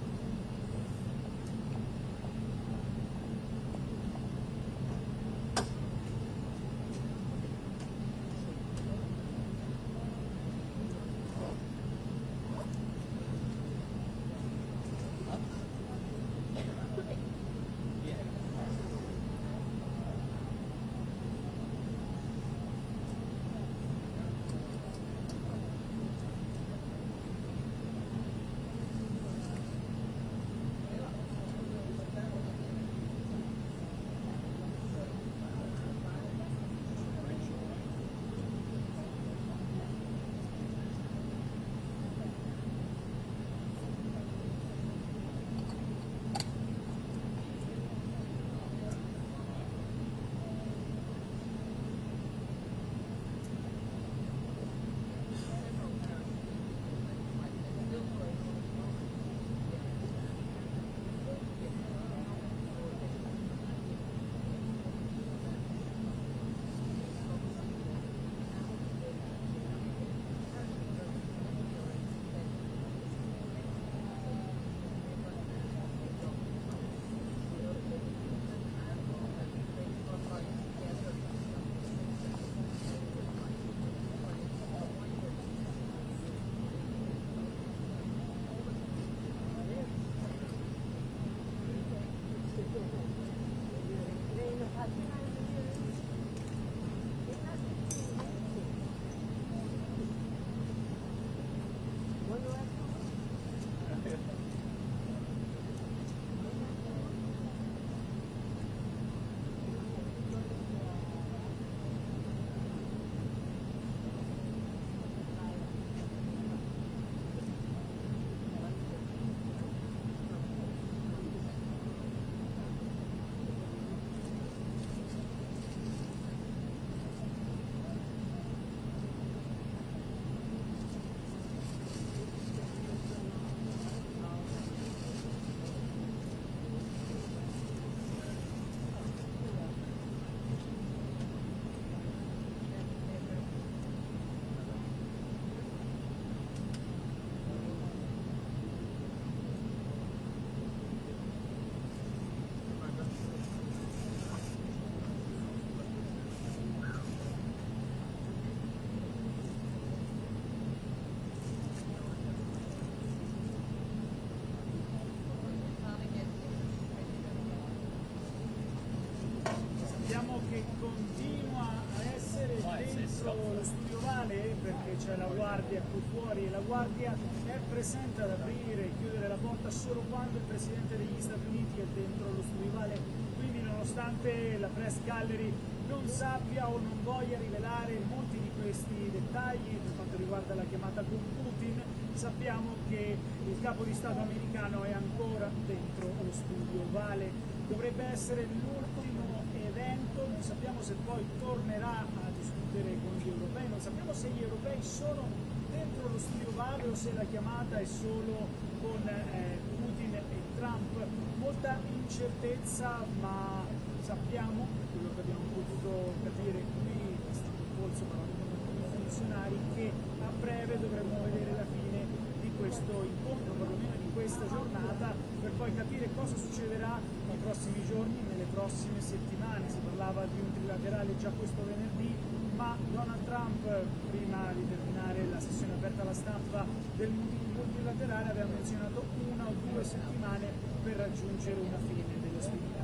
C'è la guardia qui fuori e la guardia è presente ad aprire e chiudere la porta solo quando il Presidente degli Stati Uniti è dentro lo stivale, quindi nonostante la press gallery non sappia o non voglia rivelare molti di questi dettagli per quanto riguarda la chiamata con Putin, sappiamo che il capo di Stato americano è ancora dentro lo studio ovale. Dovrebbe essere l'ultimo evento, non sappiamo se poi tornerà a discutere con gli europei, non sappiamo se gli europei sono dentro lo studio Vale o se la chiamata è solo con Putin e Trump. Molta incertezza, ma sappiamo, quello che abbiamo potuto capire qui, è stato in corso parlando con alcuni funzionari, che a breve dovremmo vedere la fine di questo incontro, perlomeno di questa giornata, per poi capire cosa succederà nei prossimi giorni, nelle prossime settimane. Si parlava di un trilaterale già questo venerdì, ma Donald Trump, prima di terminare la sessione aperta alla stampa del multilaterale, aveva menzionato 1 o 2 settimane per raggiungere una fine delle ostilità.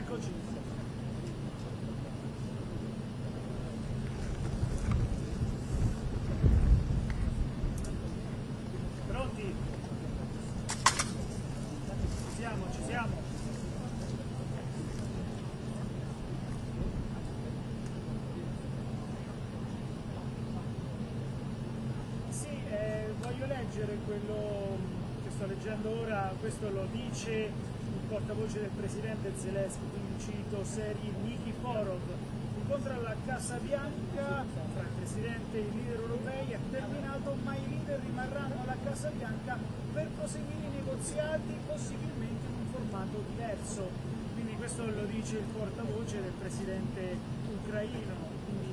Eccoci. Pronti? Ci siamo. Sì, voglio leggere quello che sto leggendo ora, questo lo dice il portavoce del presidente Zelenskyy, quindi cito seri Nikiforov. Incontra alla Casa Bianca tra il presidente e i leader europei è terminato, ma i leader rimarranno alla Casa Bianca per proseguire i negoziati, possibilmente in un formato diverso. Quindi questo lo dice il portavoce del presidente ucraino. Quindi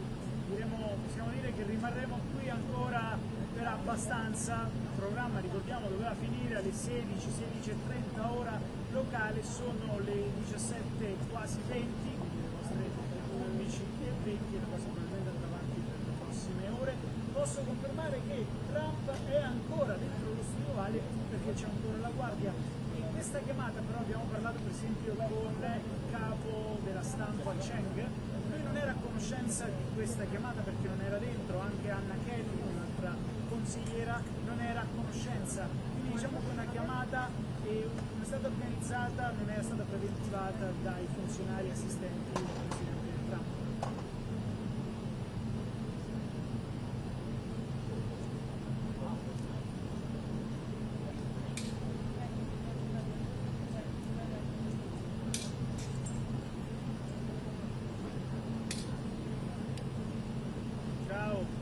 possiamo dire che rimarremo qui ancora per abbastanza. Il programma, ricordiamo, doveva finire alle 16, 16:30 ora locale, sono le 17 quasi 20, quindi le nostre 11:20, la cosa probabilmente andrà avanti per le prossime ore. Posso confermare che Trump è ancora dentro lo studio Ovale perché c'è ancora la guardia. In questa chiamata però abbiamo parlato per esempio con il capo della stampa Cheng. Lui non era a conoscenza di questa chiamata perché non era dentro, anche Anna Kelly, un'altra consigliera, non era a conoscenza. Quindi diciamo che una chiamata non è stata organizzata, non era stata preventivata dai funzionari assistenti del presidente Trump. Ciao.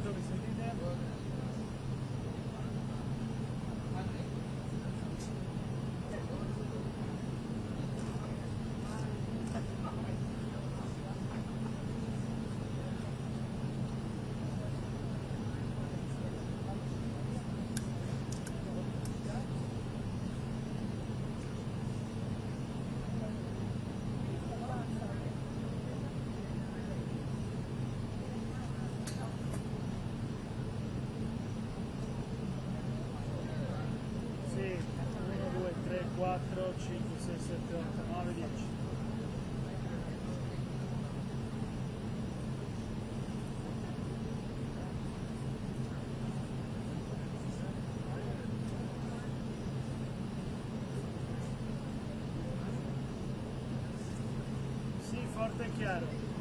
Pronto, mi sentite? Sì, 1, 2, 3, 4, 5, 6, 7, 8, 9, 10. Sì, forte e chiaro.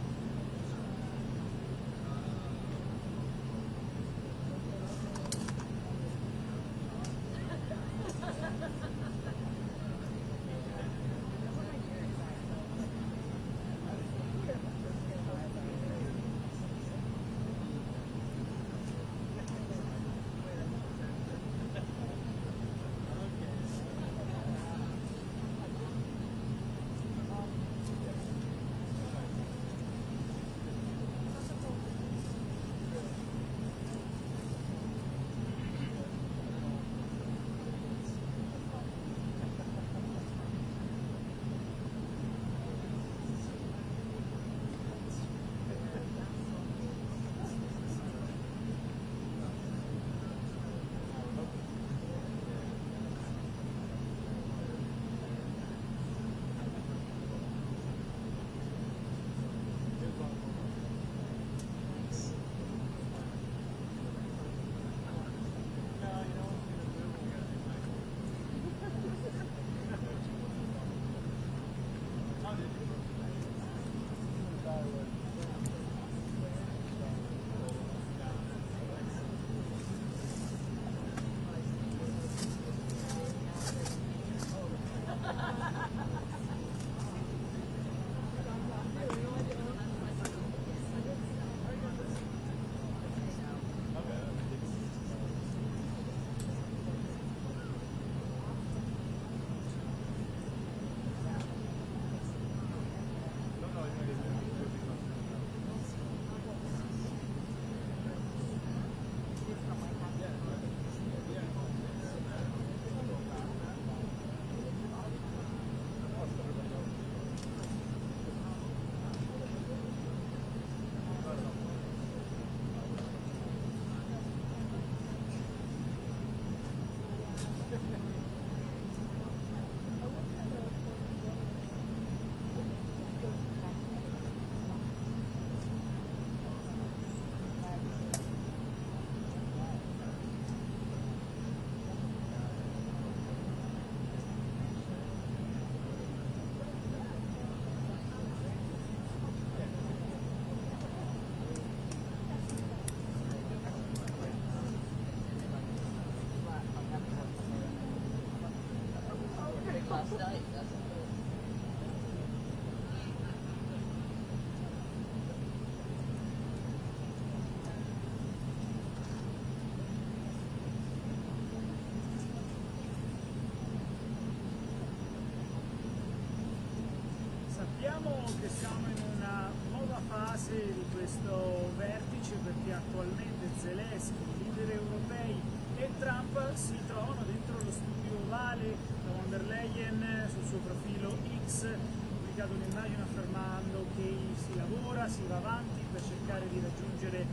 Sappiamo che siamo in una nuova fase di questo vertice perché attualmente Zelenskyy, i leader europei e Trump si trovano dentro lo studio ovale. La von der Leyen sul suo profilo X ha pubblicato un'immagine affermando che si lavora, si va avanti per cercare di raggiungere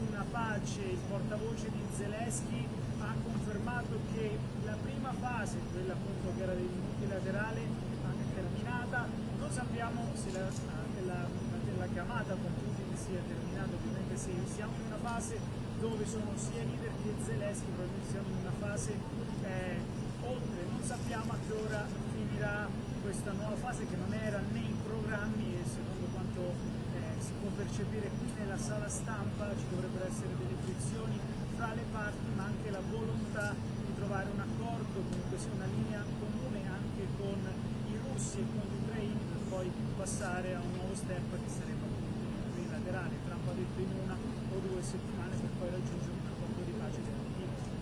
una pace. Il portavoce di Zelenskyy ha confermato che la prima fase, quella appunto che era del multilaterale, è terminata. Non sappiamo se la chiamata con Putin sia terminata, ovviamente se siamo in una fase dove sono sia i leader che Zelenskyy, probabilmente siamo in una fase oltre, non sappiamo a che ora finirà questa nuova fase che non era nei programmi e secondo quanto si può percepire qui nella sala stampa ci dovrebbero essere delle frizioni fra le parti, ma anche la volontà di trovare un accordo, comunque sia una linea comune anche con i russi e con gli ucraini per poi passare a un nuovo step che sarebbe appunto unilaterale. Trump ha detto in 1 o 2 settimane per poi raggiungere un accordo di pace definitivo.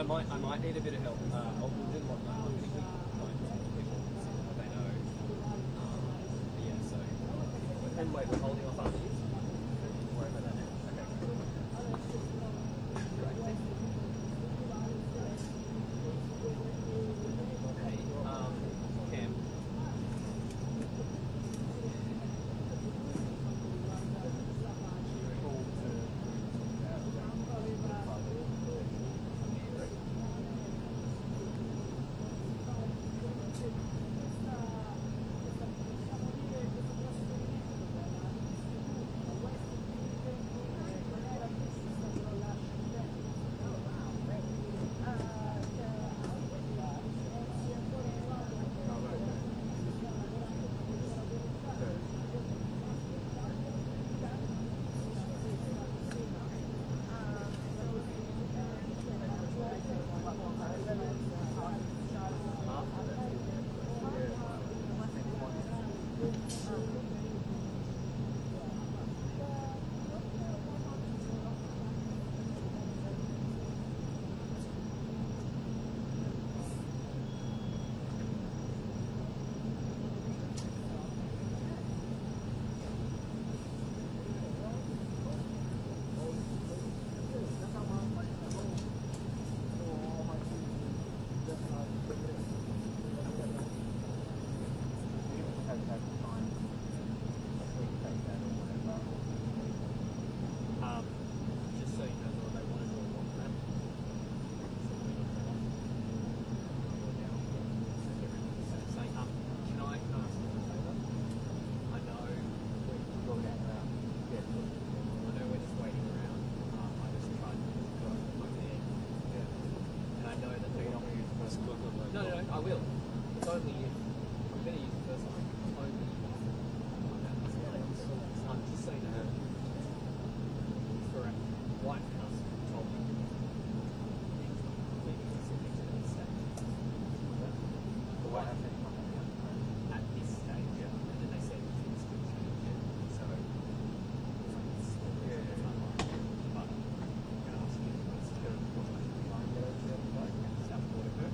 I might need a bit of help. I'll do what I'm going to find people that they know. Yeah, so. And wait, we're holding off after this? Don't worry about that now. Okay. Great, thank you. Hey, Cam. Just so you know what they want to do on that. Say, can I ask you a favour? I know we've got around. Yeah. I know we're just waiting around. I just tried to go my thing. Yeah. And I know that they don't use the first book. No, I will. It's only if I'm going to use the first one. Only I'm just saying that for a White House told me maybe specific to this stage. The White House at this stage, and then they said it's good to so it's unlikely. But I'm going to ask you what's the South Border.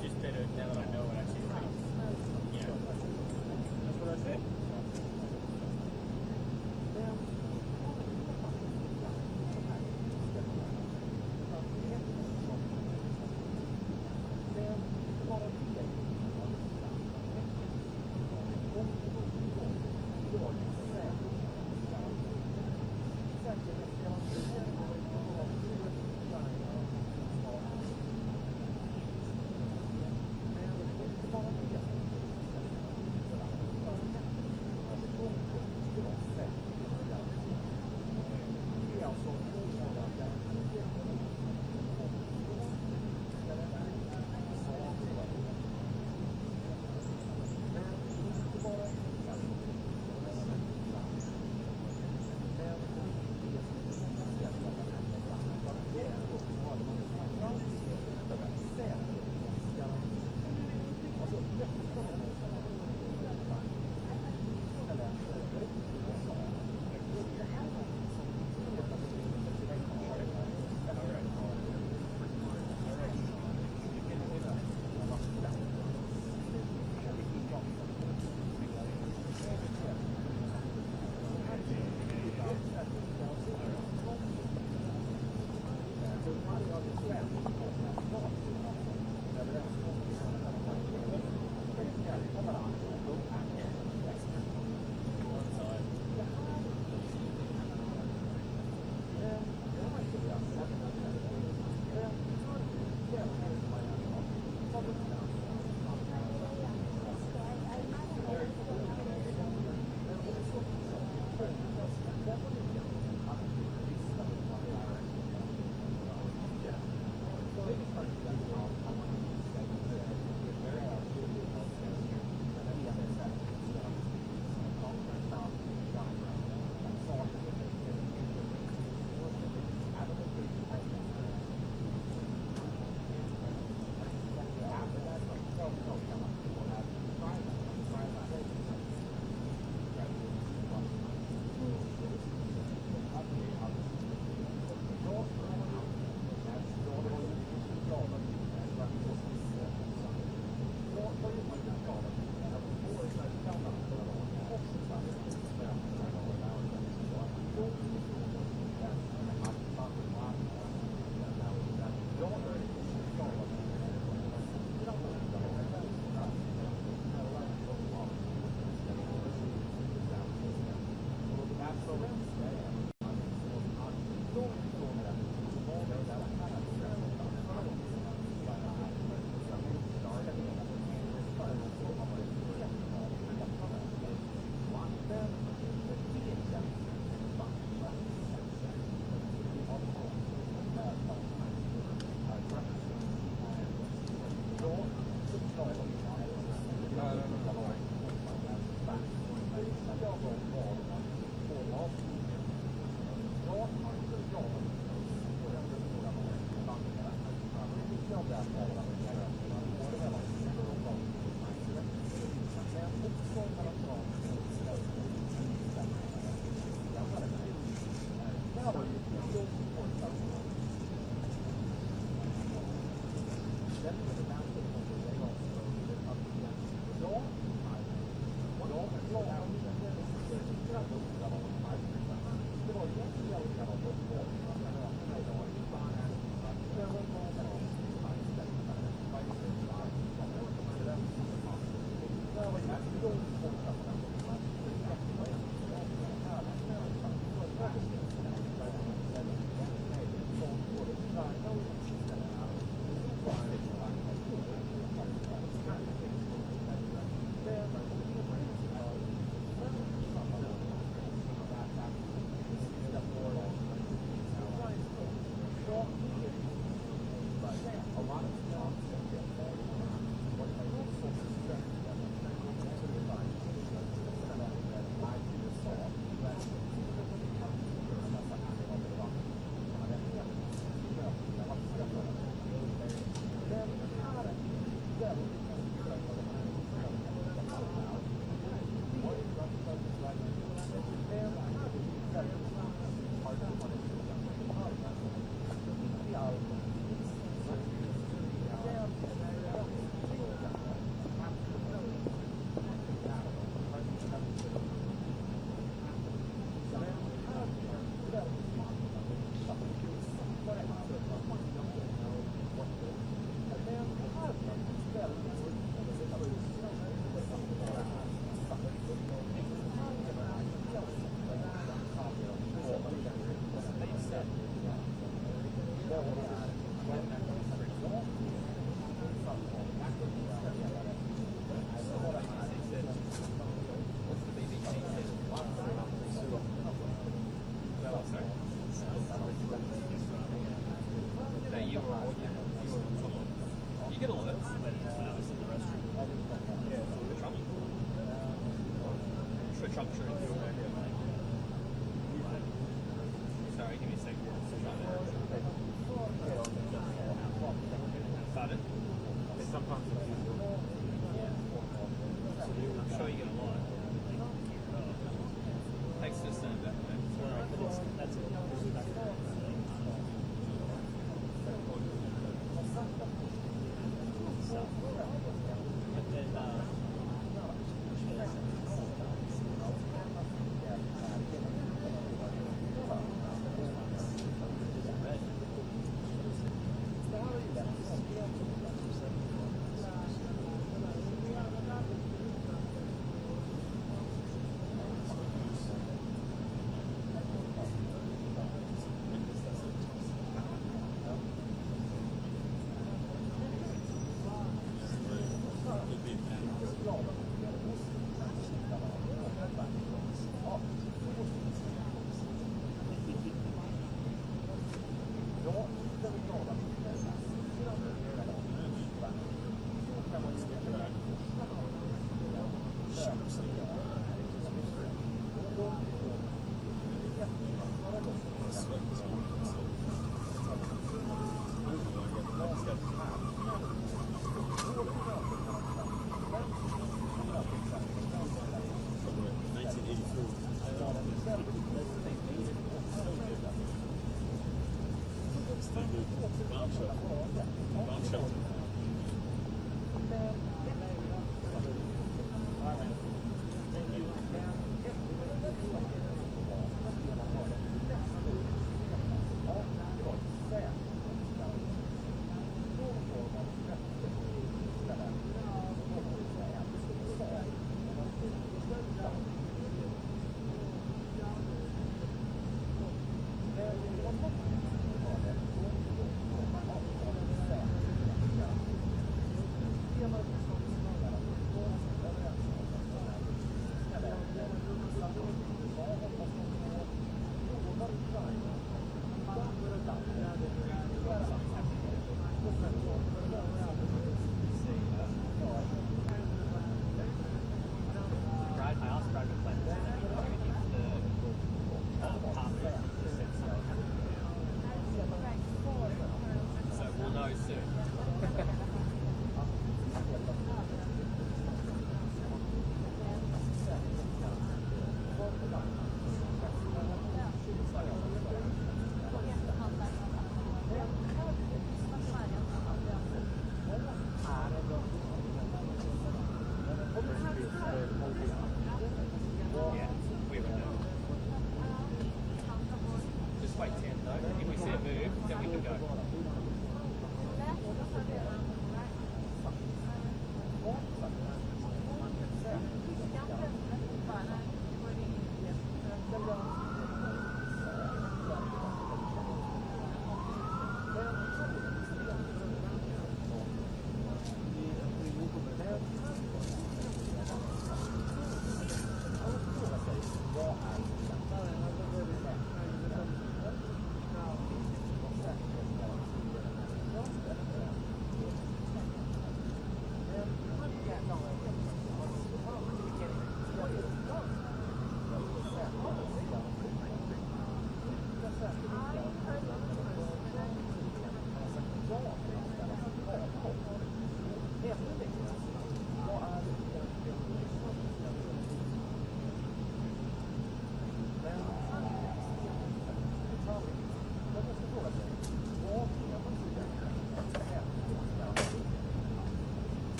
It's just better now that I know what actually happens. Yeah. That's what I said. a Trump shirt if you were there. Sorry, give me a second. Pardon? Sometimes I'm sure you get a lot. Thanks for saying that. That's it.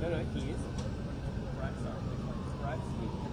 No, he is. Perhaps he can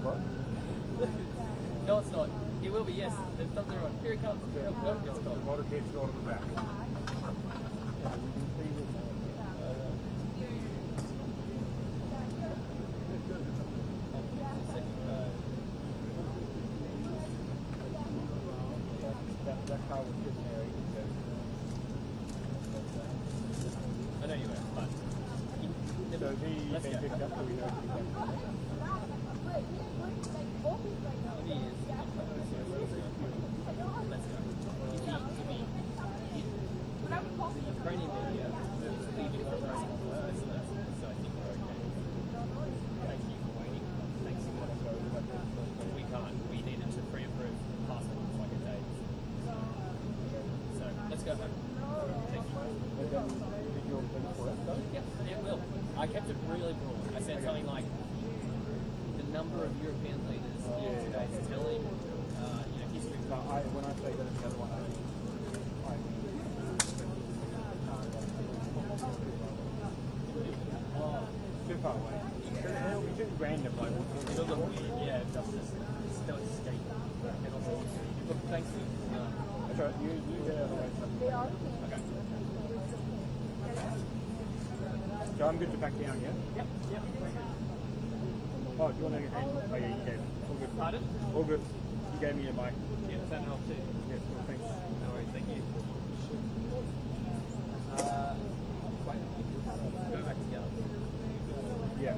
card. No, it's not. It will be, yes. There's something wrong. Here it comes. Here it comes. It's gone. Motorcade's going to the back. That car was getting there. I know you were, but So he picked up so we know what he Ukrainian media is leaving the press conference, so I think we're okay. Thank you for waiting. Thanks for letting go. We can't. We needed to pre-approve passports like a day. So let's go home. Thank you. Yeah, it will. I kept it really broad. I said something like the number of European leaders here today is telling history. When I say that in the other one, I mean too far away. random, like it doesn't really, yeah, it doesn't still escape. Thank you. That's right. You get out of the way. Okay. So I'm good to back down, yeah? Yep. Oh, do you want to get oh yeah, you gave it. All good. Pardon? All good. You gave me your mic. Yeah, does that help too? Yeah, cool, thanks. No worries, thank you. Go back together. Yeah.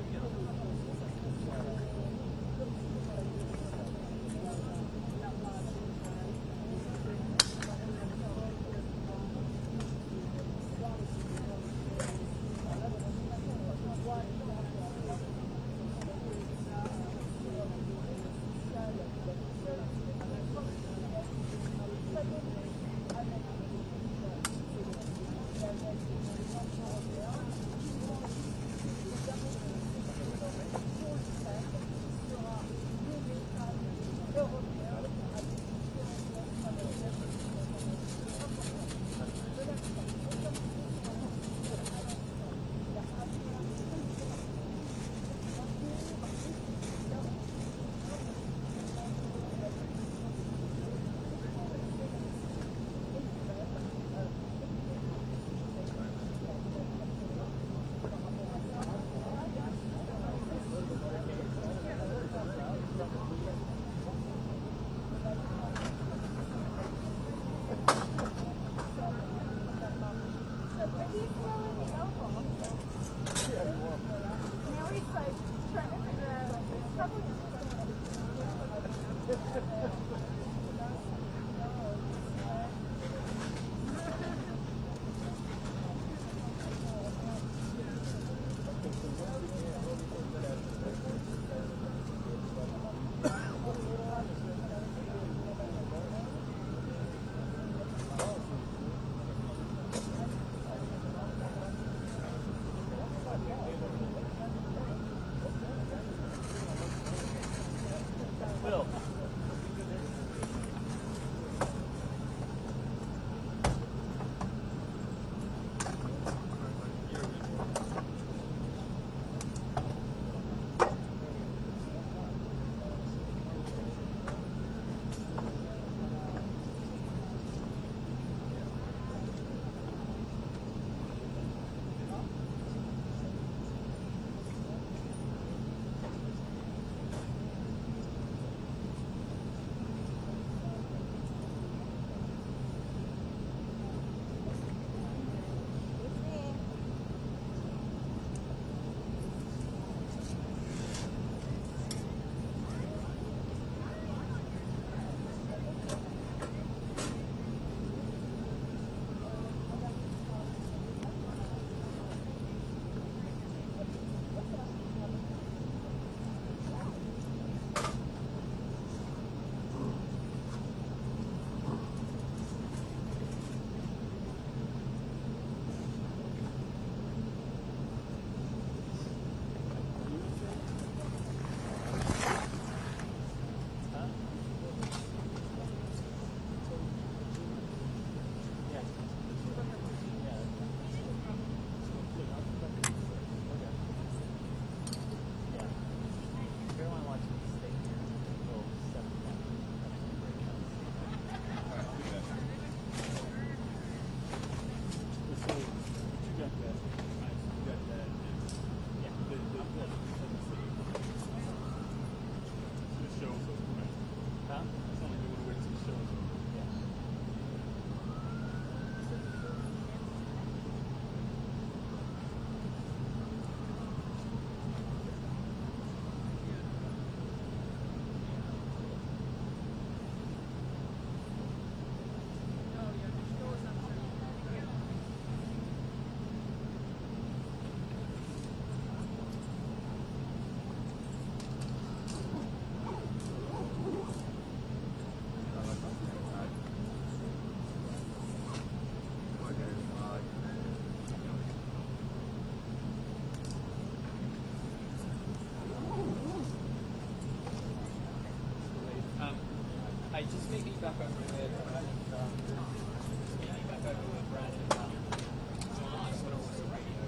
Just maybe back over with back over with Brandon. Sort of was the radio.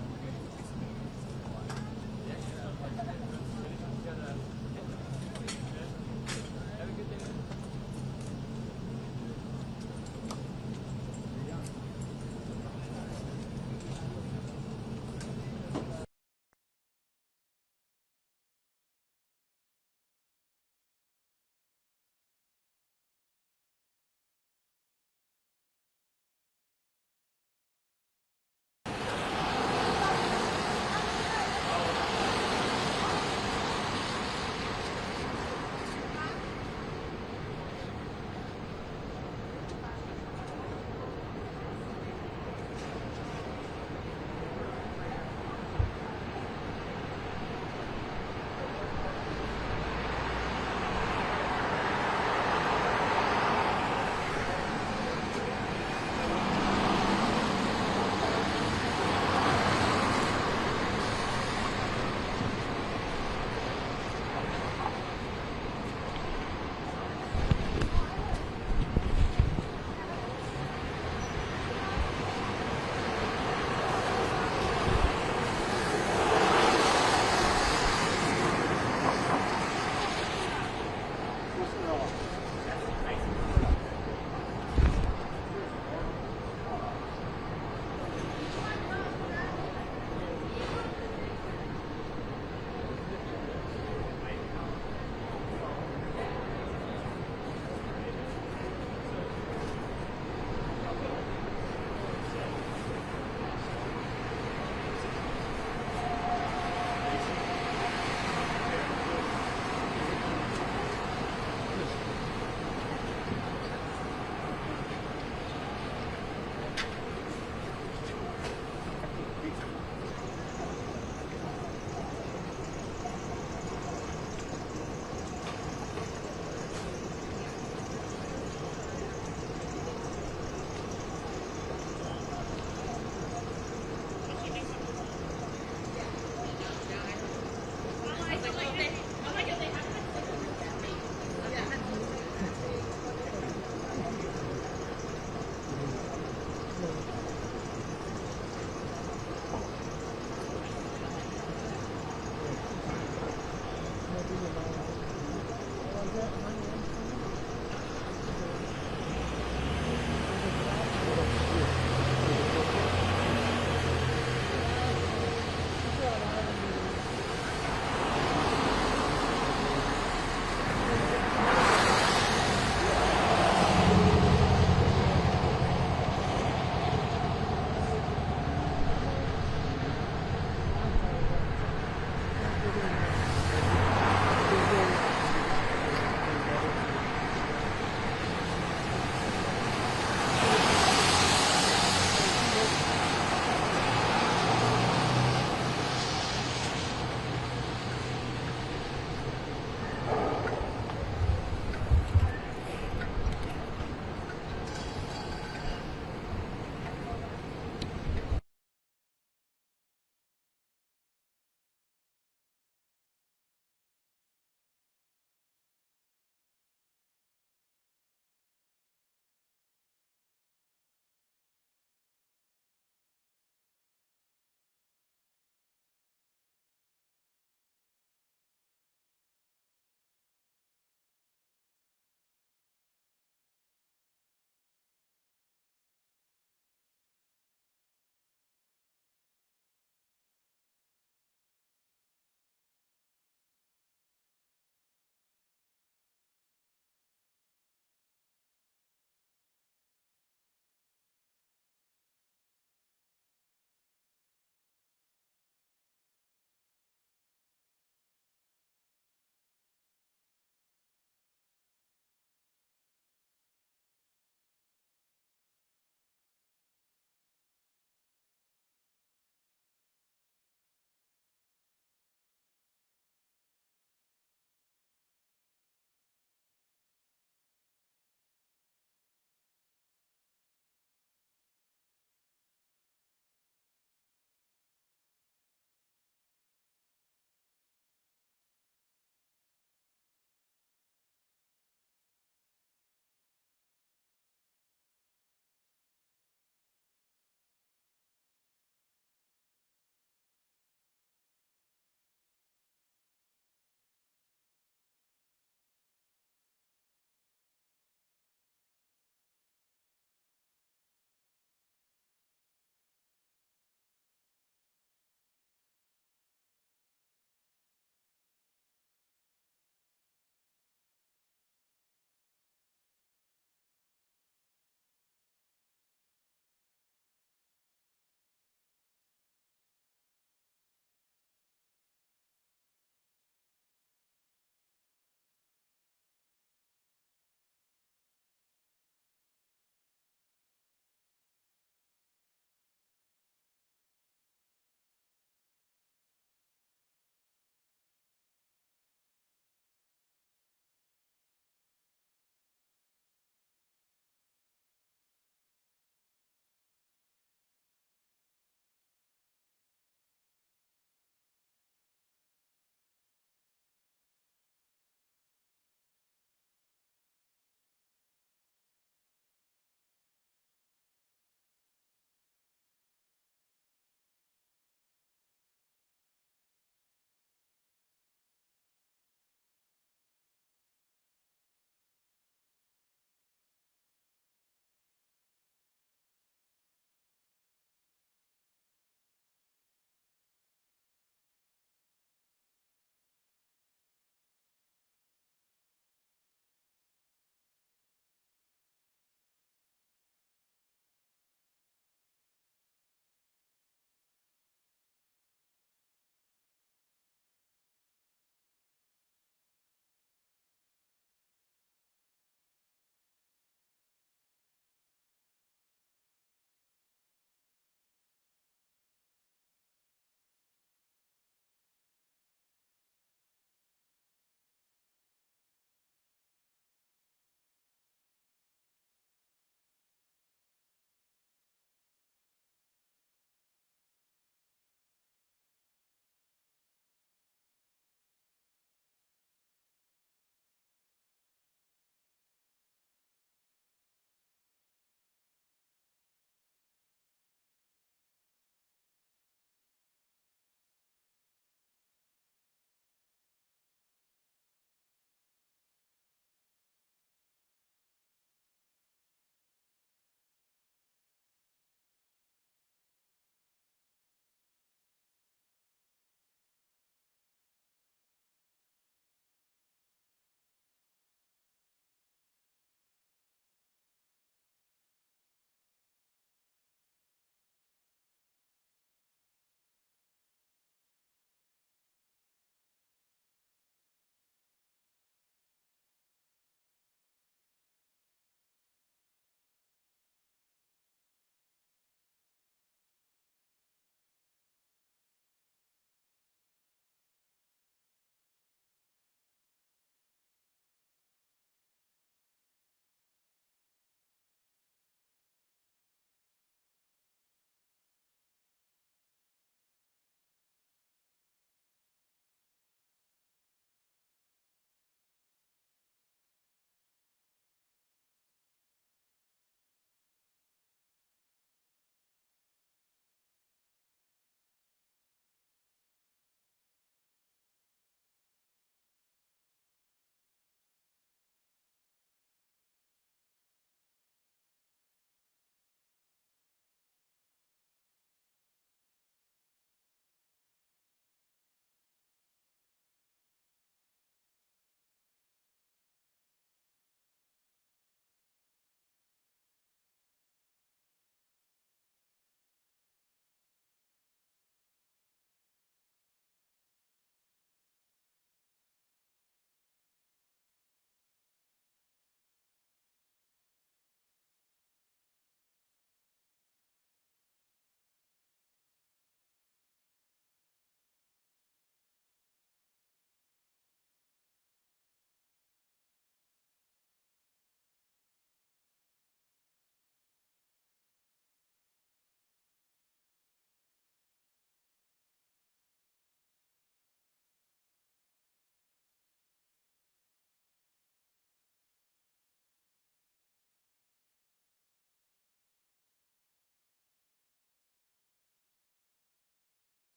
that?